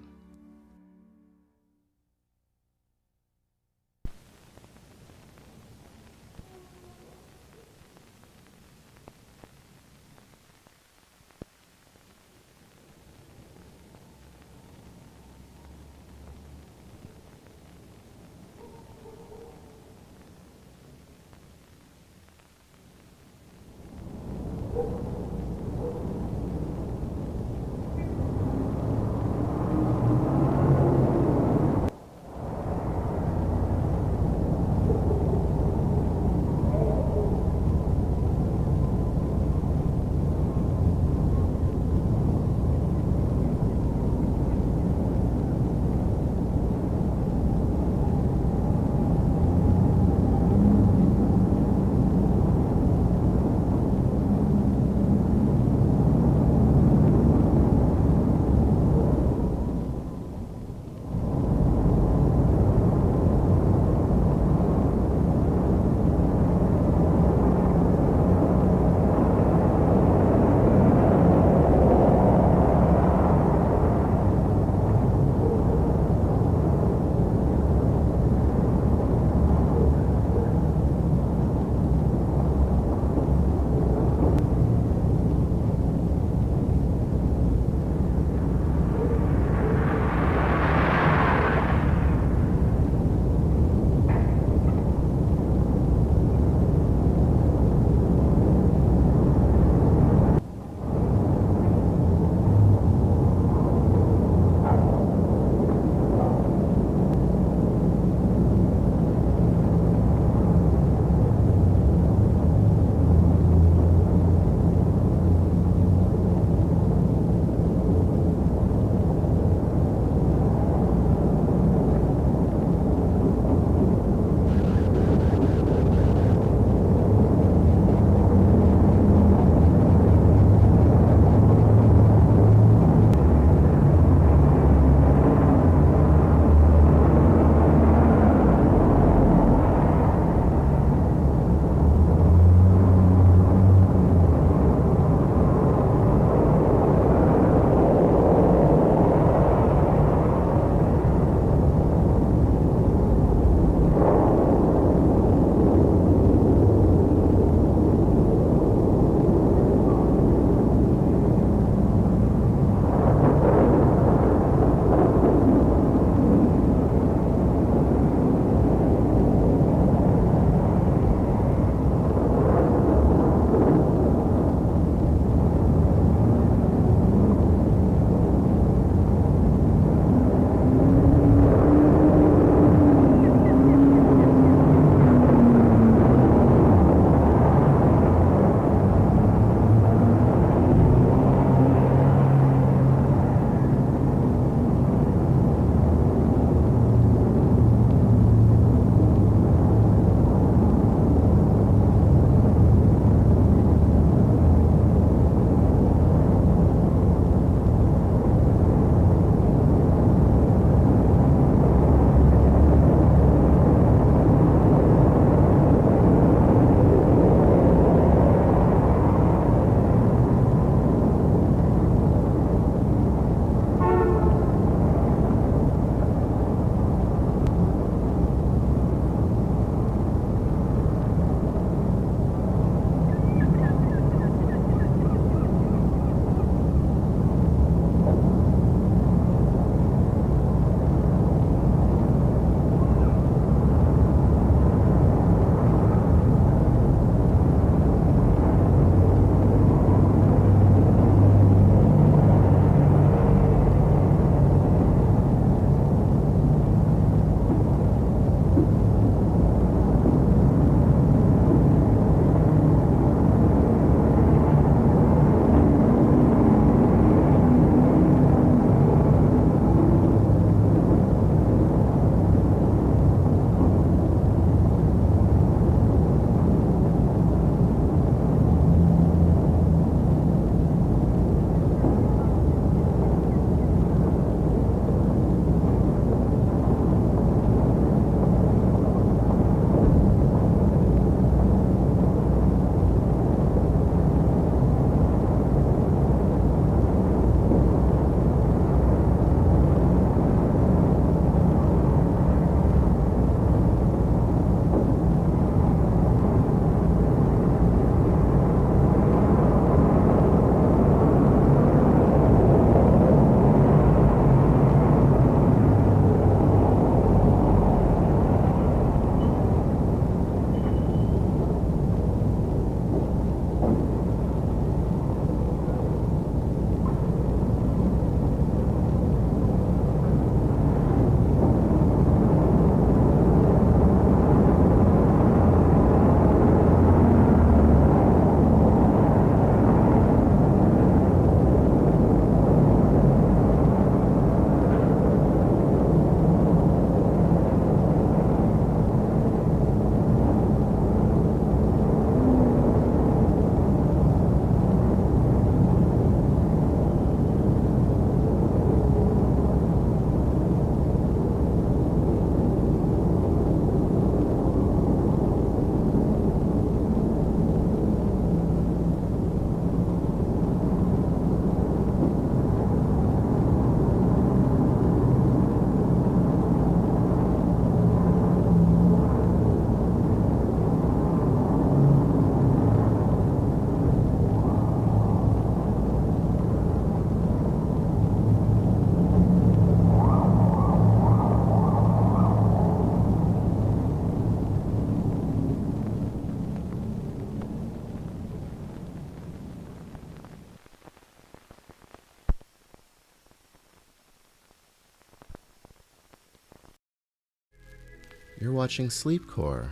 You're watching Sleepcore,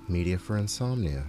media for insomnia.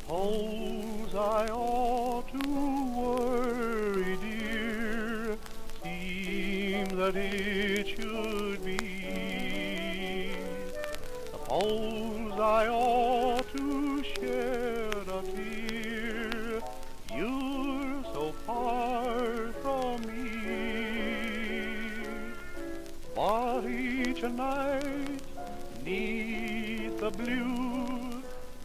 Suppose I ought to worry, dear, seems that it should be. Suppose I ought to shed a tear, you're so far from me. But each night, 'neath the blue,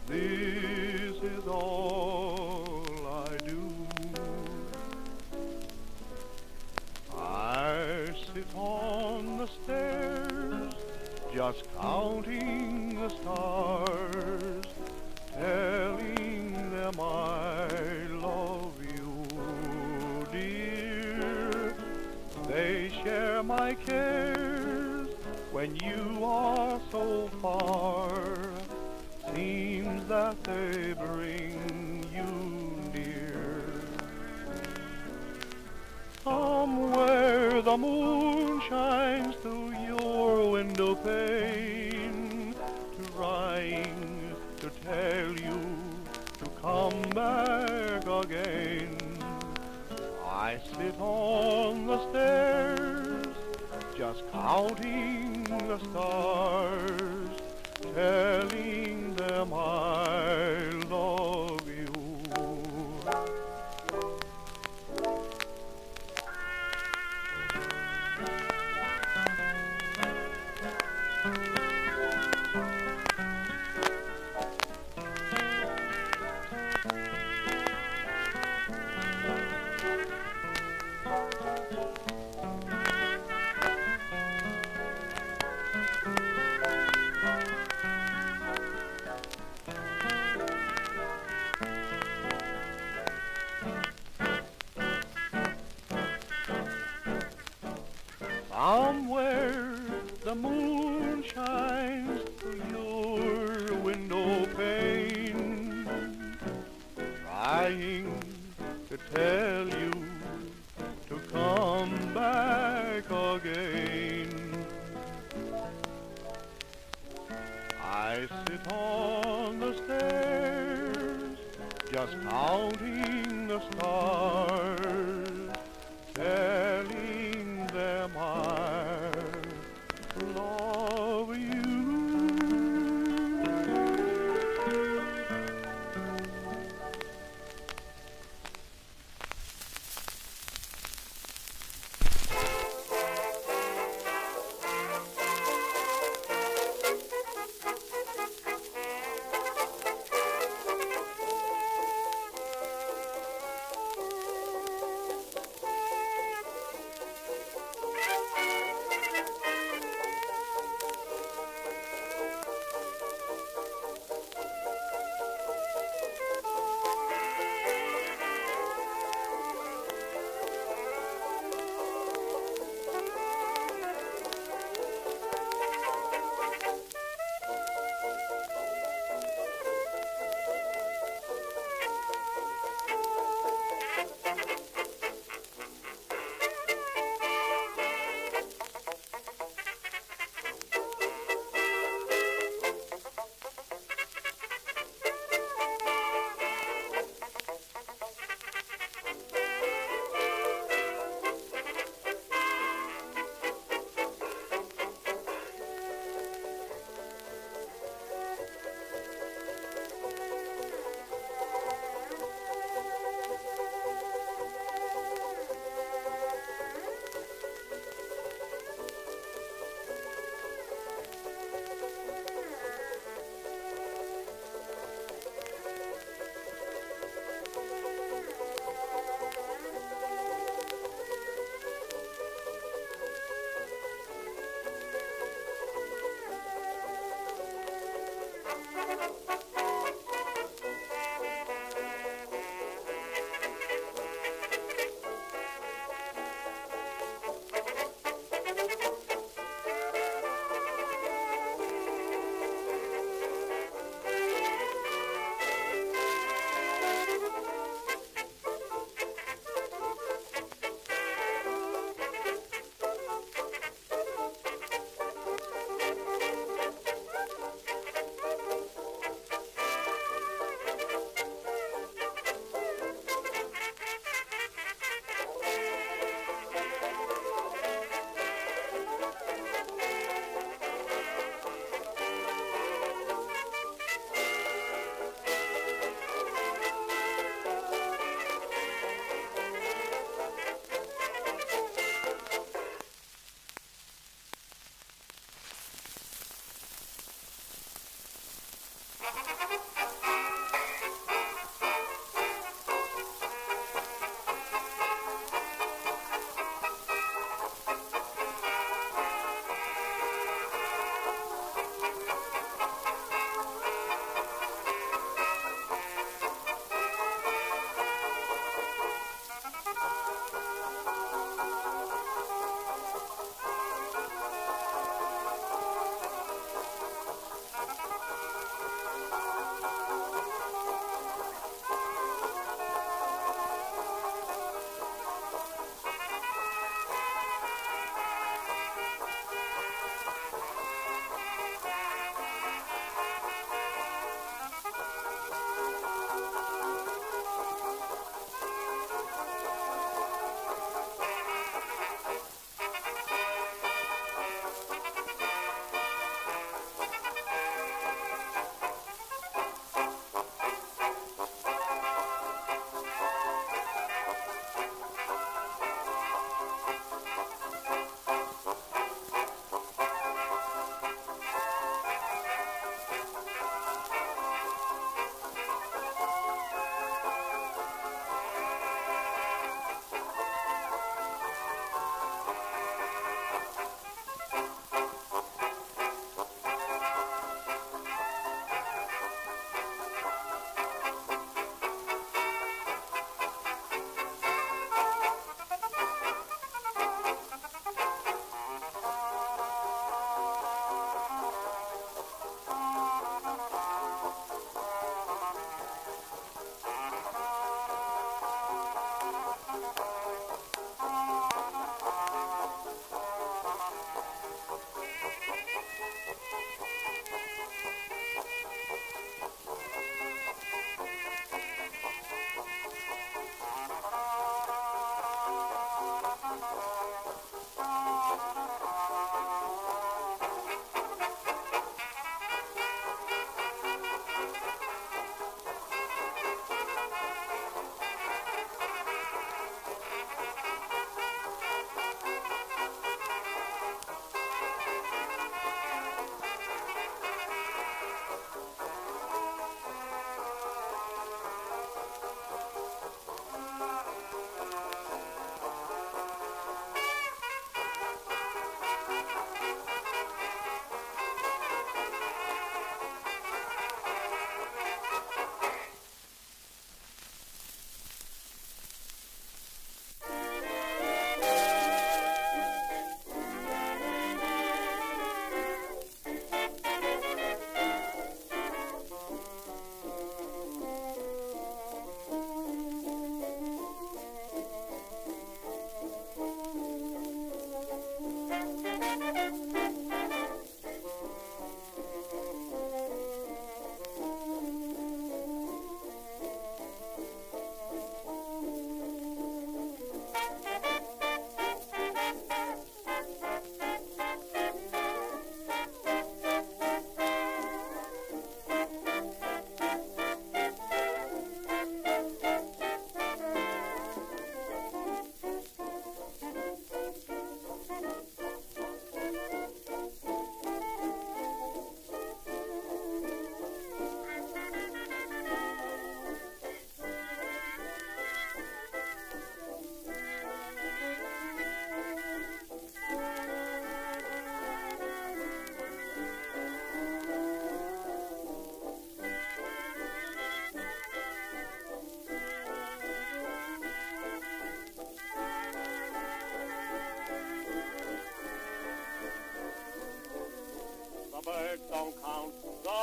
this is all I do. I sit on the stairs, just counting the stars, telling them I love you, dear. They share my cares when you are so far. Seems that they bring you near. Somewhere the moon shines through your window pane, trying to tell you to come back again. I sit on the stairs, just counting the stars, telling them I love you. Somewhere the moon shines through your window pane, trying to tell you to come back again. I sit on the stairs just counting the stars, telling them I love you.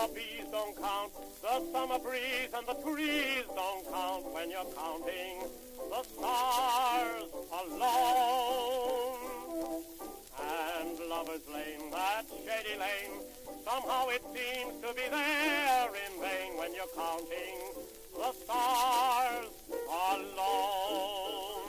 the bees don't count, the summer breeze and the trees don't count when you're counting the stars alone. And Lover's Lane, that shady lane, somehow it seems to be there in vain when you're counting the stars alone.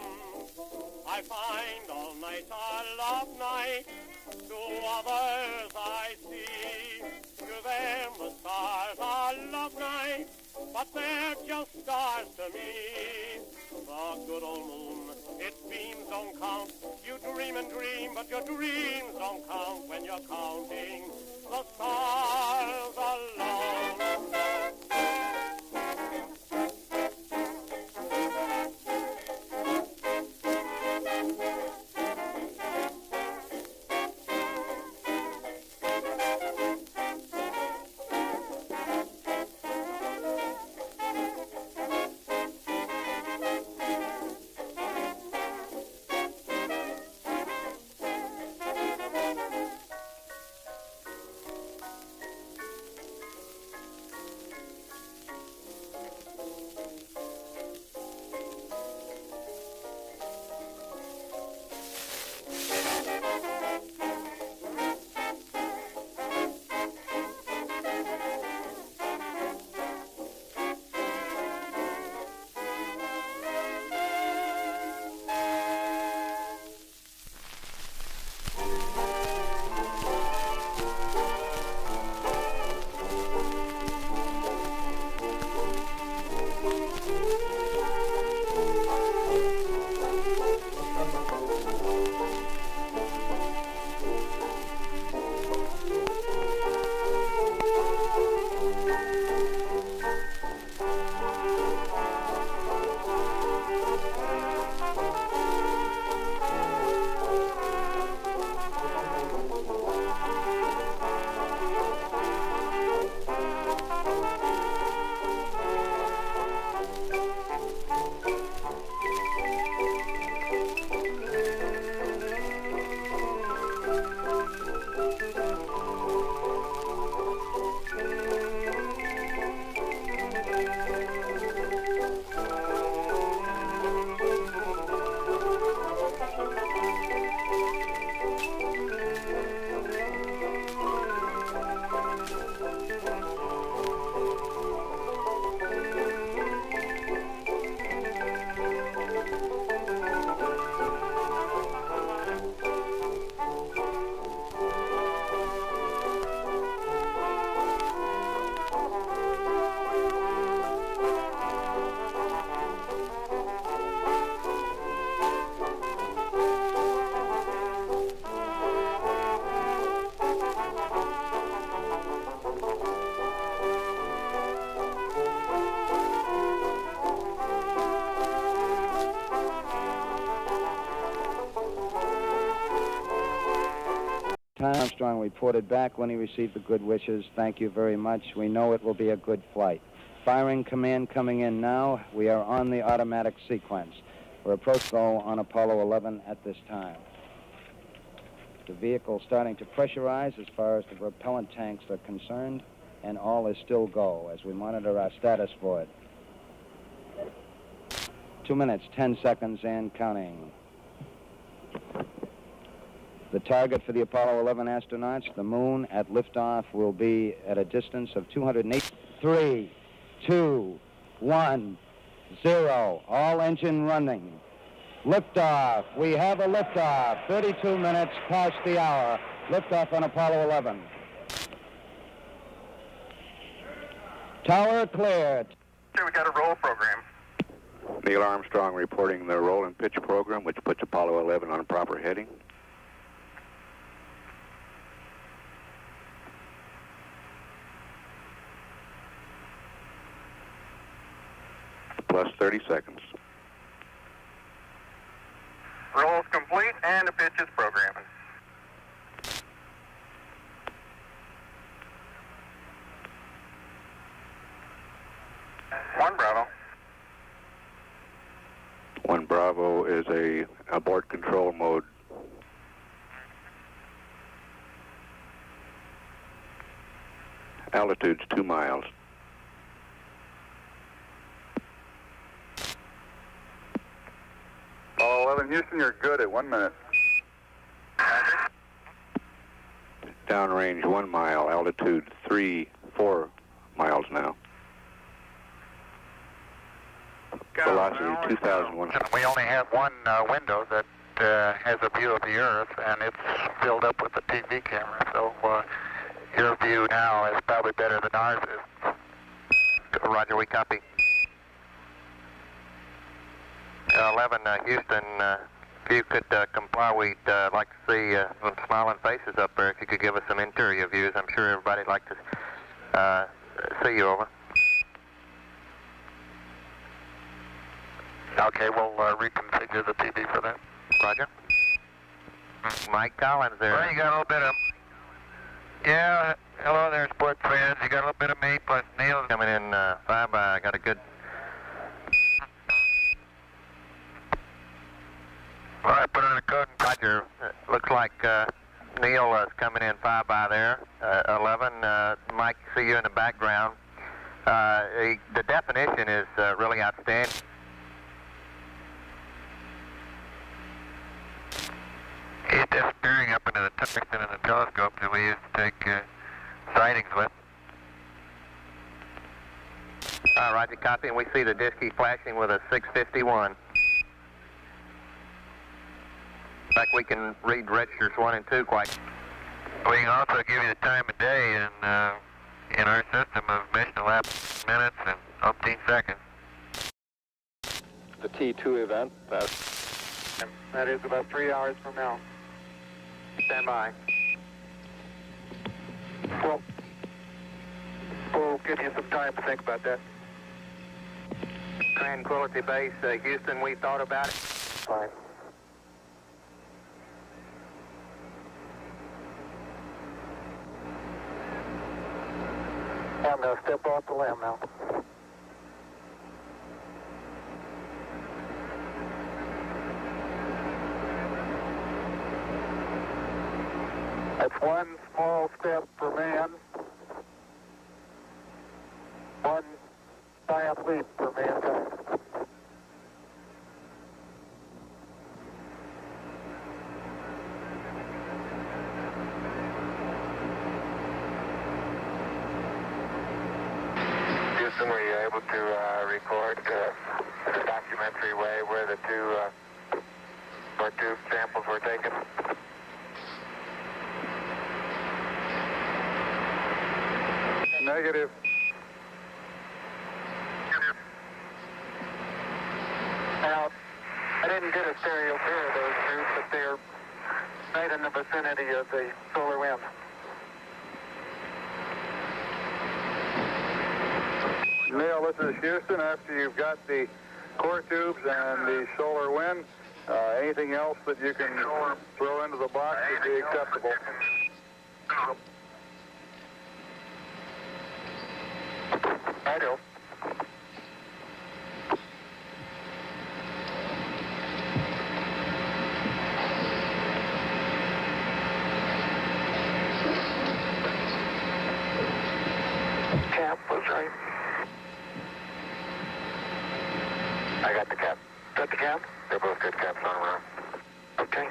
I find all nights are love nights, to others I see. To them the stars are love nights, but they're just stars to me. The good old moon, its beams don't count. You dream and dream, but your dreams don't count when you're counting the stars alone. Armstrong reported back when he received the good wishes. Thank you very much. We know it will be a good flight. Firing command coming in now. We are on the automatic sequence. We're approach goal on Apollo 11 at this time. The vehicle starting to pressurize as far as the propellant tanks are concerned, and all is still go as we monitor our status for it. 2 minutes, 10 seconds, and counting. The target for the Apollo 11 astronauts, the moon at liftoff, will be at a distance of 208. 3, 2, 1, 0. All engine running. Liftoff. We have a liftoff. 32 minutes past the hour. Liftoff on Apollo 11. Tower cleared. Okay, we got a roll program. Neil Armstrong reporting the roll and pitch program, which puts Apollo 11 on proper heading. Plus 30 seconds. Roll is complete and the pitch is programming. One Bravo. One Bravo is a abort control mode. Altitude's 2 miles. Apollo 11 Houston, you're good at 1 minute. Downrange 1 mile, altitude 4 miles now. Velocity 2,001. We only have one window that has a view of the Earth, and it's filled up with the TV camera. So your view now is probably better than ours is. Roger, we copy. 11 Houston, if you could comply, we'd like to see some smiling faces up there. If you could give us some interior views, I'm sure everybody'd like to see you. Over. Okay, we'll reconfigure the TV for that. Roger. Mike Collins there. Well, you got a little bit of... Yeah, hello there, sports fans. You got a little bit of me plus Neil coming in 5 by. Got a good... All right, put on the code. Roger. Looks like Neil is coming in 5 by there. 11. Mike, see you in the background. The definition is really outstanding. It's disappearing up into the tungsten and the telescope that we used to take sightings with. Roger, copy, and we see the disky flashing with a 651. In fact, we can read registers 1 and 2 quite. We can also give you the time of day in our system of mission elapsed minutes and umpteen seconds. The T2 event, that is about 3 hours from now. Stand by. Well, we'll give you some time to think about that. Tranquility Base, Houston, we thought about it. Fine. I'm going to step off the limb now. That's one small step for man, one giant leap for mankind. Houston, were you able to record in a documentary way where the two samples were taken? Negative. Now, I didn't get a stereo pair of those two, but they're right in the vicinity of the solar wind. Neil, this is Houston. After you've got the core tubes and the solar wind, anything else that you can throw into the box would be acceptable. I do. Cap was right. I got the cap. Got the cap? They're both good caps on around. Okay.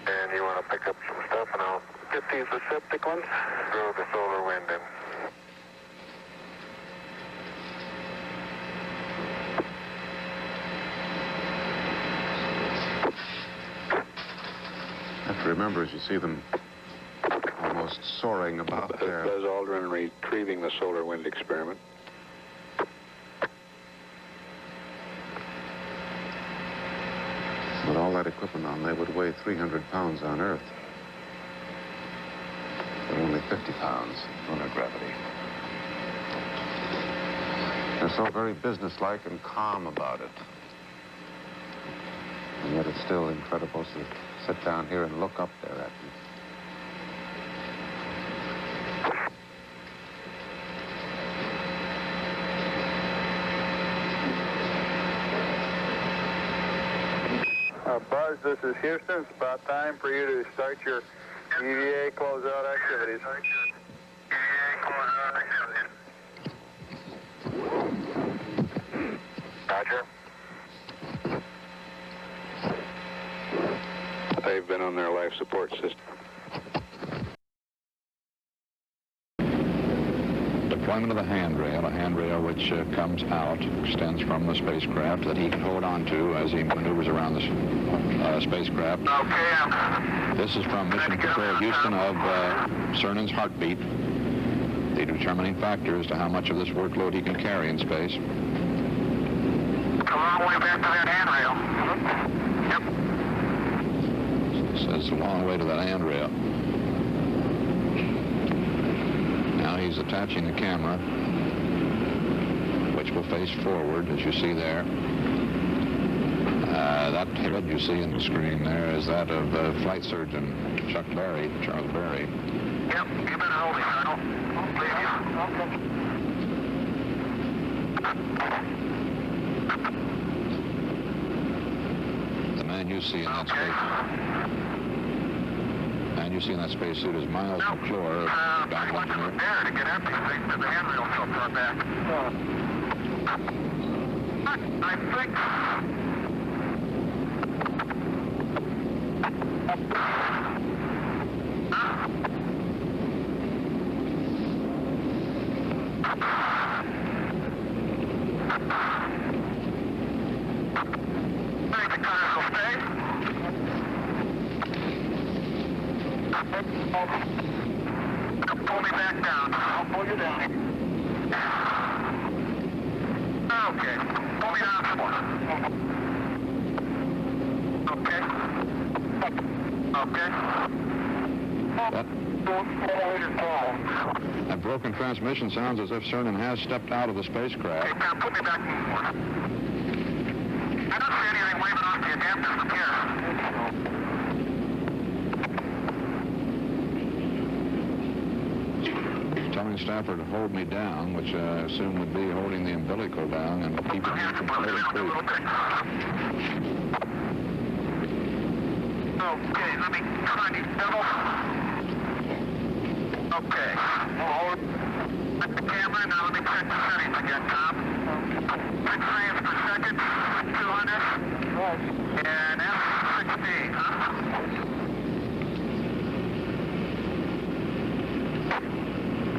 And you want to pick up some stuff and I'll get these receptacle ones? Throw the solar wind in. Remember, as you see them almost soaring about there. Buzz Aldrin retrieving the solar wind experiment. With all that equipment on, they would weigh 300 pounds on Earth. But only 50 pounds in lunar gravity. They're so very businesslike and calm about it. And yet it's still incredible to sit down here and look up there at me. Buzz, this is Houston. It's about time for you to start your EVA closeout activities. EVA closeout life support system. Deployment of the handrail, a handrail which comes out, extends from the spacecraft that he can hold on to as he maneuvers around the spacecraft. Okay. This is from Mission Control Houston of Cernan's heartbeat, the determining factor as to how much of this workload he can carry in space. A long way back to that handrail. Yep. It says a long way to that handrail. Now he's attaching the camera, which will face forward, as you see there. That head you see in the screen there is that of flight surgeon Charles Berry. Yep, you better hold me, Colonel. Please. The man you see in that spacesuit is Miles McClure, battle engineer. There to get at these things to the handrail so far back. I think. Pull me back down. I'll pull you down. Okay. Pull me down some more. Okay. That broken transmission sounds as if Cernan has stepped out of the spacecraft. Hey, Tom, put me back more. I don't see anything waving off the adapters from here. Telling Stafford to hold me down, which I assume would be holding the umbilical down and keeping me from floating free. Okay, let me try these double. Okay. Hold the camera, now let me check the settings again, Tom. 6 frames per second, 200. And F16, huh?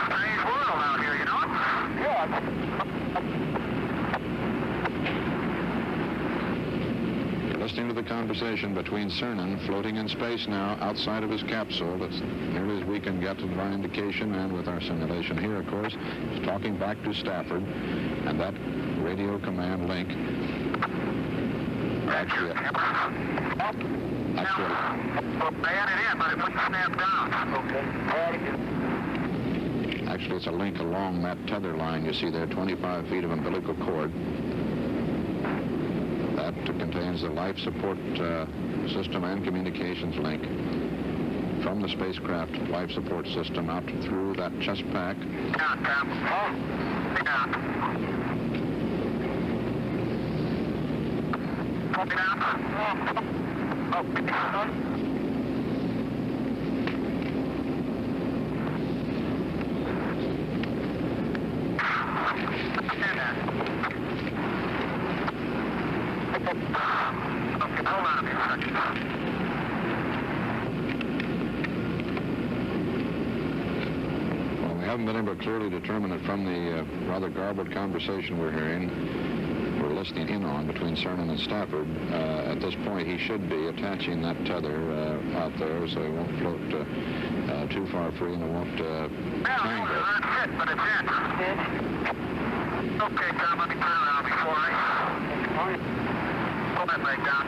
Strange world out here, you know? Yeah. You're listening to the conversation between Cernan, floating in space now outside of his capsule. That's nearly as we can get to my indication, and with our simulation here, of course, he's talking back to Stafford, and that radio command link. Actually, I had it in, but it wouldn't snap down. Okay. Actually, it's a link along that tether line you see there, 25 feet of umbilical cord. That contains the life support system and communications link from the spacecraft life support system out through that chest pack. Down, Tom. Down. Put me down. Okay. Hold on a minute. Well, we haven't been able to clearly determine it from the rather garbled conversation we're hearing, we're listening in on between Cernan and Stafford. At this point, he should be attaching that tether out there so he won't float too far free and it won't tangle. That's it, but it's in. Okay, Tom, let me turn around before I pull that leg down.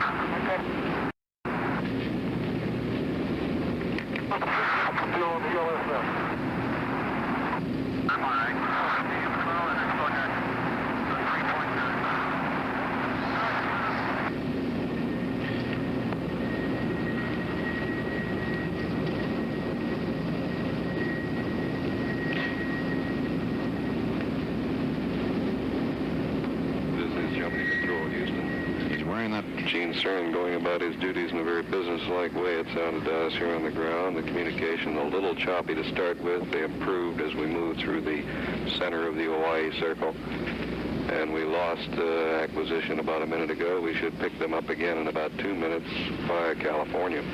I'm all right. Gene Cern going about his duties in a very businesslike way, it sounded to us here on the ground. The communication a little choppy to start with. They improved as we moved through the center of the Hawaii circle. And we lost acquisition about a minute ago. We should pick them up again in about 2 minutes via California.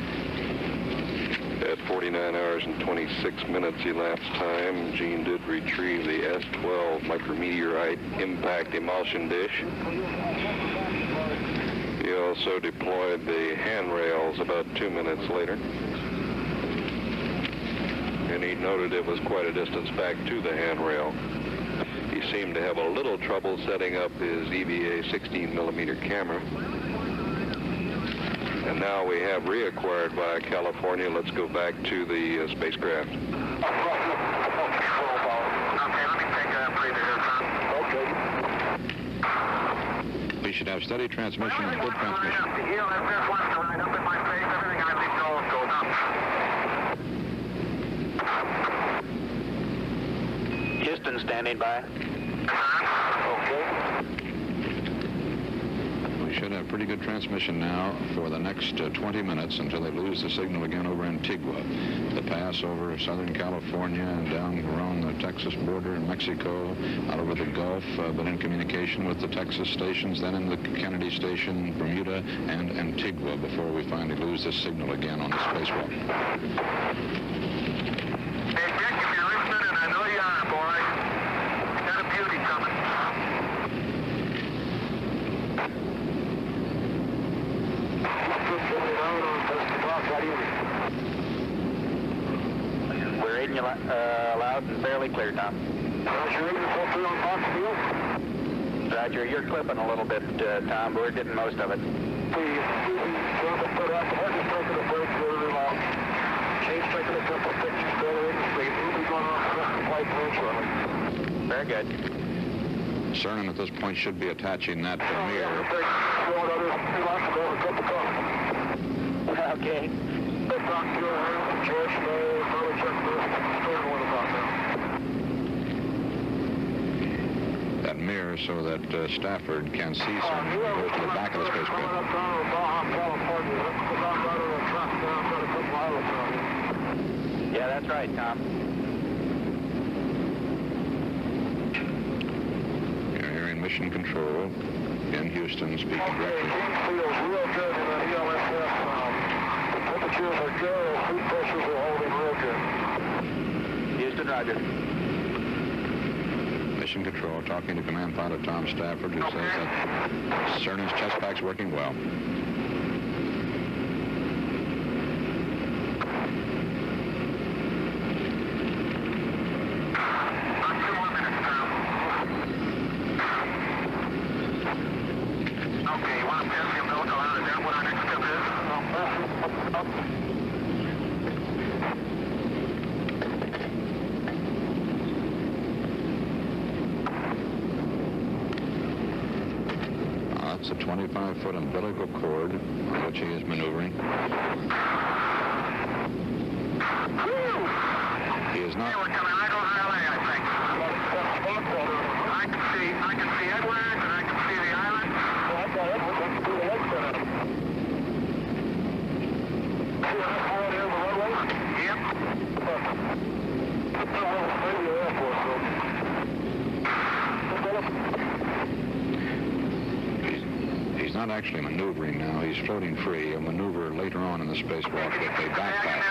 At 49 hours and 26 minutes elapsed time, Gene did retrieve the S-12 micrometeorite impact emulsion dish. He also deployed the handrails about 2 minutes later. And he noted it was quite a distance back to the handrail. He seemed to have a little trouble setting up his EVA 16mm camera. And now we have reacquired via California. Let's go back to the spacecraft. Okay, let me take a breather here, son. We should have steady transmission and good transmission. Houston standing by. Okay. We should have pretty good transmission now for the next 20 minutes until they lose the signal again over Antigua. The pass over Southern California and down around the Texas border in Mexico, out over the Gulf, but in communication with the Texas stations, then in the Kennedy station, Bermuda, and Antigua before we finally lose this signal again on the spacewalk. Hey, Dick, if you're listening, and I know you are, boy, you got a beauty coming. We're reading you loud and fairly clear, Tom. Roger, you're clipping a little bit, Tom, but we're getting most of it. Very good. Cernan at this point should be attaching that mirror. Okay. That mirror so that Stafford can see Cernan when he goes to the back of the spacecraft. Yeah, that's right, Tom. You're hearing mission control in Houston speaking directly. Feels real good in the ELSS. Temperatures are good, food pressures are holding real good. Houston, roger. Mission control talking to Command Pilot Tom Stafford, who says that Cernan's chest pack's working well. That's a 25-foot umbilical cord on which he is maneuvering. He is not... I can see Edwards and I can see the island. He's not actually maneuvering now. He's floating free. He'll maneuver later on in the spacewalk with a backpack.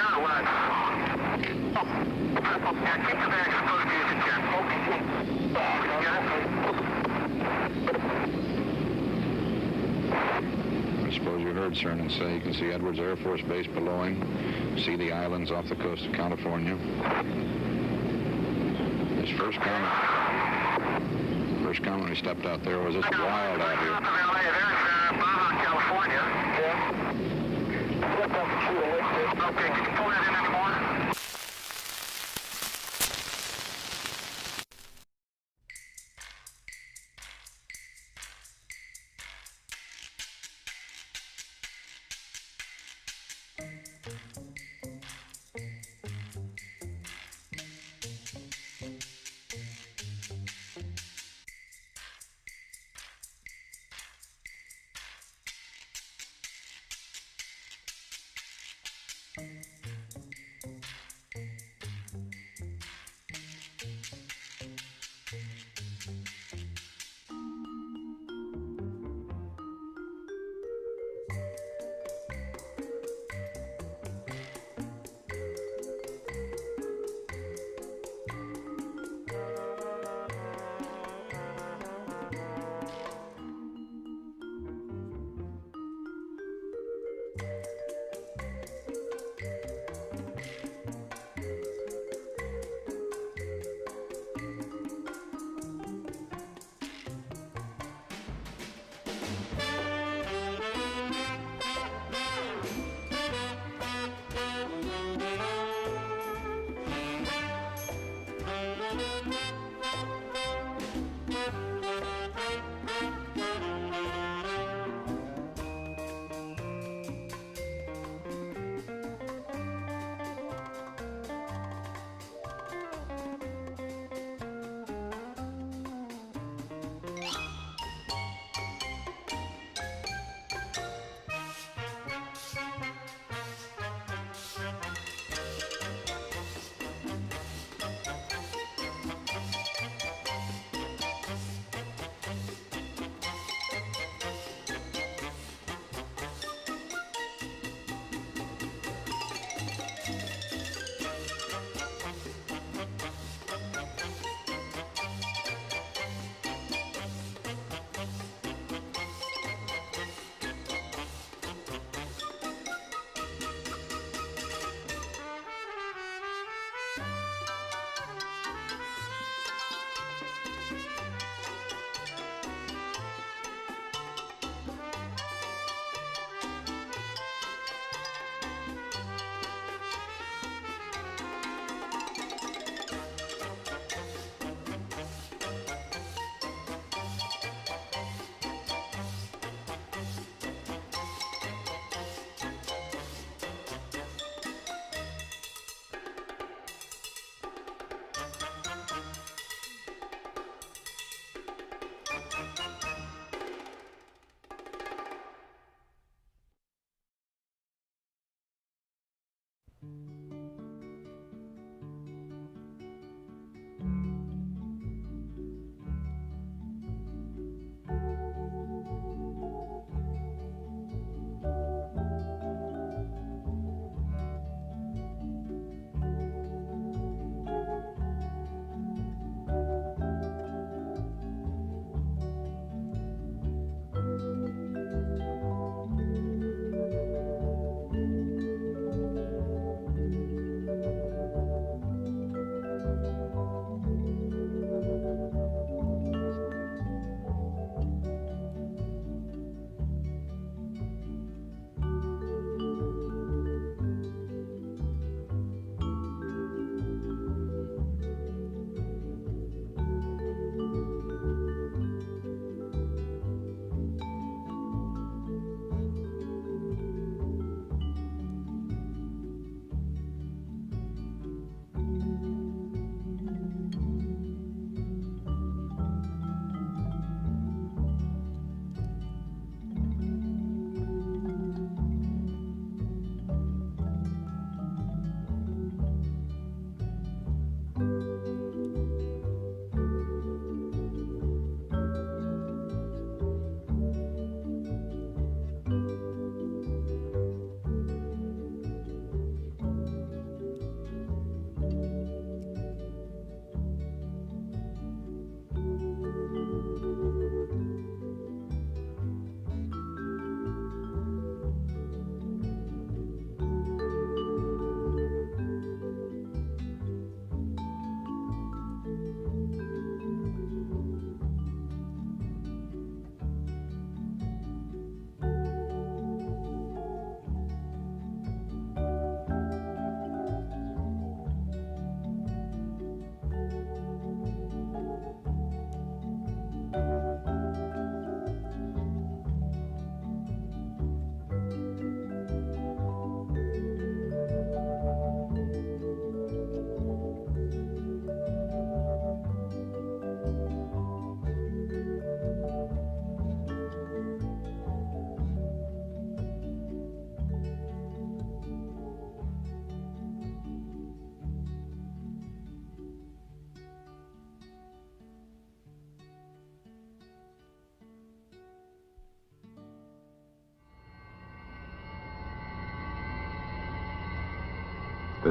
I suppose you heard Cernan say you can see Edwards Air Force Base below him, see the islands off the coast of California. His first comment when he stepped out there was, it's wild out here. California. Yeah. Okay, can you pull that in anymore?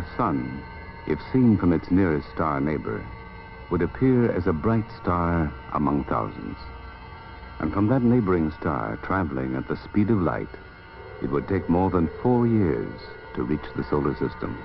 The sun, if seen from its nearest star neighbor, would appear as a bright star among thousands. And from that neighboring star, traveling at the speed of light, it would take more than 4 years to reach the solar system.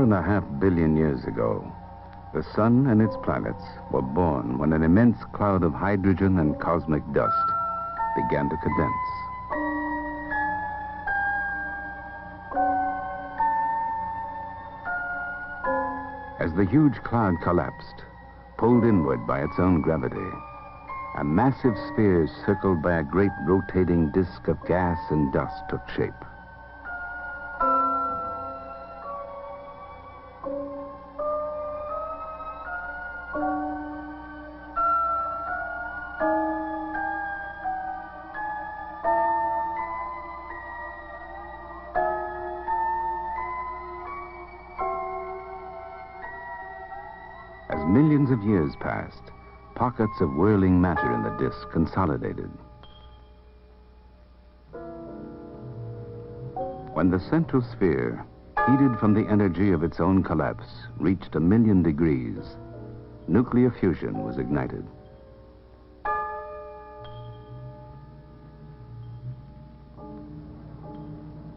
.5 billion years ago, the sun and its planets were born when an immense cloud of hydrogen and cosmic dust began to condense. As the huge cloud collapsed, pulled inward by its own gravity, a massive sphere circled by a great rotating disk of gas and dust took shape. As millions of years passed, pockets of whirling matter in the disk consolidated. When the central sphere, heated from the energy of its own collapse, reached 1 million degrees, nuclear fusion was ignited.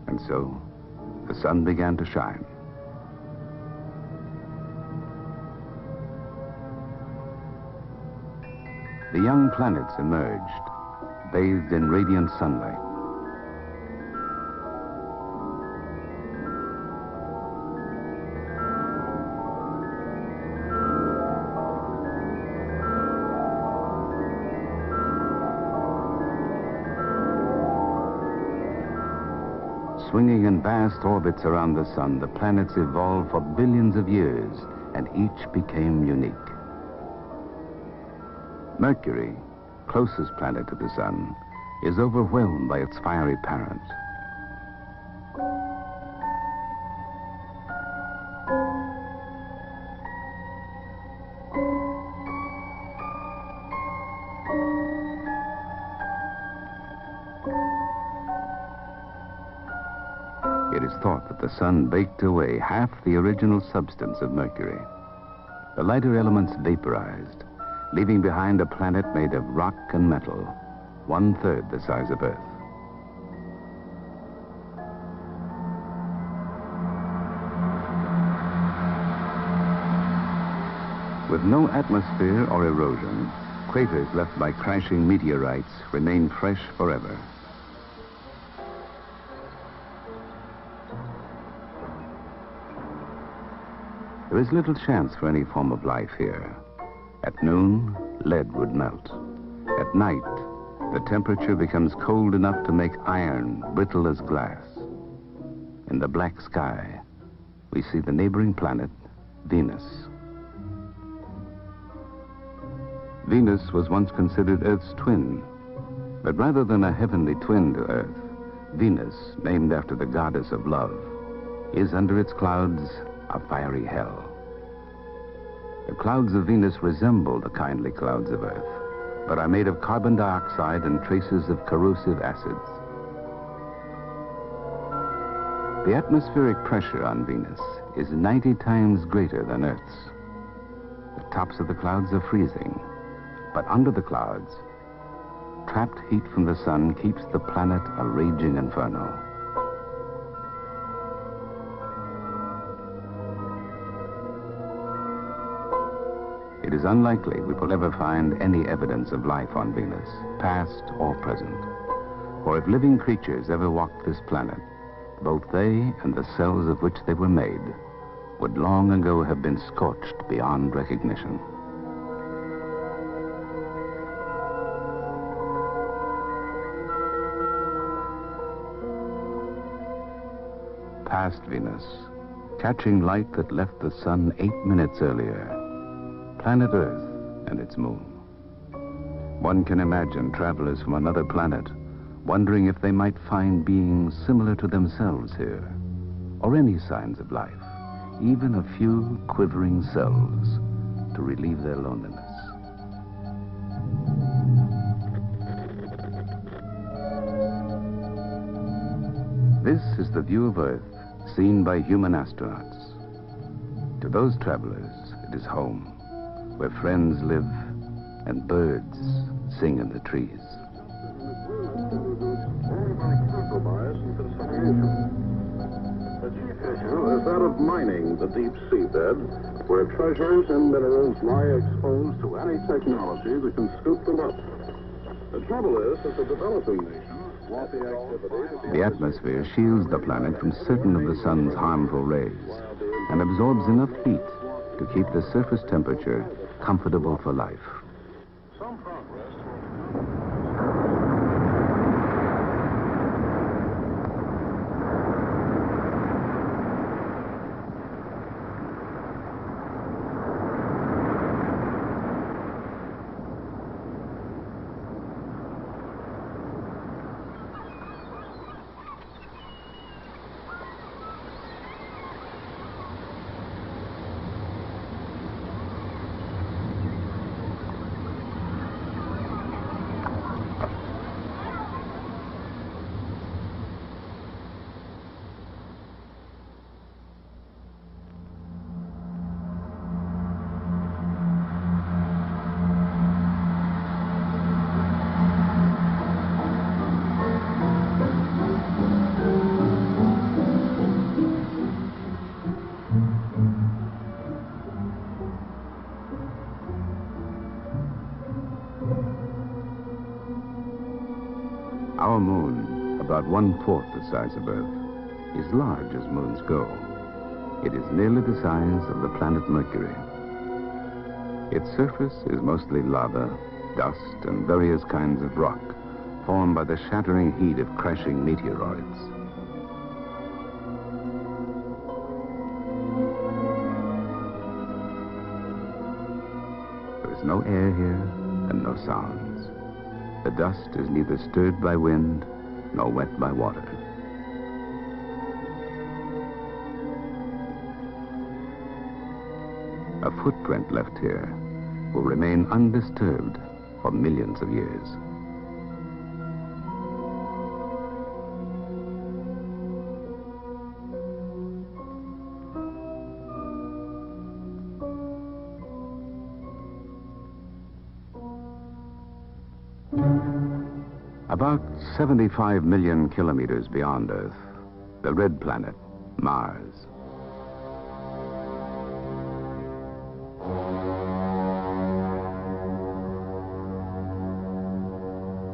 And so, the sun began to shine. The young planets emerged, bathed in radiant sunlight. Swinging in vast orbits around the sun, the planets evolved for billions of years, and each became unique. Mercury, closest planet to the sun, is overwhelmed by its fiery parent. It is thought that the sun baked away half the original substance of Mercury. The lighter elements vaporized, leaving behind a planet made of rock and metal, 1/3 the size of Earth. With no atmosphere or erosion, craters left by crashing meteorites remain fresh forever. There is little chance for any form of life here. At noon, lead would melt. At night, the temperature becomes cold enough to make iron brittle as glass. In the black sky, we see the neighboring planet, Venus. Venus was once considered Earth's twin, but rather than a heavenly twin to Earth, Venus, named after the goddess of love, is under its clouds a fiery hell. The clouds of Venus resemble the kindly clouds of Earth, but are made of carbon dioxide and traces of corrosive acids. The atmospheric pressure on Venus is 90 times greater than Earth's. The tops of the clouds are freezing, but under the clouds, trapped heat from the sun keeps the planet a raging inferno. it is unlikely we will ever find any evidence of life on Venus, past or present. For if living creatures ever walked this planet, both they and the cells of which they were made would long ago have been scorched beyond recognition. Past Venus, catching light that left the sun 8 minutes earlier, planet Earth and its moon. One can imagine travelers from another planet wondering if they might find beings similar to themselves here, or any signs of life, even a few quivering cells to relieve their loneliness. This is the view of Earth seen by human astronauts. To those travelers, it is home, where friends live and birds sing in the trees. The chief issue is that of mining the deep seabed, where treasures and minerals lie exposed to any technology that can scoop them up. The trouble is that the developing nations want the activity. The atmosphere shields the planet from certain of the sun's harmful rays and absorbs enough heat to keep the surface temperature comfortable for life. Our moon, about 1/4 the size of Earth, is large as moons go. It is nearly the size of the planet Mercury. Its surface is mostly lava, dust, and various kinds of rock, formed by the shattering heat of crashing meteoroids. There is no air here and no sounds. The dust is neither stirred by wind nor wet by water. A footprint left here will remain undisturbed for millions of years. About 75 million kilometers beyond Earth, the red planet, Mars.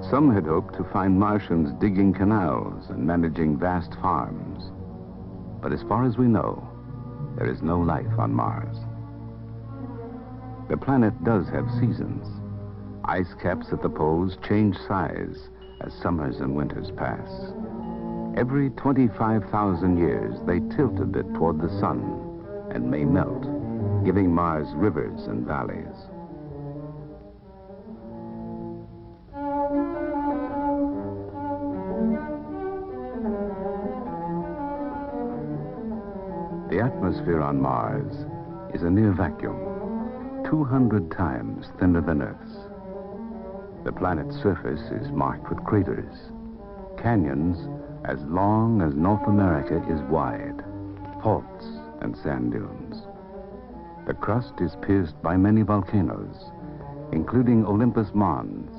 Some had hoped to find Martians digging canals and managing vast farms. But as far as we know, there is no life on Mars. The planet does have seasons. Ice caps at the poles change size as summers and winters pass. Every 25,000 years, they tilt a bit toward the sun and may melt, giving Mars rivers and valleys. The atmosphere on Mars is a near vacuum, 200 times thinner than Earth's. The planet's surface is marked with craters, canyons as long as North America is wide, faults and sand dunes. The crust is pierced by many volcanoes, including Olympus Mons,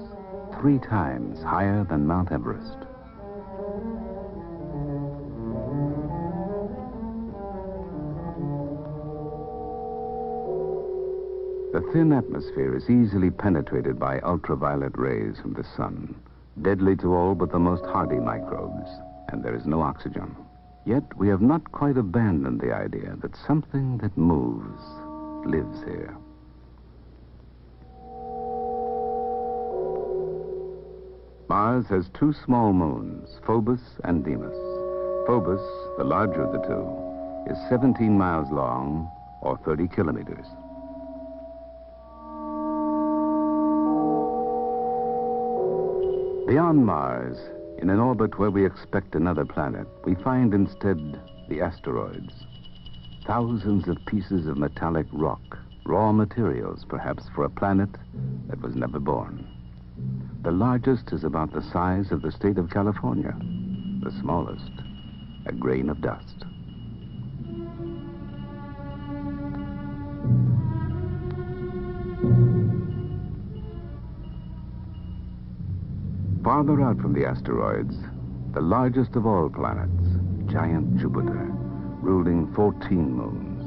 3 times higher than Mount Everest. The thin atmosphere is easily penetrated by ultraviolet rays from the sun, deadly to all but the most hardy microbes, and there is no oxygen. Yet we have not quite abandoned the idea that something that moves lives here. Mars has two small moons, Phobos and Deimos. Phobos, the larger of the two, is 17 miles long, or 30 kilometers. Beyond Mars, in an orbit where we expect another planet, we find instead the asteroids. Thousands of pieces of metallic rock, raw materials perhaps for a planet that was never born. The largest is about the size of the state of California. The smallest, a grain of dust. Farther out from the asteroids, the largest of all planets, giant Jupiter, ruling 14 moons.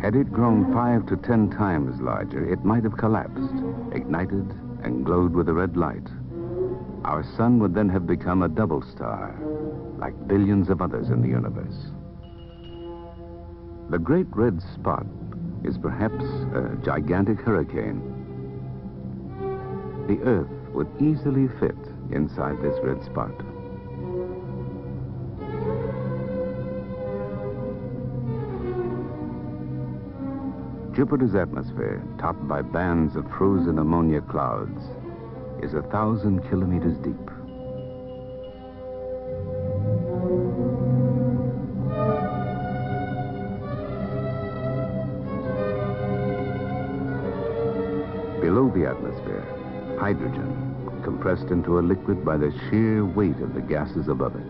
Had it grown 5 to 10 times larger, it might have collapsed, ignited, and glowed with a red light. Our sun would then have become a double star, like billions of others in the universe. The Great Red Spot is perhaps a gigantic hurricane. The Earth would easily fit inside this red spot. Jupiter's atmosphere, topped by bands of frozen ammonia clouds, is 1,000 kilometers deep. Below the atmosphere, hydrogen, compressed into a liquid by the sheer weight of the gases above it.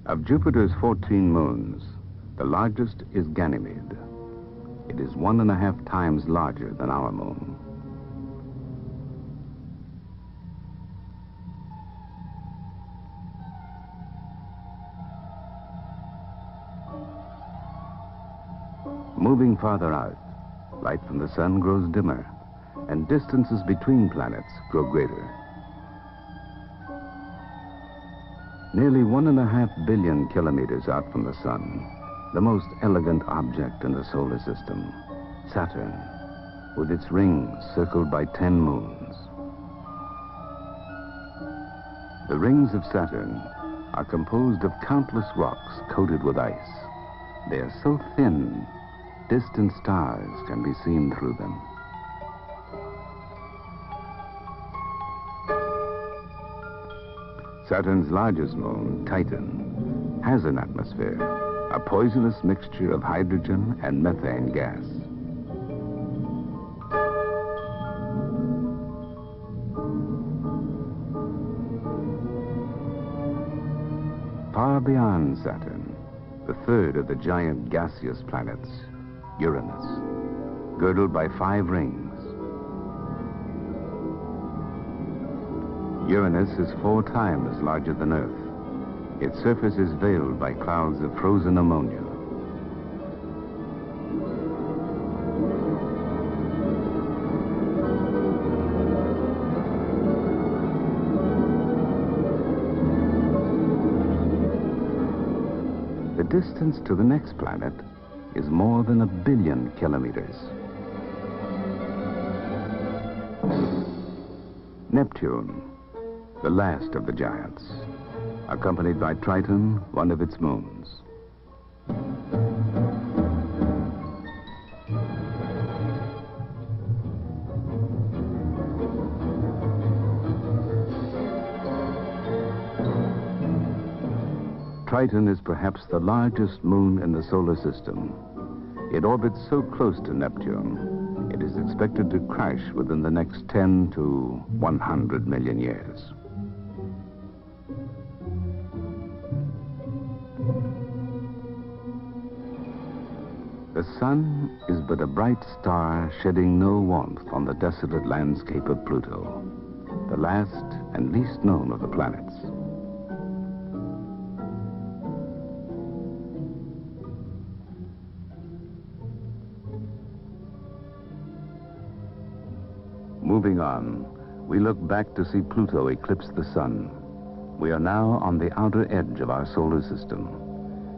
Of Jupiter's 14 moons, the largest is Ganymede. It is 1.5 times larger than our moon. Moving farther out, light from the sun grows dimmer, and distances between planets grow greater. Nearly 1.5 billion kilometers out from the sun, the most elegant object in the solar system, Saturn, with its rings circled by 10 moons. The rings of Saturn are composed of countless rocks coated with ice. They are so thin, distant stars can be seen through them. Saturn's largest moon, Titan, has an atmosphere, a poisonous mixture of hydrogen and methane gas. Far beyond Saturn, the third of the giant gaseous planets, Uranus, girdled by 5 rings. Uranus is 4 times larger than Earth. Its surface is veiled by clouds of frozen ammonia. The distance to the next planet is more than 1 billion kilometers. Neptune, the last of the giants, accompanied by Triton, one of its moons. Triton is perhaps the largest moon in the solar system. It orbits so close to Neptune, it is expected to crash within the next 10 to 100 million years. The sun is but a bright star shedding no warmth on the desolate landscape of Pluto, the last and least known of the planets. Moving on, we look back to see Pluto eclipse the sun. We are now on the outer edge of our solar system.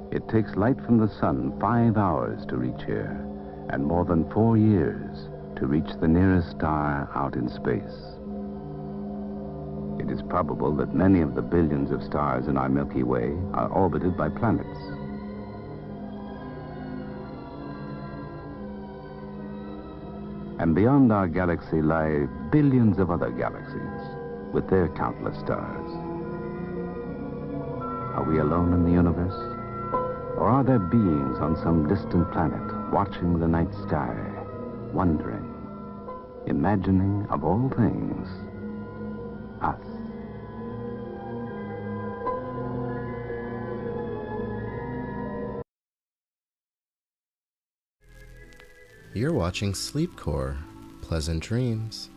It takes light from the sun 5 hours to reach here, and more than 4 years to reach the nearest star out in space. It is probable that many of the billions of stars in our Milky Way are orbited by planets. And beyond our galaxy lie billions of other galaxies with their countless stars. Are we alone in the universe? Or are there beings on some distant planet watching the night sky, wondering, imagining of all things, us? You're watching Sleepcore. Pleasant dreams.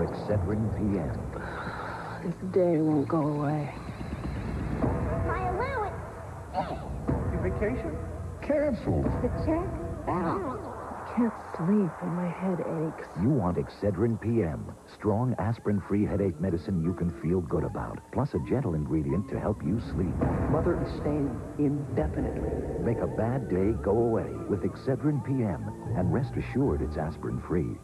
at 7 p.m. This day won't go away. My allowance. Your vacation? Canceled. The check bounced. can't sleep and my head aches. You want Excedrin PM, strong aspirin-free headache medicine you can feel good about, plus a gentle ingredient to help you sleep. Mother is staying indefinitely. Make a bad day go away with Excedrin PM, and rest assured it's aspirin-free.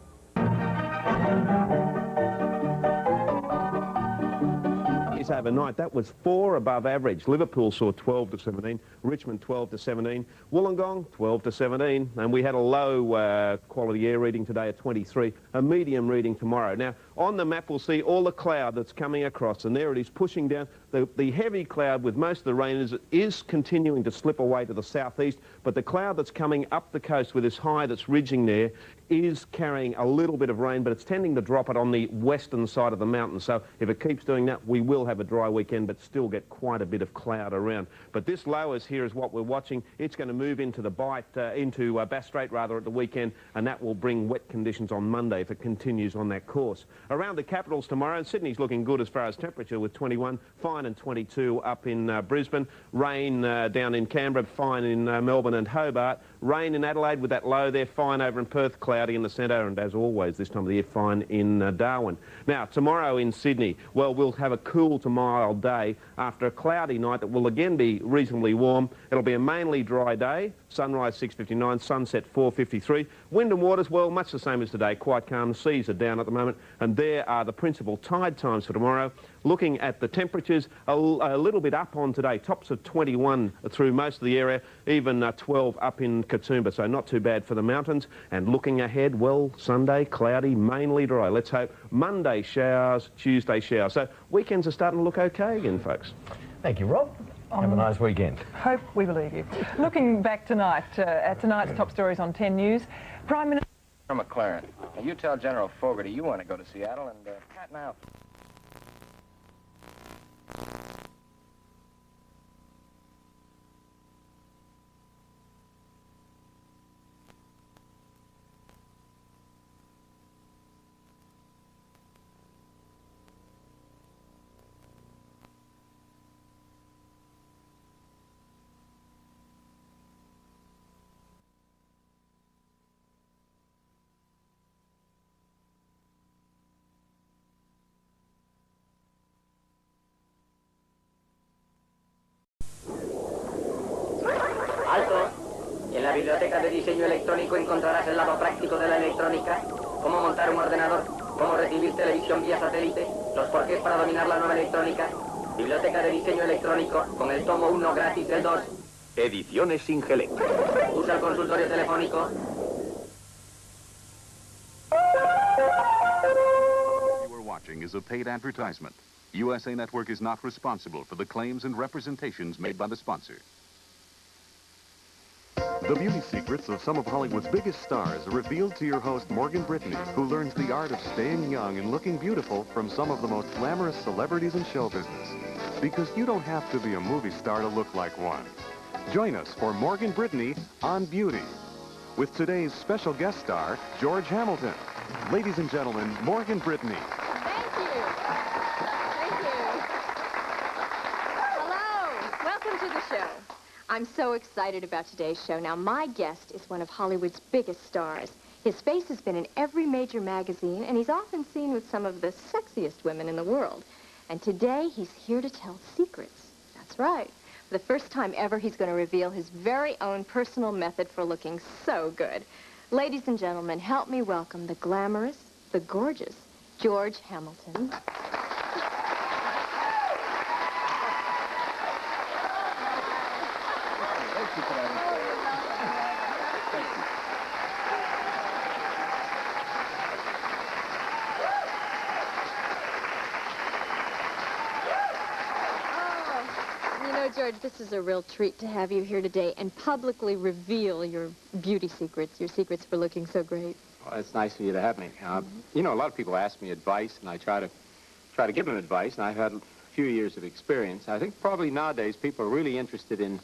Overnight, that was 4 above average. Liverpool saw 12 to 17, Richmond 12 to 17, Wollongong 12 to 17, and we had a low quality air reading today at 23, a medium reading tomorrow. Now, on the map, we'll see all the cloud that's coming across, and there it is pushing down. The heavy cloud with most of the rain is continuing to slip away to the southeast, but the cloud that's coming up the coast with this high that's ridging there is carrying a little bit of rain, but it's tending to drop it on the western side of the mountain. So if it keeps doing that, we will have a dry weekend, but still get quite a bit of cloud around. But this low is here is what we're watching. It's going to move into the into Bass Strait rather at the weekend, and that will bring wet conditions on Monday if it continues on that course. Around the capitals tomorrow, Sydney's looking good as far as temperature with 21, fine and 22 up in Brisbane, rain down in Canberra, fine in Melbourne and Hobart, rain in Adelaide with that low there, fine over in Perth, cloudy in the centre, and as always this time of the year, fine in Darwin. Now, tomorrow in Sydney, well, we'll have a cool to mild day after a cloudy night that will again be reasonably warm. It'll be a mainly dry day, sunrise 6:59, sunset 4:53. Wind and waters, well, much the same as today, quite calm. The seas are down at the moment, and there are the principal tide times for tomorrow. Looking at the temperatures, a little bit up on today, tops of 21 through most of the area, even 12 up in Katoomba, so not too bad for the mountains. And looking ahead, well, Sunday, cloudy, mainly dry. Let's hope Monday showers, Tuesday showers. So weekends are starting to look okay again, folks. Thank you, Rob. Have a nice weekend. Hope we believe you. Looking back tonight, at tonight's top stories on 10 News, Prime Minister... McLaren, you tell General Fogarty you want to go to Seattle and Pat now. Alto. En la biblioteca de diseño electrónico encontrarás el lado práctico de la electrónica, cómo montar un ordenador, cómo recibir televisión vía satélite, los porqués para dominar la nueva electrónica. Biblioteca de diseño electrónico con el tomo 1 gratis del 2. Ediciones Ingelec. Usa el consultorio telefónico. You are watching is a paid advertisement. USA Network is not responsible for the claims and representations made by the sponsor. The beauty secrets of some of Hollywood's biggest stars are revealed to your host, Morgan Brittany, who learns the art of staying young and looking beautiful from some of the most glamorous celebrities in show business. Because you don't have to be a movie star to look like one. Join us for Morgan Brittany on Beauty, with today's special guest star, George Hamilton. Ladies and gentlemen, Morgan Brittany. Thank you. Thank you. Hello. Welcome to the show. I'm so excited about today's show. Now, my guest is one of Hollywood's biggest stars. His face has been in every major magazine, and he's often seen with some of the sexiest women in the world. And today, he's here to tell secrets. That's right. For the first time ever, he's going to reveal his very own personal method for looking so good. Ladies and gentlemen, help me welcome the glamorous, the gorgeous, George Hamilton. George, this is a real treat to have you here today and publicly reveal your beauty secrets, your secrets for looking so great. Well, it's nice of you to have me. You know, a lot of people ask me advice, and I try to give them advice, and I've had a few years of experience. I think probably nowadays people are really interested in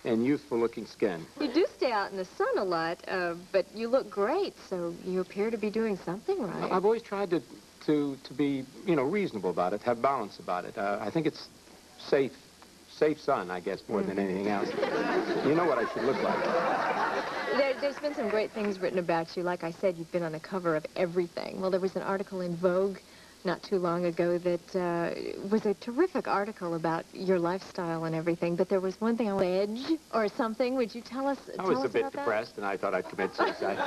youthful-looking skin. You do stay out in the sun a lot, but you look great, so you appear to be doing something right. I've always tried to be, you know, reasonable about it, have balance about it. I think it's safe sun, I guess, more than anything else. You know what I should look like. There's been some great things written about you. Like I said, you've been on the cover of everything. Well, there was an article in Vogue not too long ago that was a terrific article about your lifestyle and everything, but there was one thing on ledge or something. Would you tell us I was a bit about depressed, and I thought I'd commit suicide.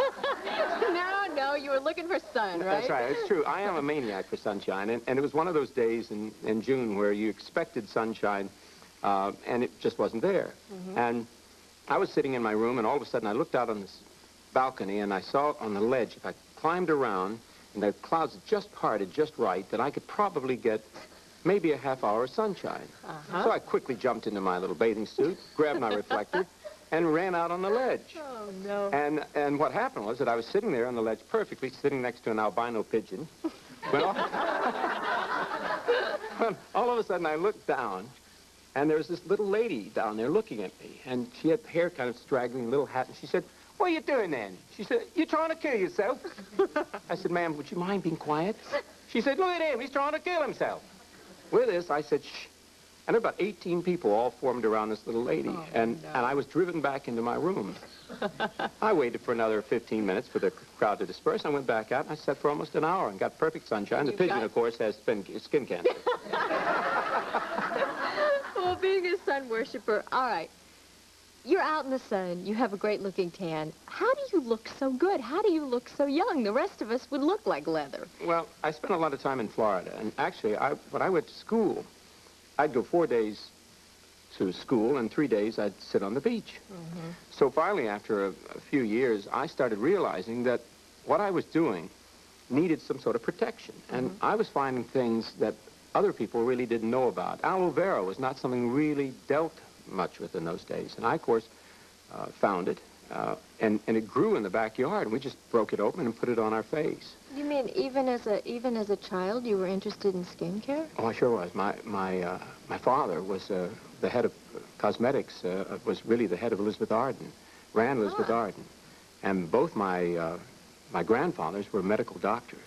No, you were looking for sun, right? That's right. It's true. I am a maniac for sunshine, and it was one of those days in June where you expected sunshine, and it just wasn't there. Mm-hmm. And I was sitting in my room, and all of a sudden I looked out on this balcony, and I saw on the ledge, if I climbed around, and the clouds just parted just right, that I could probably get maybe a half hour of sunshine. So I quickly jumped into my little bathing suit, grabbed my reflector, and ran out on the ledge. Oh, no. And what happened was that I was sitting there on the ledge perfectly, sitting next to an albino pigeon. When all of a sudden I looked down, and there was this little lady down there looking at me, and she had hair kind of straggling, little hat, and she said, "What are you doing then?" She said, "You're trying to kill yourself." I said, "Ma'am, would you mind being quiet?" She said, "Look at him, he's trying to kill himself." With this, I said, "Shh." And about 18 people all formed around this little lady, and I was driven back into my room. I waited for another 15 minutes for the crowd to disperse. I went back out, and I sat for almost an hour and got perfect sunshine. The pigeon, of course, has skin cancer. Well, being a sun worshiper, all right. You're out in the sun. You have a great-looking tan. How do you look so good? How do you look so young? The rest of us would look like leather. Well, I spent a lot of time in Florida, and actually, when I went to school, I'd go 4 days to school, and 3 days I'd sit on the beach. Mm-hmm. So finally, after a few years, I started realizing that what I was doing needed some sort of protection. And I was finding things that other people really didn't know about. Aloe vera was not something really dealt much with in those days. And I, of course, found it, and it grew in the backyard, and we just broke it open and put it on our face. You mean even as a child, you were interested in skincare? Oh, I sure was. My father was the head of cosmetics, was really the head of Elizabeth Arden, ran Elizabeth Arden. And both my grandfathers were medical doctors.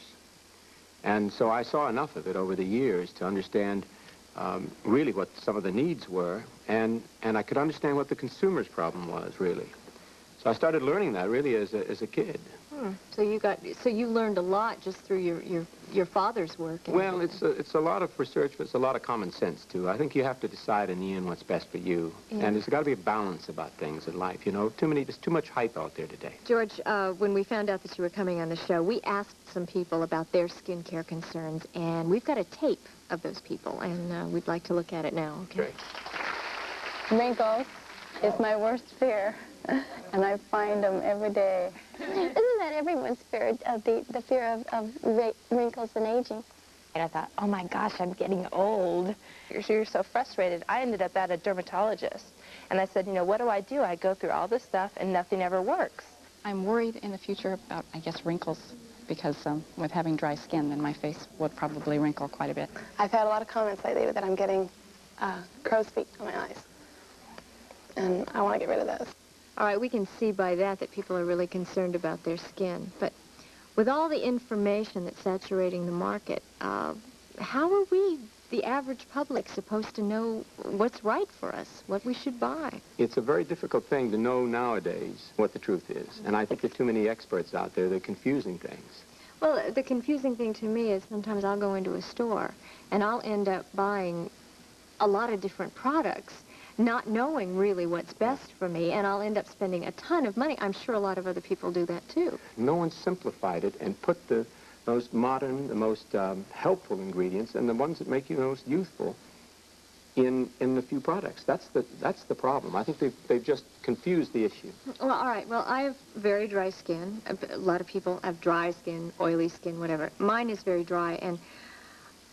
And so I saw enough of it over the years to understand really what some of the needs were, and I could understand what the consumer's problem was, really. So I started learning that really as a kid. So you learned a lot just through your father's work. Well, it's a lot of research, but it's a lot of common sense too. I think you have to decide in the end what's best for you, and there's got to be a balance about things in life. You know, there's too much hype out there today. George, when we found out that you were coming on the show, we asked some people about their skincare concerns, and we've got a tape of those people, and we'd like to look at it now. Okay. Wrinkles is my worst fear, and I find them every day. Isn't that everyone's fear, the fear of wrinkles and aging? And I thought, oh my gosh, I'm getting old. You're so frustrated. I ended up at a dermatologist, and I said, you know, what do? I go through all this stuff, and nothing ever works. I'm worried in the future about, I guess, wrinkles, because with having dry skin, then my face would probably wrinkle quite a bit. I've had a lot of comments lately that I'm getting crow's feet on my eyes, and I want to get rid of those. All right, we can see by that people are really concerned about their skin. But with all the information that's saturating the market, how are we, the average public, supposed to know what's right for us, what we should buy? It's a very difficult thing to know nowadays what the truth is. And I think there are too many experts out there that are confusing things. Well, the confusing thing to me is sometimes I'll go into a store and I'll end up buying a lot of different products, not knowing really what's best for me, and I'll end up spending a ton of money. I'm sure a lot of other people do that too. No one simplified it and put the most modern, the most helpful ingredients, and the ones that make you the most youthful in the few products. That's the problem. I think they've just confused the issue. Well, all right. Well, I have very dry skin. A lot of people have dry skin, oily skin, whatever. Mine is very dry, and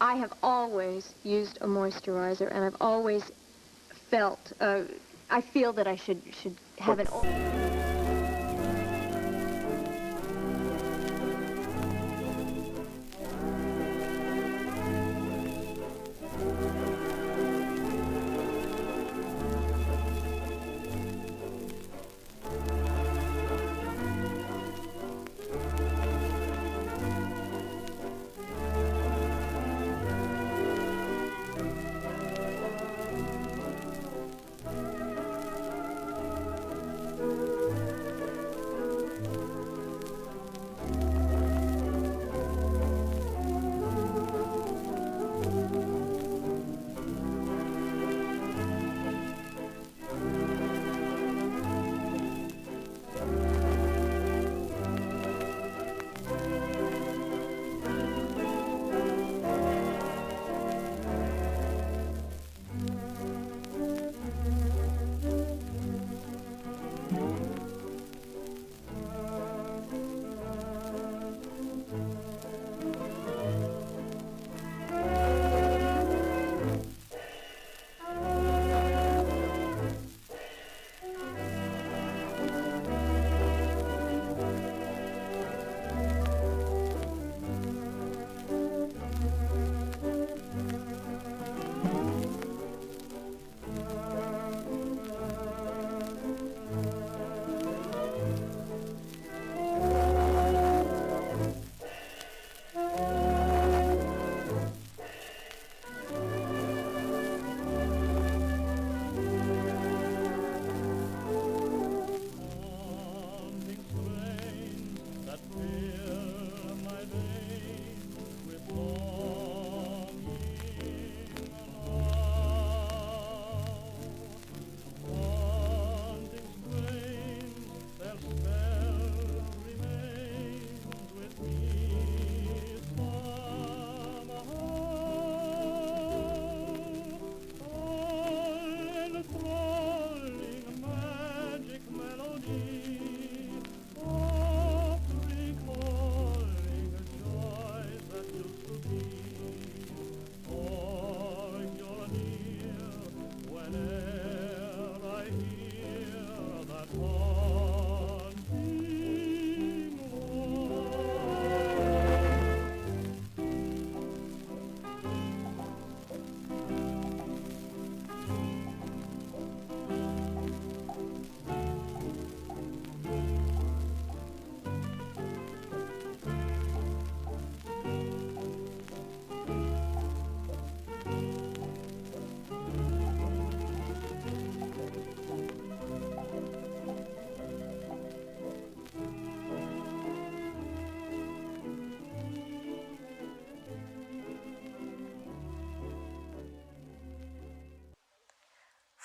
I have always used a moisturizer, and I've always felt, I feel that I should have an oil.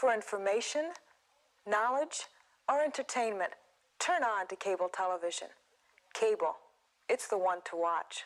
For information, knowledge, or entertainment, turn on to cable television. Cable, it's the one to watch.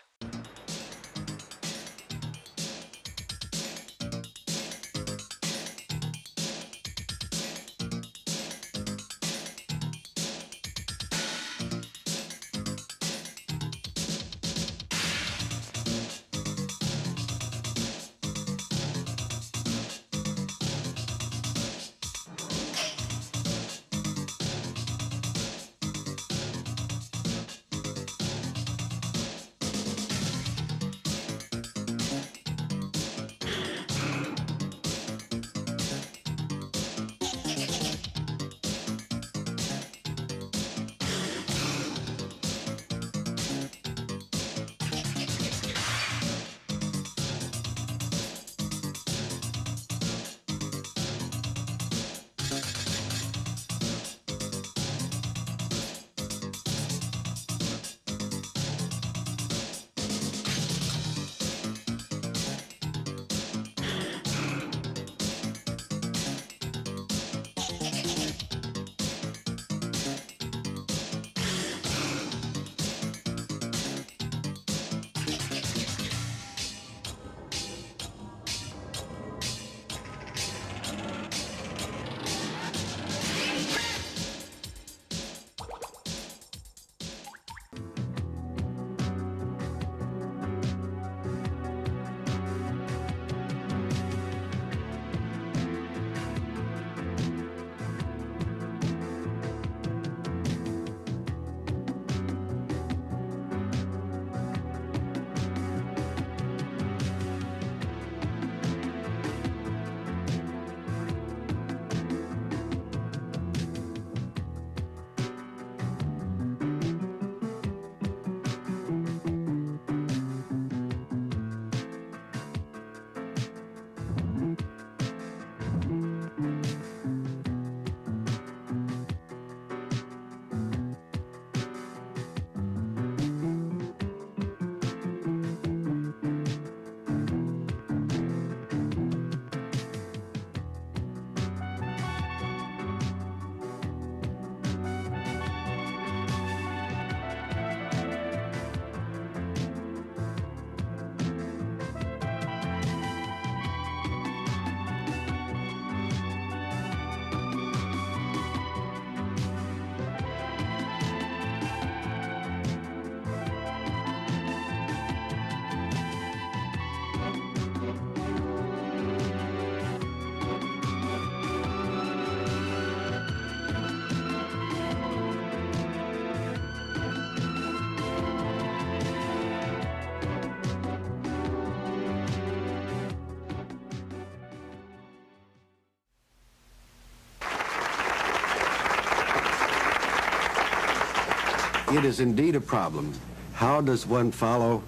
It is indeed a problem. How does one follow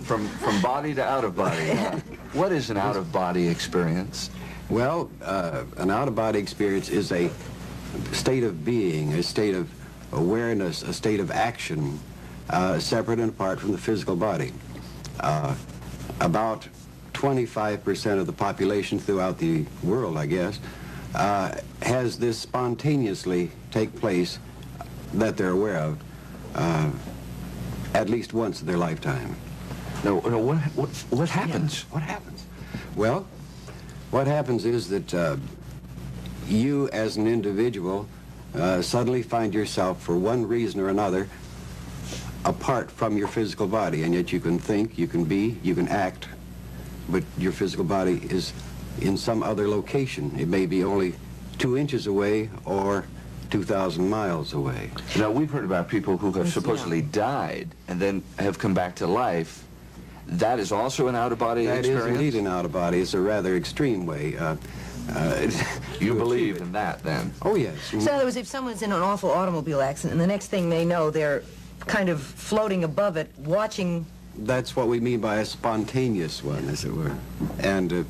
from body to out of body? What is an out of body experience? Well, an out of body experience is a state of being, a state of awareness, a state of action, separate and apart from the physical body. About 25% of the population throughout the world, I guess, has this spontaneously take place that they're aware of at least once in their lifetime. No, what happens? Yeah, what happens? Well, what happens is that you as an individual suddenly find yourself, for one reason or another, apart from your physical body, and yet you can think, you can be, you can act, but your physical body is in some other location. It may be only 2 inches away or 2,000 miles away. Now, we've heard about people who have supposedly died and then have come back to life. That is also an out-of-body experience? That is indeed an out-of-body. It's a rather extreme way. You believe in that, then? Oh, yes. So in other words, if someone's in an awful automobile accident and the next thing they know, they're kind of floating above it, watching... That's what we mean by a spontaneous one, as it were. And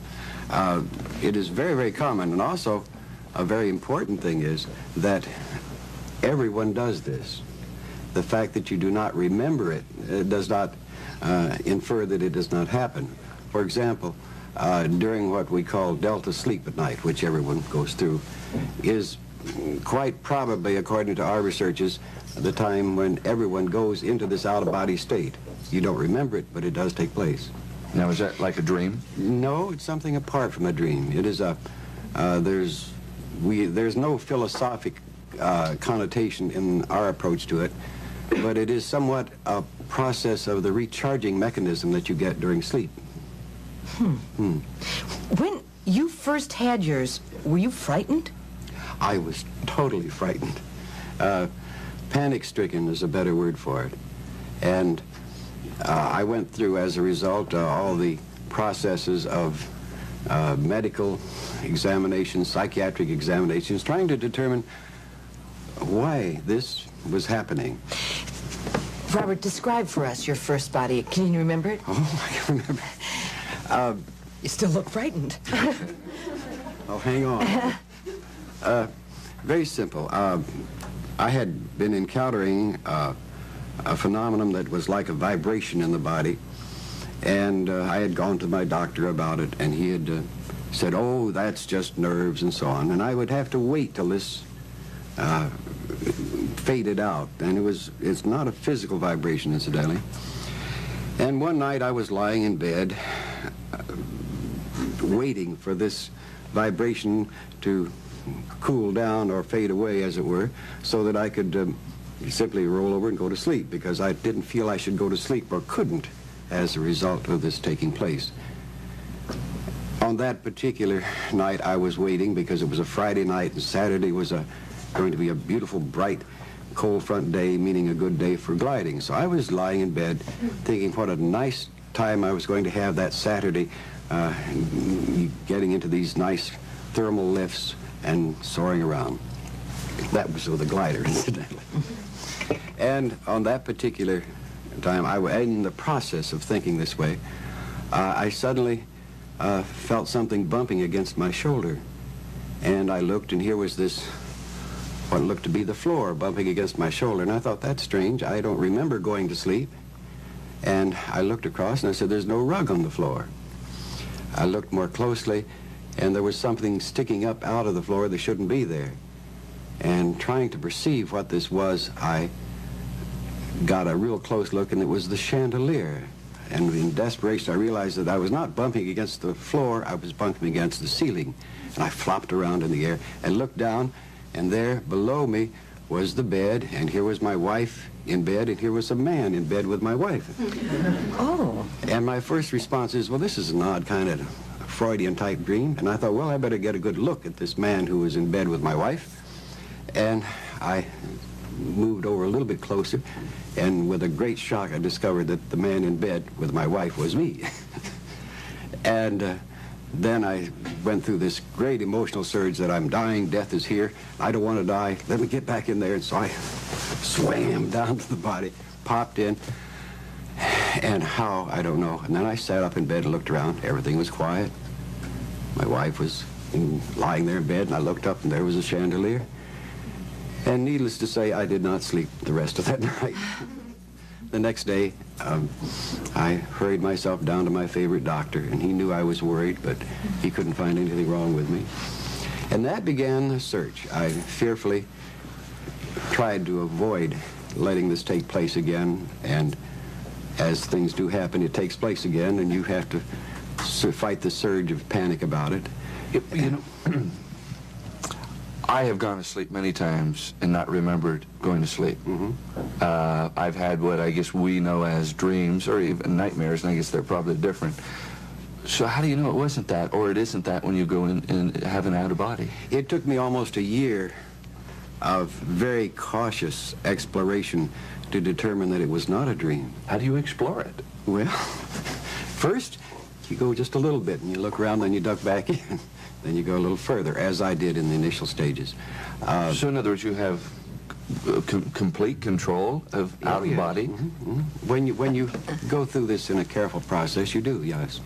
it is very, very common. And also, a very important thing is that everyone does this. The fact that you do not remember it does not infer that it does not happen. For example, during what we call delta sleep at night, which everyone goes through, is quite probably, according to our researches, the time when everyone goes into this out-of-body state. You don't remember it, but it does take place. Now, is that like a dream? No, it's something apart from a dream. It is a, there's no philosophic connotation in our approach to it, but it is somewhat a process of the recharging mechanism that you get during sleep. When you first had yours, were you frightened? I was totally frightened. Panic-stricken is a better word for it. And I went through, as a result, all the processes of medical examinations, psychiatric examinations, trying to determine why this was happening. Robert, describe for us your first body. Can you remember it? Oh, I can remember. You still look frightened. Oh, hang on. Very simple. I had been encountering a phenomenon that was like a vibration in the body, and I had gone to my doctor about it, and he had said, oh, that's just nerves and so on, and I would have to wait till this faded out, and it's not a physical vibration, incidentally. And one night I was lying in bed waiting for this vibration to cool down or fade away, as it were, so that I could simply roll over and go to sleep, because I didn't feel I should go to sleep, or couldn't, as a result of this taking place. On that particular night I was waiting, because it was a Friday night and Saturday was going to be a beautiful, bright, cold front day, meaning a good day for gliding. So I was lying in bed thinking what a nice time I was going to have that Saturday, getting into these nice thermal lifts and soaring around. That was with a glider, incidentally. And on that particular time, in the process of thinking this way, I suddenly felt something bumping against my shoulder. And I looked, and here was this, what looked to be the floor, bumping against my shoulder. And I thought, that's strange. I don't remember going to sleep. And I looked across, and I said, there's no rug on the floor. I looked more closely, and there was something sticking up out of the floor that shouldn't be there. And trying to perceive what this was, I got a real close look, and it was the chandelier. And in desperation, I realized that I was not bumping against the floor, I was bumping against the ceiling. And I flopped around in the air and looked down, and there below me was the bed, and here was my wife in bed, and here was a man in bed with my wife. Oh. And my first response is, well, this is an odd kind of Freudian-type dream. And I thought, well, I better get a good look at this man who was in bed with my wife. And I moved over a little bit closer, and with a great shock, I discovered that the man in bed with my wife was me. And then I went through this great emotional surge that I'm dying, death is here, I don't want to die, let me get back in there. And so I swam down to the body, popped in, and how, I don't know. And then I sat up in bed and looked around. Everything was quiet. My wife was lying there in bed, and I looked up, and there was a chandelier. And needless to say, I did not sleep the rest of that night. The next day, I hurried myself down to my favorite doctor, and he knew I was worried, but he couldn't find anything wrong with me. And that began the search. I fearfully tried to avoid letting this take place again, and as things do happen, it takes place again, and you have to fight the surge of panic about it. You know, I have gone to sleep many times and not remembered going to sleep. I've had what I guess we know as dreams or even nightmares, and I guess they're probably different. So how do you know it wasn't that, or it isn't that when you go in and have an out-of-body? It took me almost a year of very cautious exploration to determine that it was not a dream. How do you explore it? Well, first, you go just a little bit, and you look around, then you duck back in. Then you go a little further, as I did in the initial stages. So in other words, you have complete control of out-of-body? When you go through this in a careful process, you do, yes.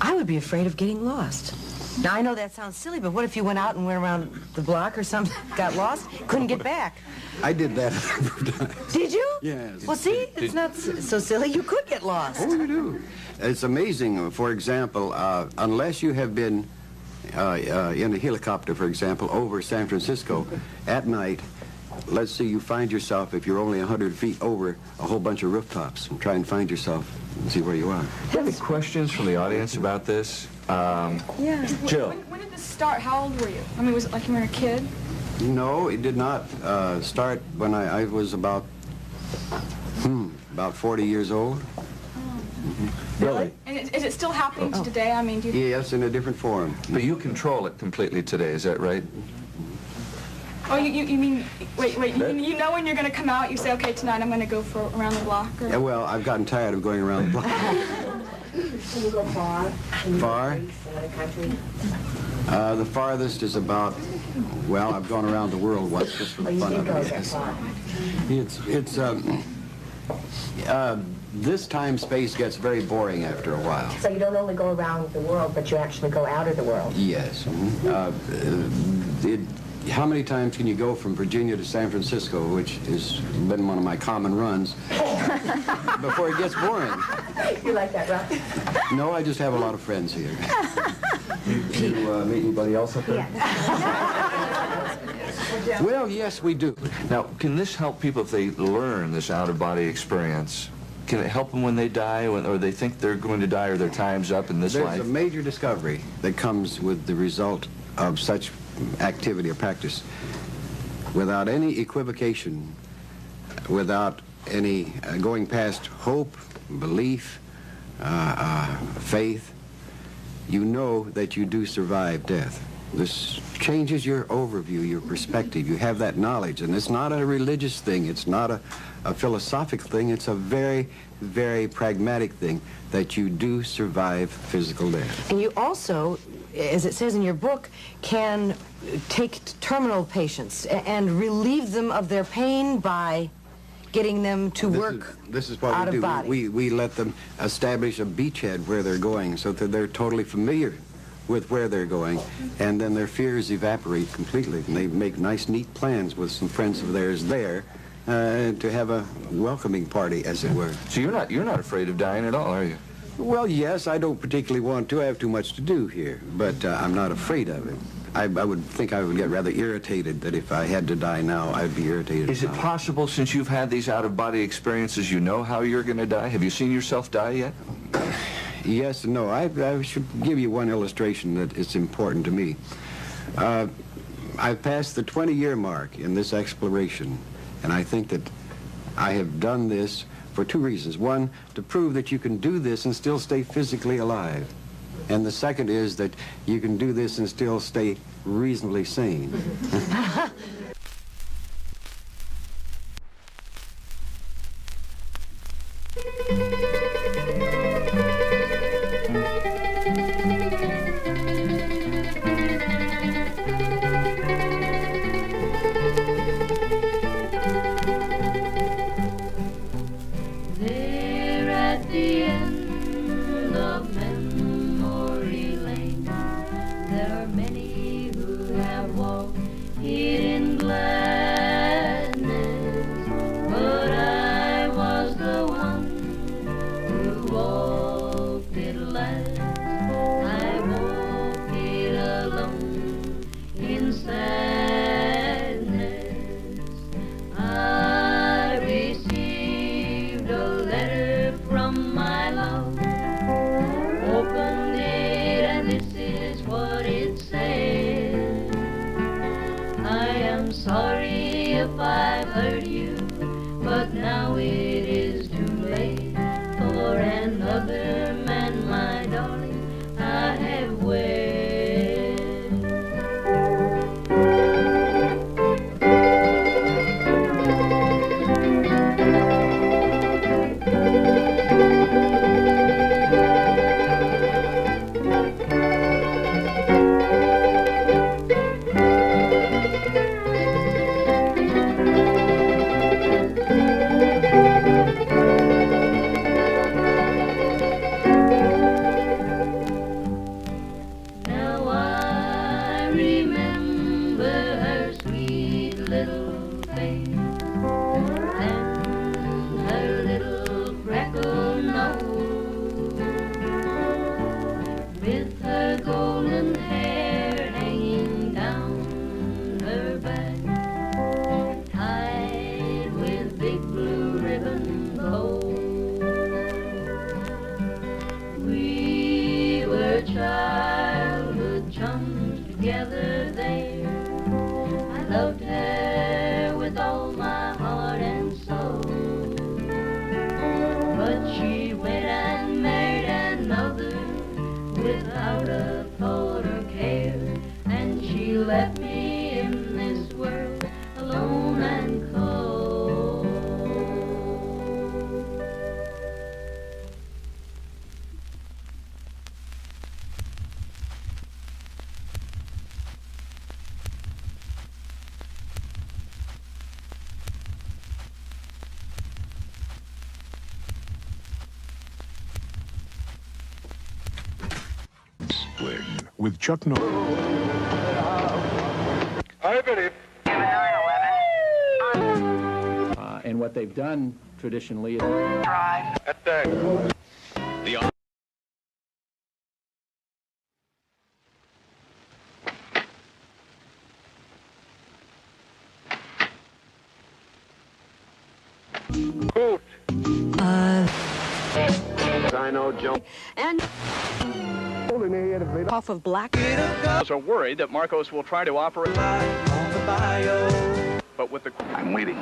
I would be afraid of getting lost. Now, I know that sounds silly, but what if you went out and went around the block or something, got lost, couldn't get back? I did that a number of times. Did you? Yes. Well, see, it's not so silly. You could get lost. Oh, you do. It's amazing. For example, unless you have been in a helicopter, for example, over San Francisco at night, let's say you find yourself, if you're only 100 feet over a whole bunch of rooftops, and try and find yourself and see where you are. Do you have any questions from the audience about this? Yeah. Jill. When did this start? How old were you? I mean, was it like you were a kid? No, it did not start when I was about 40 years old. Really? And is it still happening to today? I mean, do you... Yes, in a different form. But you control it completely today, is that right? Oh, you mean, wait, you know when you're going to come out, you say, okay, tonight I'm going to go for around the block? Or... Yeah, well, I've gotten tired of going around the block. Can you go far? Far? The farthest is about, well, I've gone around the world once just for the fun of it. This time-space gets very boring after a while. So you don't only go around the world, but you actually go out of the world. Yes. How many times can you go from Virginia to San Francisco, which has been one of my common runs, before it gets boring? You like that, right? No, I just have a lot of friends here. You meet anybody else up there? Yeah. Well, yes, we do. Now, can this help people if they learn this out-of-body experience? Can it help them when they die, or they think they're going to die, or their time's up in this life? There's a major discovery that comes with the result of such activity or practice. Without any equivocation, without any going past hope, belief, faith, you know that you do survive death. This changes your overview, your perspective. You have that knowledge, and it's not a religious thing. It's not a philosophical thing. It's a very, very pragmatic thing that you do survive physical death. And you also, as it says in your book, can take terminal patients and relieve them of their pain by getting them to work This is what out we of do. body. We let them establish a beachhead where they're going so that they're totally familiar with where they're going, and then their fears evaporate completely, and they make nice, neat plans with some friends of theirs there to have a welcoming party, as it were. So you're not afraid of dying at all, are you? Well, yes, I don't particularly want to. I have too much to do here, but I'm not afraid of it. I would think I would get rather irritated that if I had to die now, I'd be irritated. Is it possible, since you've had these out-of-body experiences, you know how you're going to die? Have you seen yourself die yet? Yes and no. I should give you one illustration that is important to me. I've passed the 20-year mark in this exploration, and I think that I have done this for two reasons. One, to prove that you can do this and still stay physically alive. And the second is that you can do this and still stay reasonably sane. There at the end of memory lane, there are many who have walked in gladness, but I was the one who walked it last. I walked it alone in sadness. I received a letter from my love, opened it, and this is what it said. I am sorry if I've hurt you, but now it is too late. For another man, my darling, I have wed. golden hair hanging down her back, tied with big blue ribbon bows. We were childhood chums together there. I loved her with all my heart and soul. But she went and married another without a thought or care, and she left me in this world alone and cold. With Chuck Norris. Hi, Billy. And what they've done traditionally is Drive. Attack. the Cous. I know, Joe. And off of black. Are worried that Marcos will try to operate on the bio. But with the I'm waiting.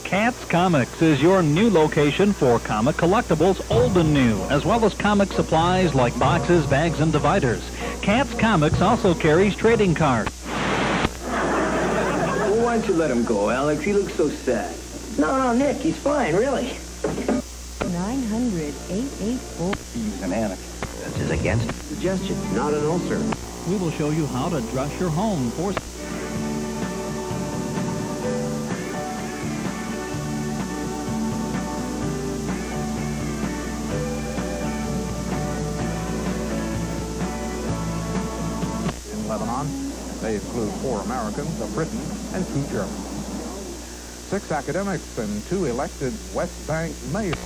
Cats Comics is your new location for comic collectibles, old and new, as well as comic supplies like boxes, bags, and dividers. Cats Comics also carries trading cards. Well, why don't you let him go, Alex? He looks so sad. No, Nick, he's fine, really. 900-884. He's an annex. This is against suggestion, not an ulcer. We will show you how to dress your home for... Lebanon. They include 4 Americans, a Briton, and 2 Germans. 6 academics and 2 elected West Bank mayors.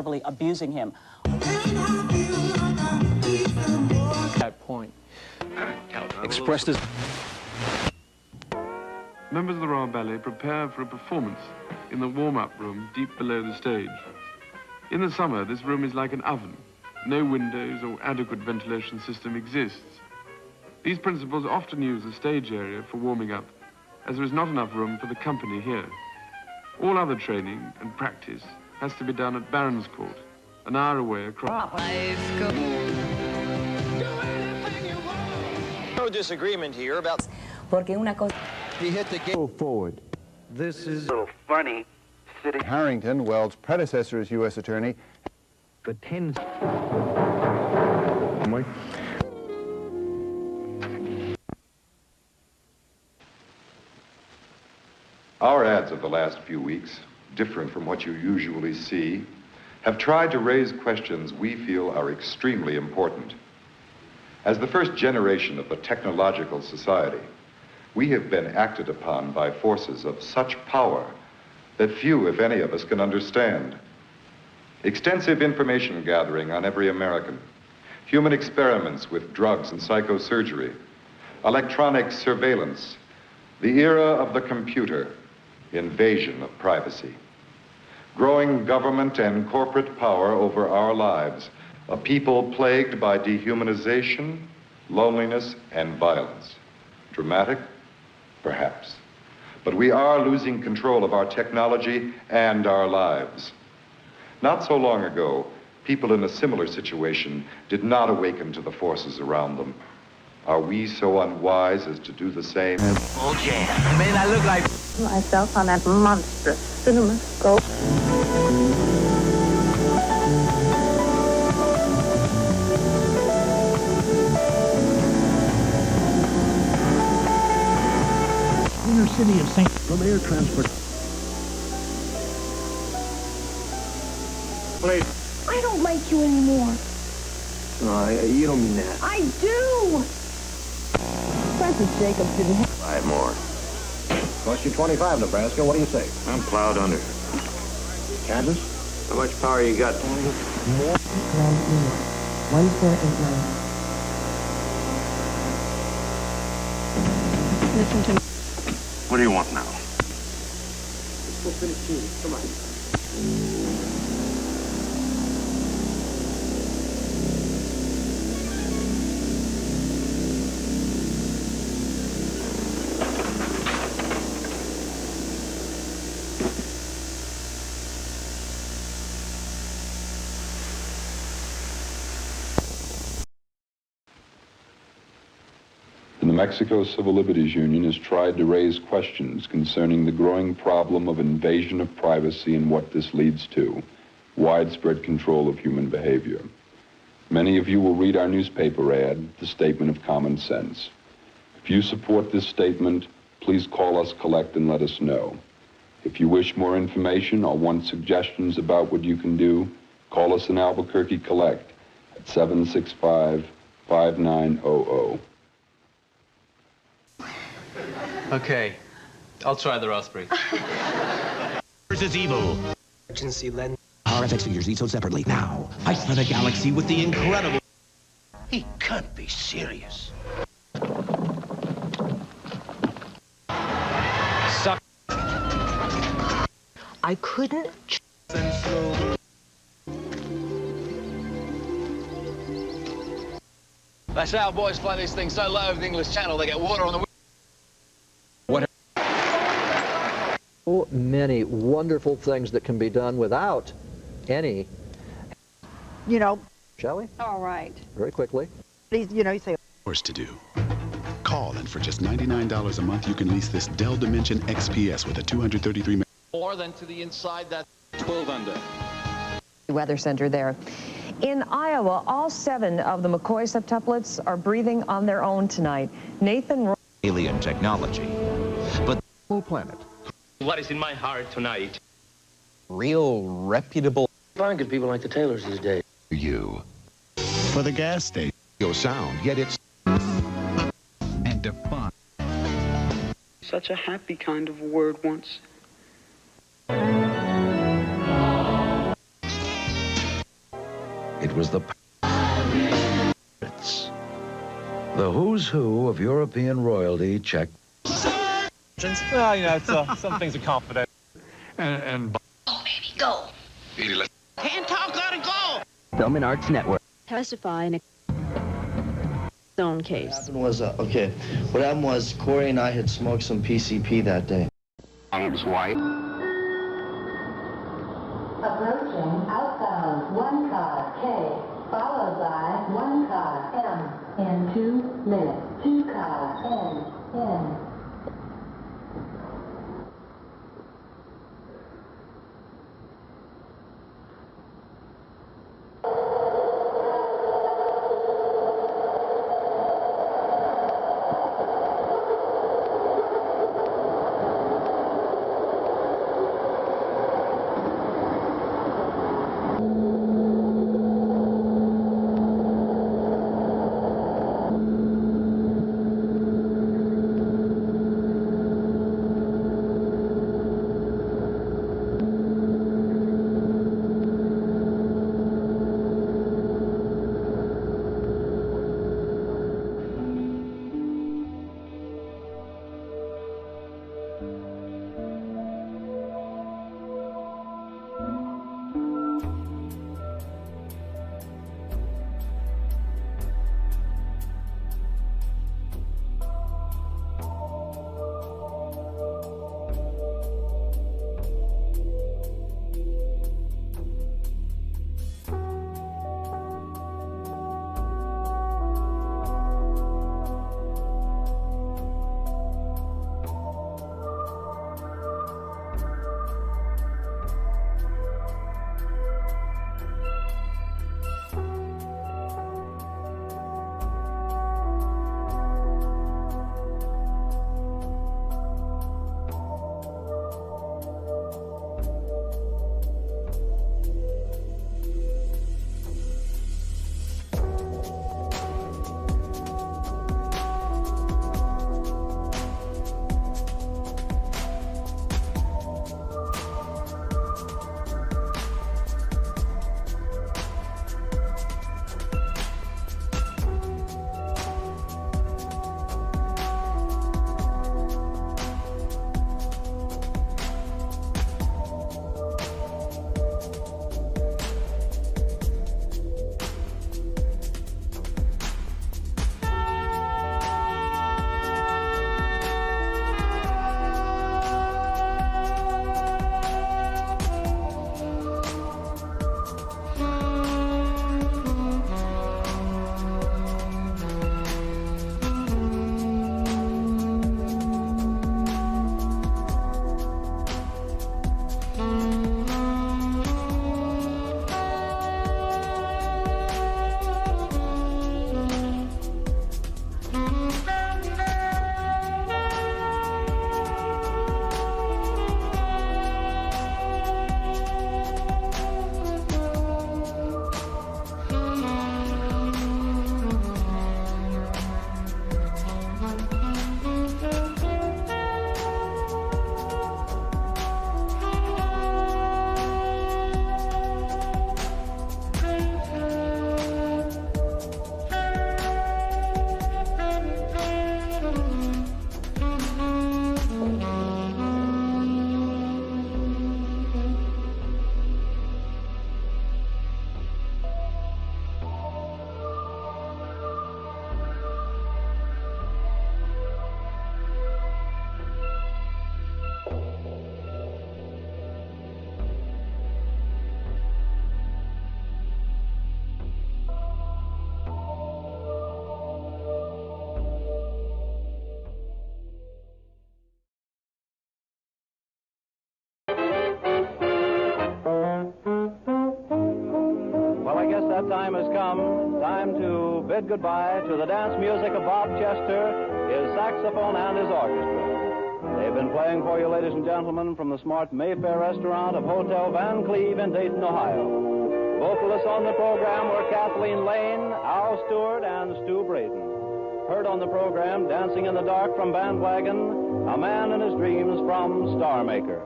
verbally abusing him. that point. Expressed as... Members of the Royal Ballet prepare for a performance in the warm-up room deep below the stage. In the summer, this room is like an oven. No windows or adequate ventilation system exists. These principals often use the stage area for warming up, as there is not enough room for the company here. All other training and practice has to be done at Barons Court, an hour away across... No disagreement here about... He hit the gate. Forward. This is... A little funny. City. Harrington, Weld's predecessor as U.S. Attorney. For 10... Our ads of the last few weeks different from what you usually see, have tried to raise questions we feel are extremely important. As the first generation of the technological society, we have been acted upon by forces of such power that few, if any of us, can understand. Extensive information gathering on every American, human experiments with drugs and psychosurgery, electronic surveillance, the era of the computer, invasion of privacy, growing government and corporate power over our lives, a people plagued by dehumanization, loneliness, and violence. Dramatic? Perhaps. But we are losing control of our technology and our lives. Not so long ago, people in a similar situation did not awaken to the forces around them. Are we so unwise as to do the same? Oh, yeah. Man, I look like myself on that monstrous cinema scope. Inner city of St. from air transport. Please. I don't like you anymore. No, you don't mean that. I do! Francis Jacobs didn't have... 5 more. Cost you 25, Nebraska. What do you say? I'm plowed under. Kansas? How much power you got? More. 1489. Listen to me. What do you want now? Let's go finish shooting. Come on. The New Mexico Civil Liberties Union has tried to raise questions concerning the growing problem of invasion of privacy and what this leads to, widespread control of human behavior. Many of you will read our newspaper ad, The Statement of Common Sense. If you support this statement, please call us collect and let us know. If you wish more information or want suggestions about what you can do, call us in Albuquerque collect at 765-5900. Okay, I'll try the raspberry. Versus evil. Emergency lens. RFX figures each sold separately. Now, fight for the galaxy with the incredible... He can't be serious. Suck. I couldn't... That's how boys fly these things so low over the English Channel, they get water on the... So many wonderful things that can be done without any, You know. shall we? All right. Very quickly. Please, you know, you say... Course to do. Call, and for just $99 a month, you can lease this Dell Dimension XPS with a 233... More than to the inside, that's 12 under. Weather Center there. In Iowa, all 7 of the McCoy septuplets are breathing on their own tonight. Nathan... Alien technology. But... Whole planet. What is in my heart tonight? Real reputable... Find good people like the Taylors these days. You. For the gas station. Your sound, yet it's... and defined. Such a happy kind of word once. It was the... The who's who of European royalty checked... Well, you know, some things are confident. And... Oh, baby, go. Can't talk, gotta go. Film and Arts Network. Testify in a zone case. What happened was, what happened was Corey and I had smoked some PCP that day. Arms white. Approaching outbound 1 car K, followed by 1 car M in 2 minutes. 2 car N. the time has come. Time to bid goodbye to the dance music of Bob Chester, his saxophone, and his orchestra. They've been playing for you, ladies and gentlemen, from the smart Mayfair restaurant of Hotel Van Cleve in Dayton, Ohio. Vocalists on the program were Kathleen Lane, Al Stewart, and Stu Braden. Heard on the program, Dancing in the Dark from Bandwagon, A Man in His Dreams from Star Maker.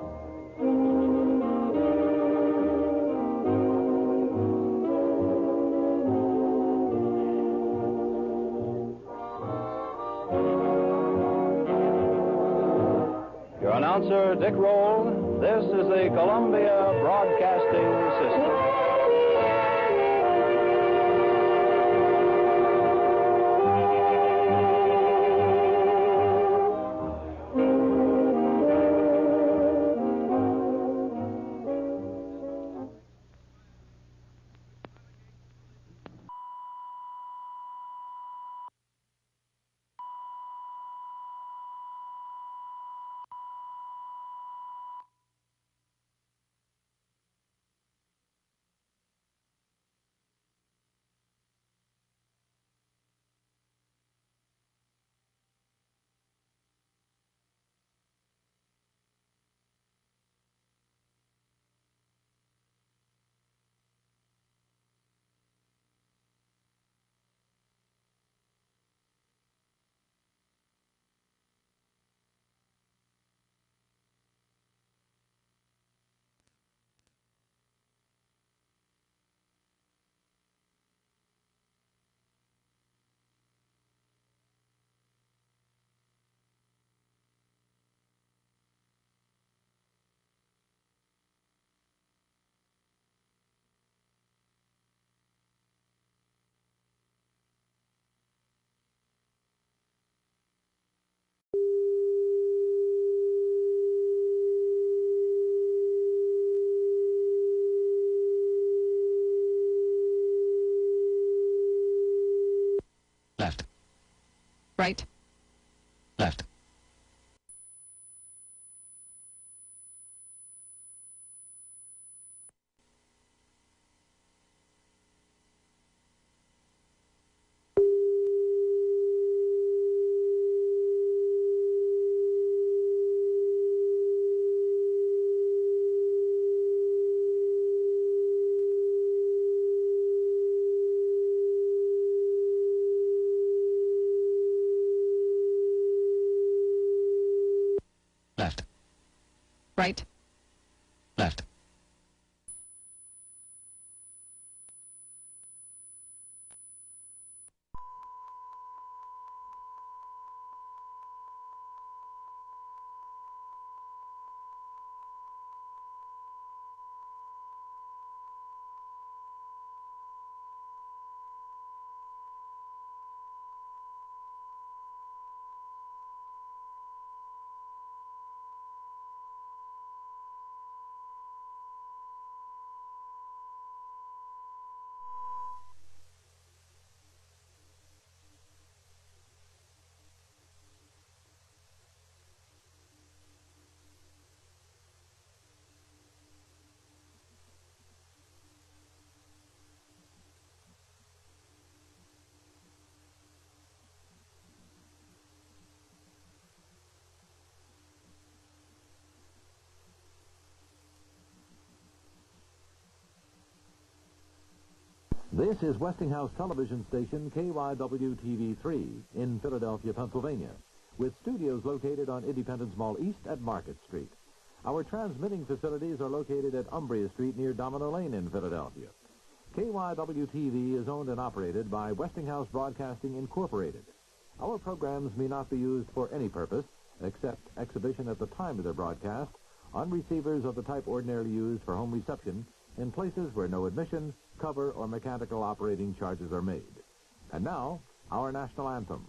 Your announcer, Dick Roll. This is the Columbia Broadcasting System. Left. Right. Left. Left. Right. Left. This is Westinghouse television station KYW-TV3 in Philadelphia, Pennsylvania, with studios located on Independence Mall East at Market Street. Our transmitting facilities are located at Umbria Street near Domino Lane in Philadelphia. KYW-TV is owned and operated by Westinghouse Broadcasting Incorporated. Our programs may not be used for any purpose except exhibition at the time of their broadcast on receivers of the type ordinarily used for home reception in places where no admission, cover, or mechanical operating charges are made. And now, our national anthem.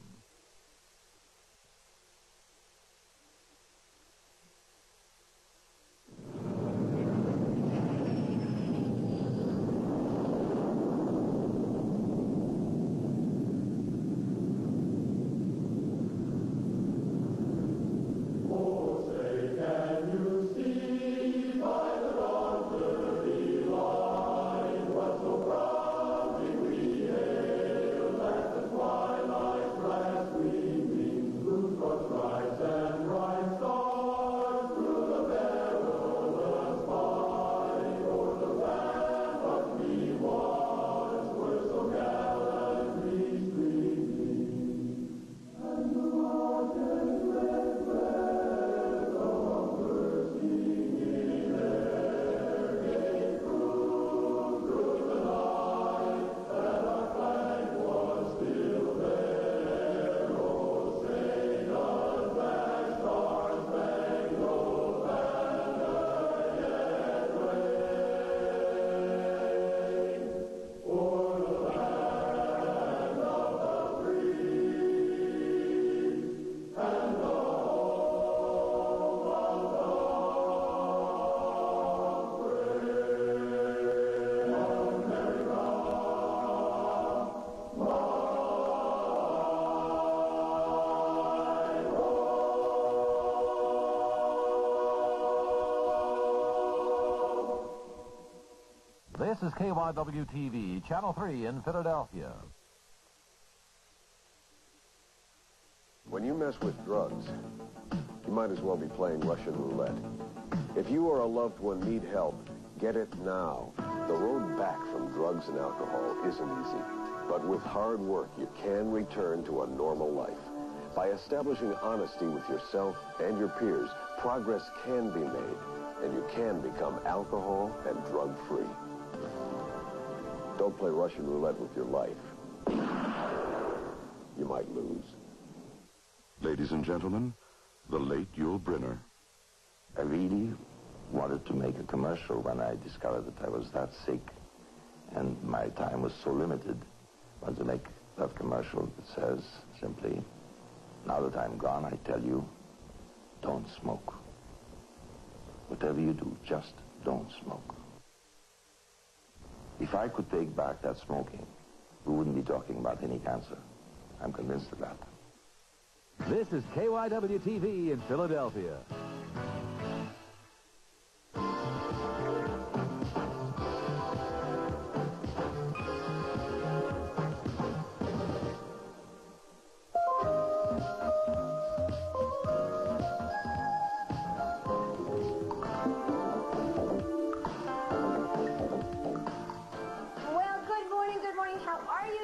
This is KYW-TV, Channel 3 in Philadelphia. When you mess with drugs, you might as well be playing Russian roulette. If you or a loved one need help, get it now. The road back from drugs and alcohol isn't easy, but with hard work, you can return to a normal life. By establishing honesty with yourself and your peers, progress can be made, and you can become alcohol and drug-free. Don't play Russian roulette with your life. You might lose. Ladies and gentlemen, the late Yul Brynner. I really wanted to make a commercial when I discovered that I was that sick and my time was so limited. I wanted to make that commercial that says simply, now that I'm gone, I tell you, don't smoke. Whatever you do, just don't smoke. If I could take back that smoking, we wouldn't be talking about any cancer. I'm convinced of that. This is KYW-TV in Philadelphia.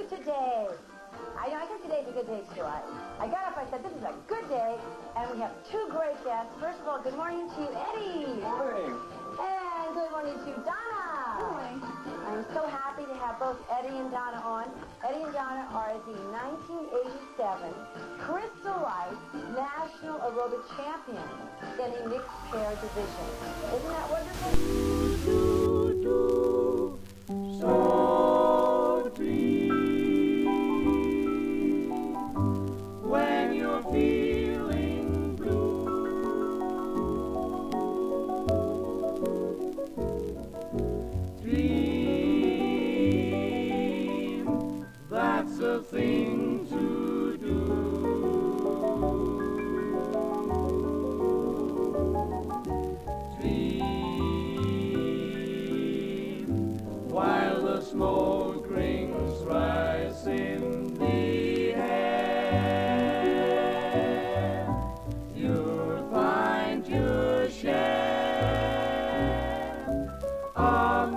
Today. I guess today's a good day too. I got up, I said, this is a good day, and we have two great guests. First of all, good morning to Eddie. Good morning. And good morning to Donna. Good morning. I'm so happy to have both Eddie and Donna on. Eddie and Donna are the 1987 Crystal Light National Aerobic Champions in the mixed pair division. Isn't that wonderful? So when you're feeling blue, dream, that's a thing to do. Dream, while the smoke rings rise in the air, you'll find your share of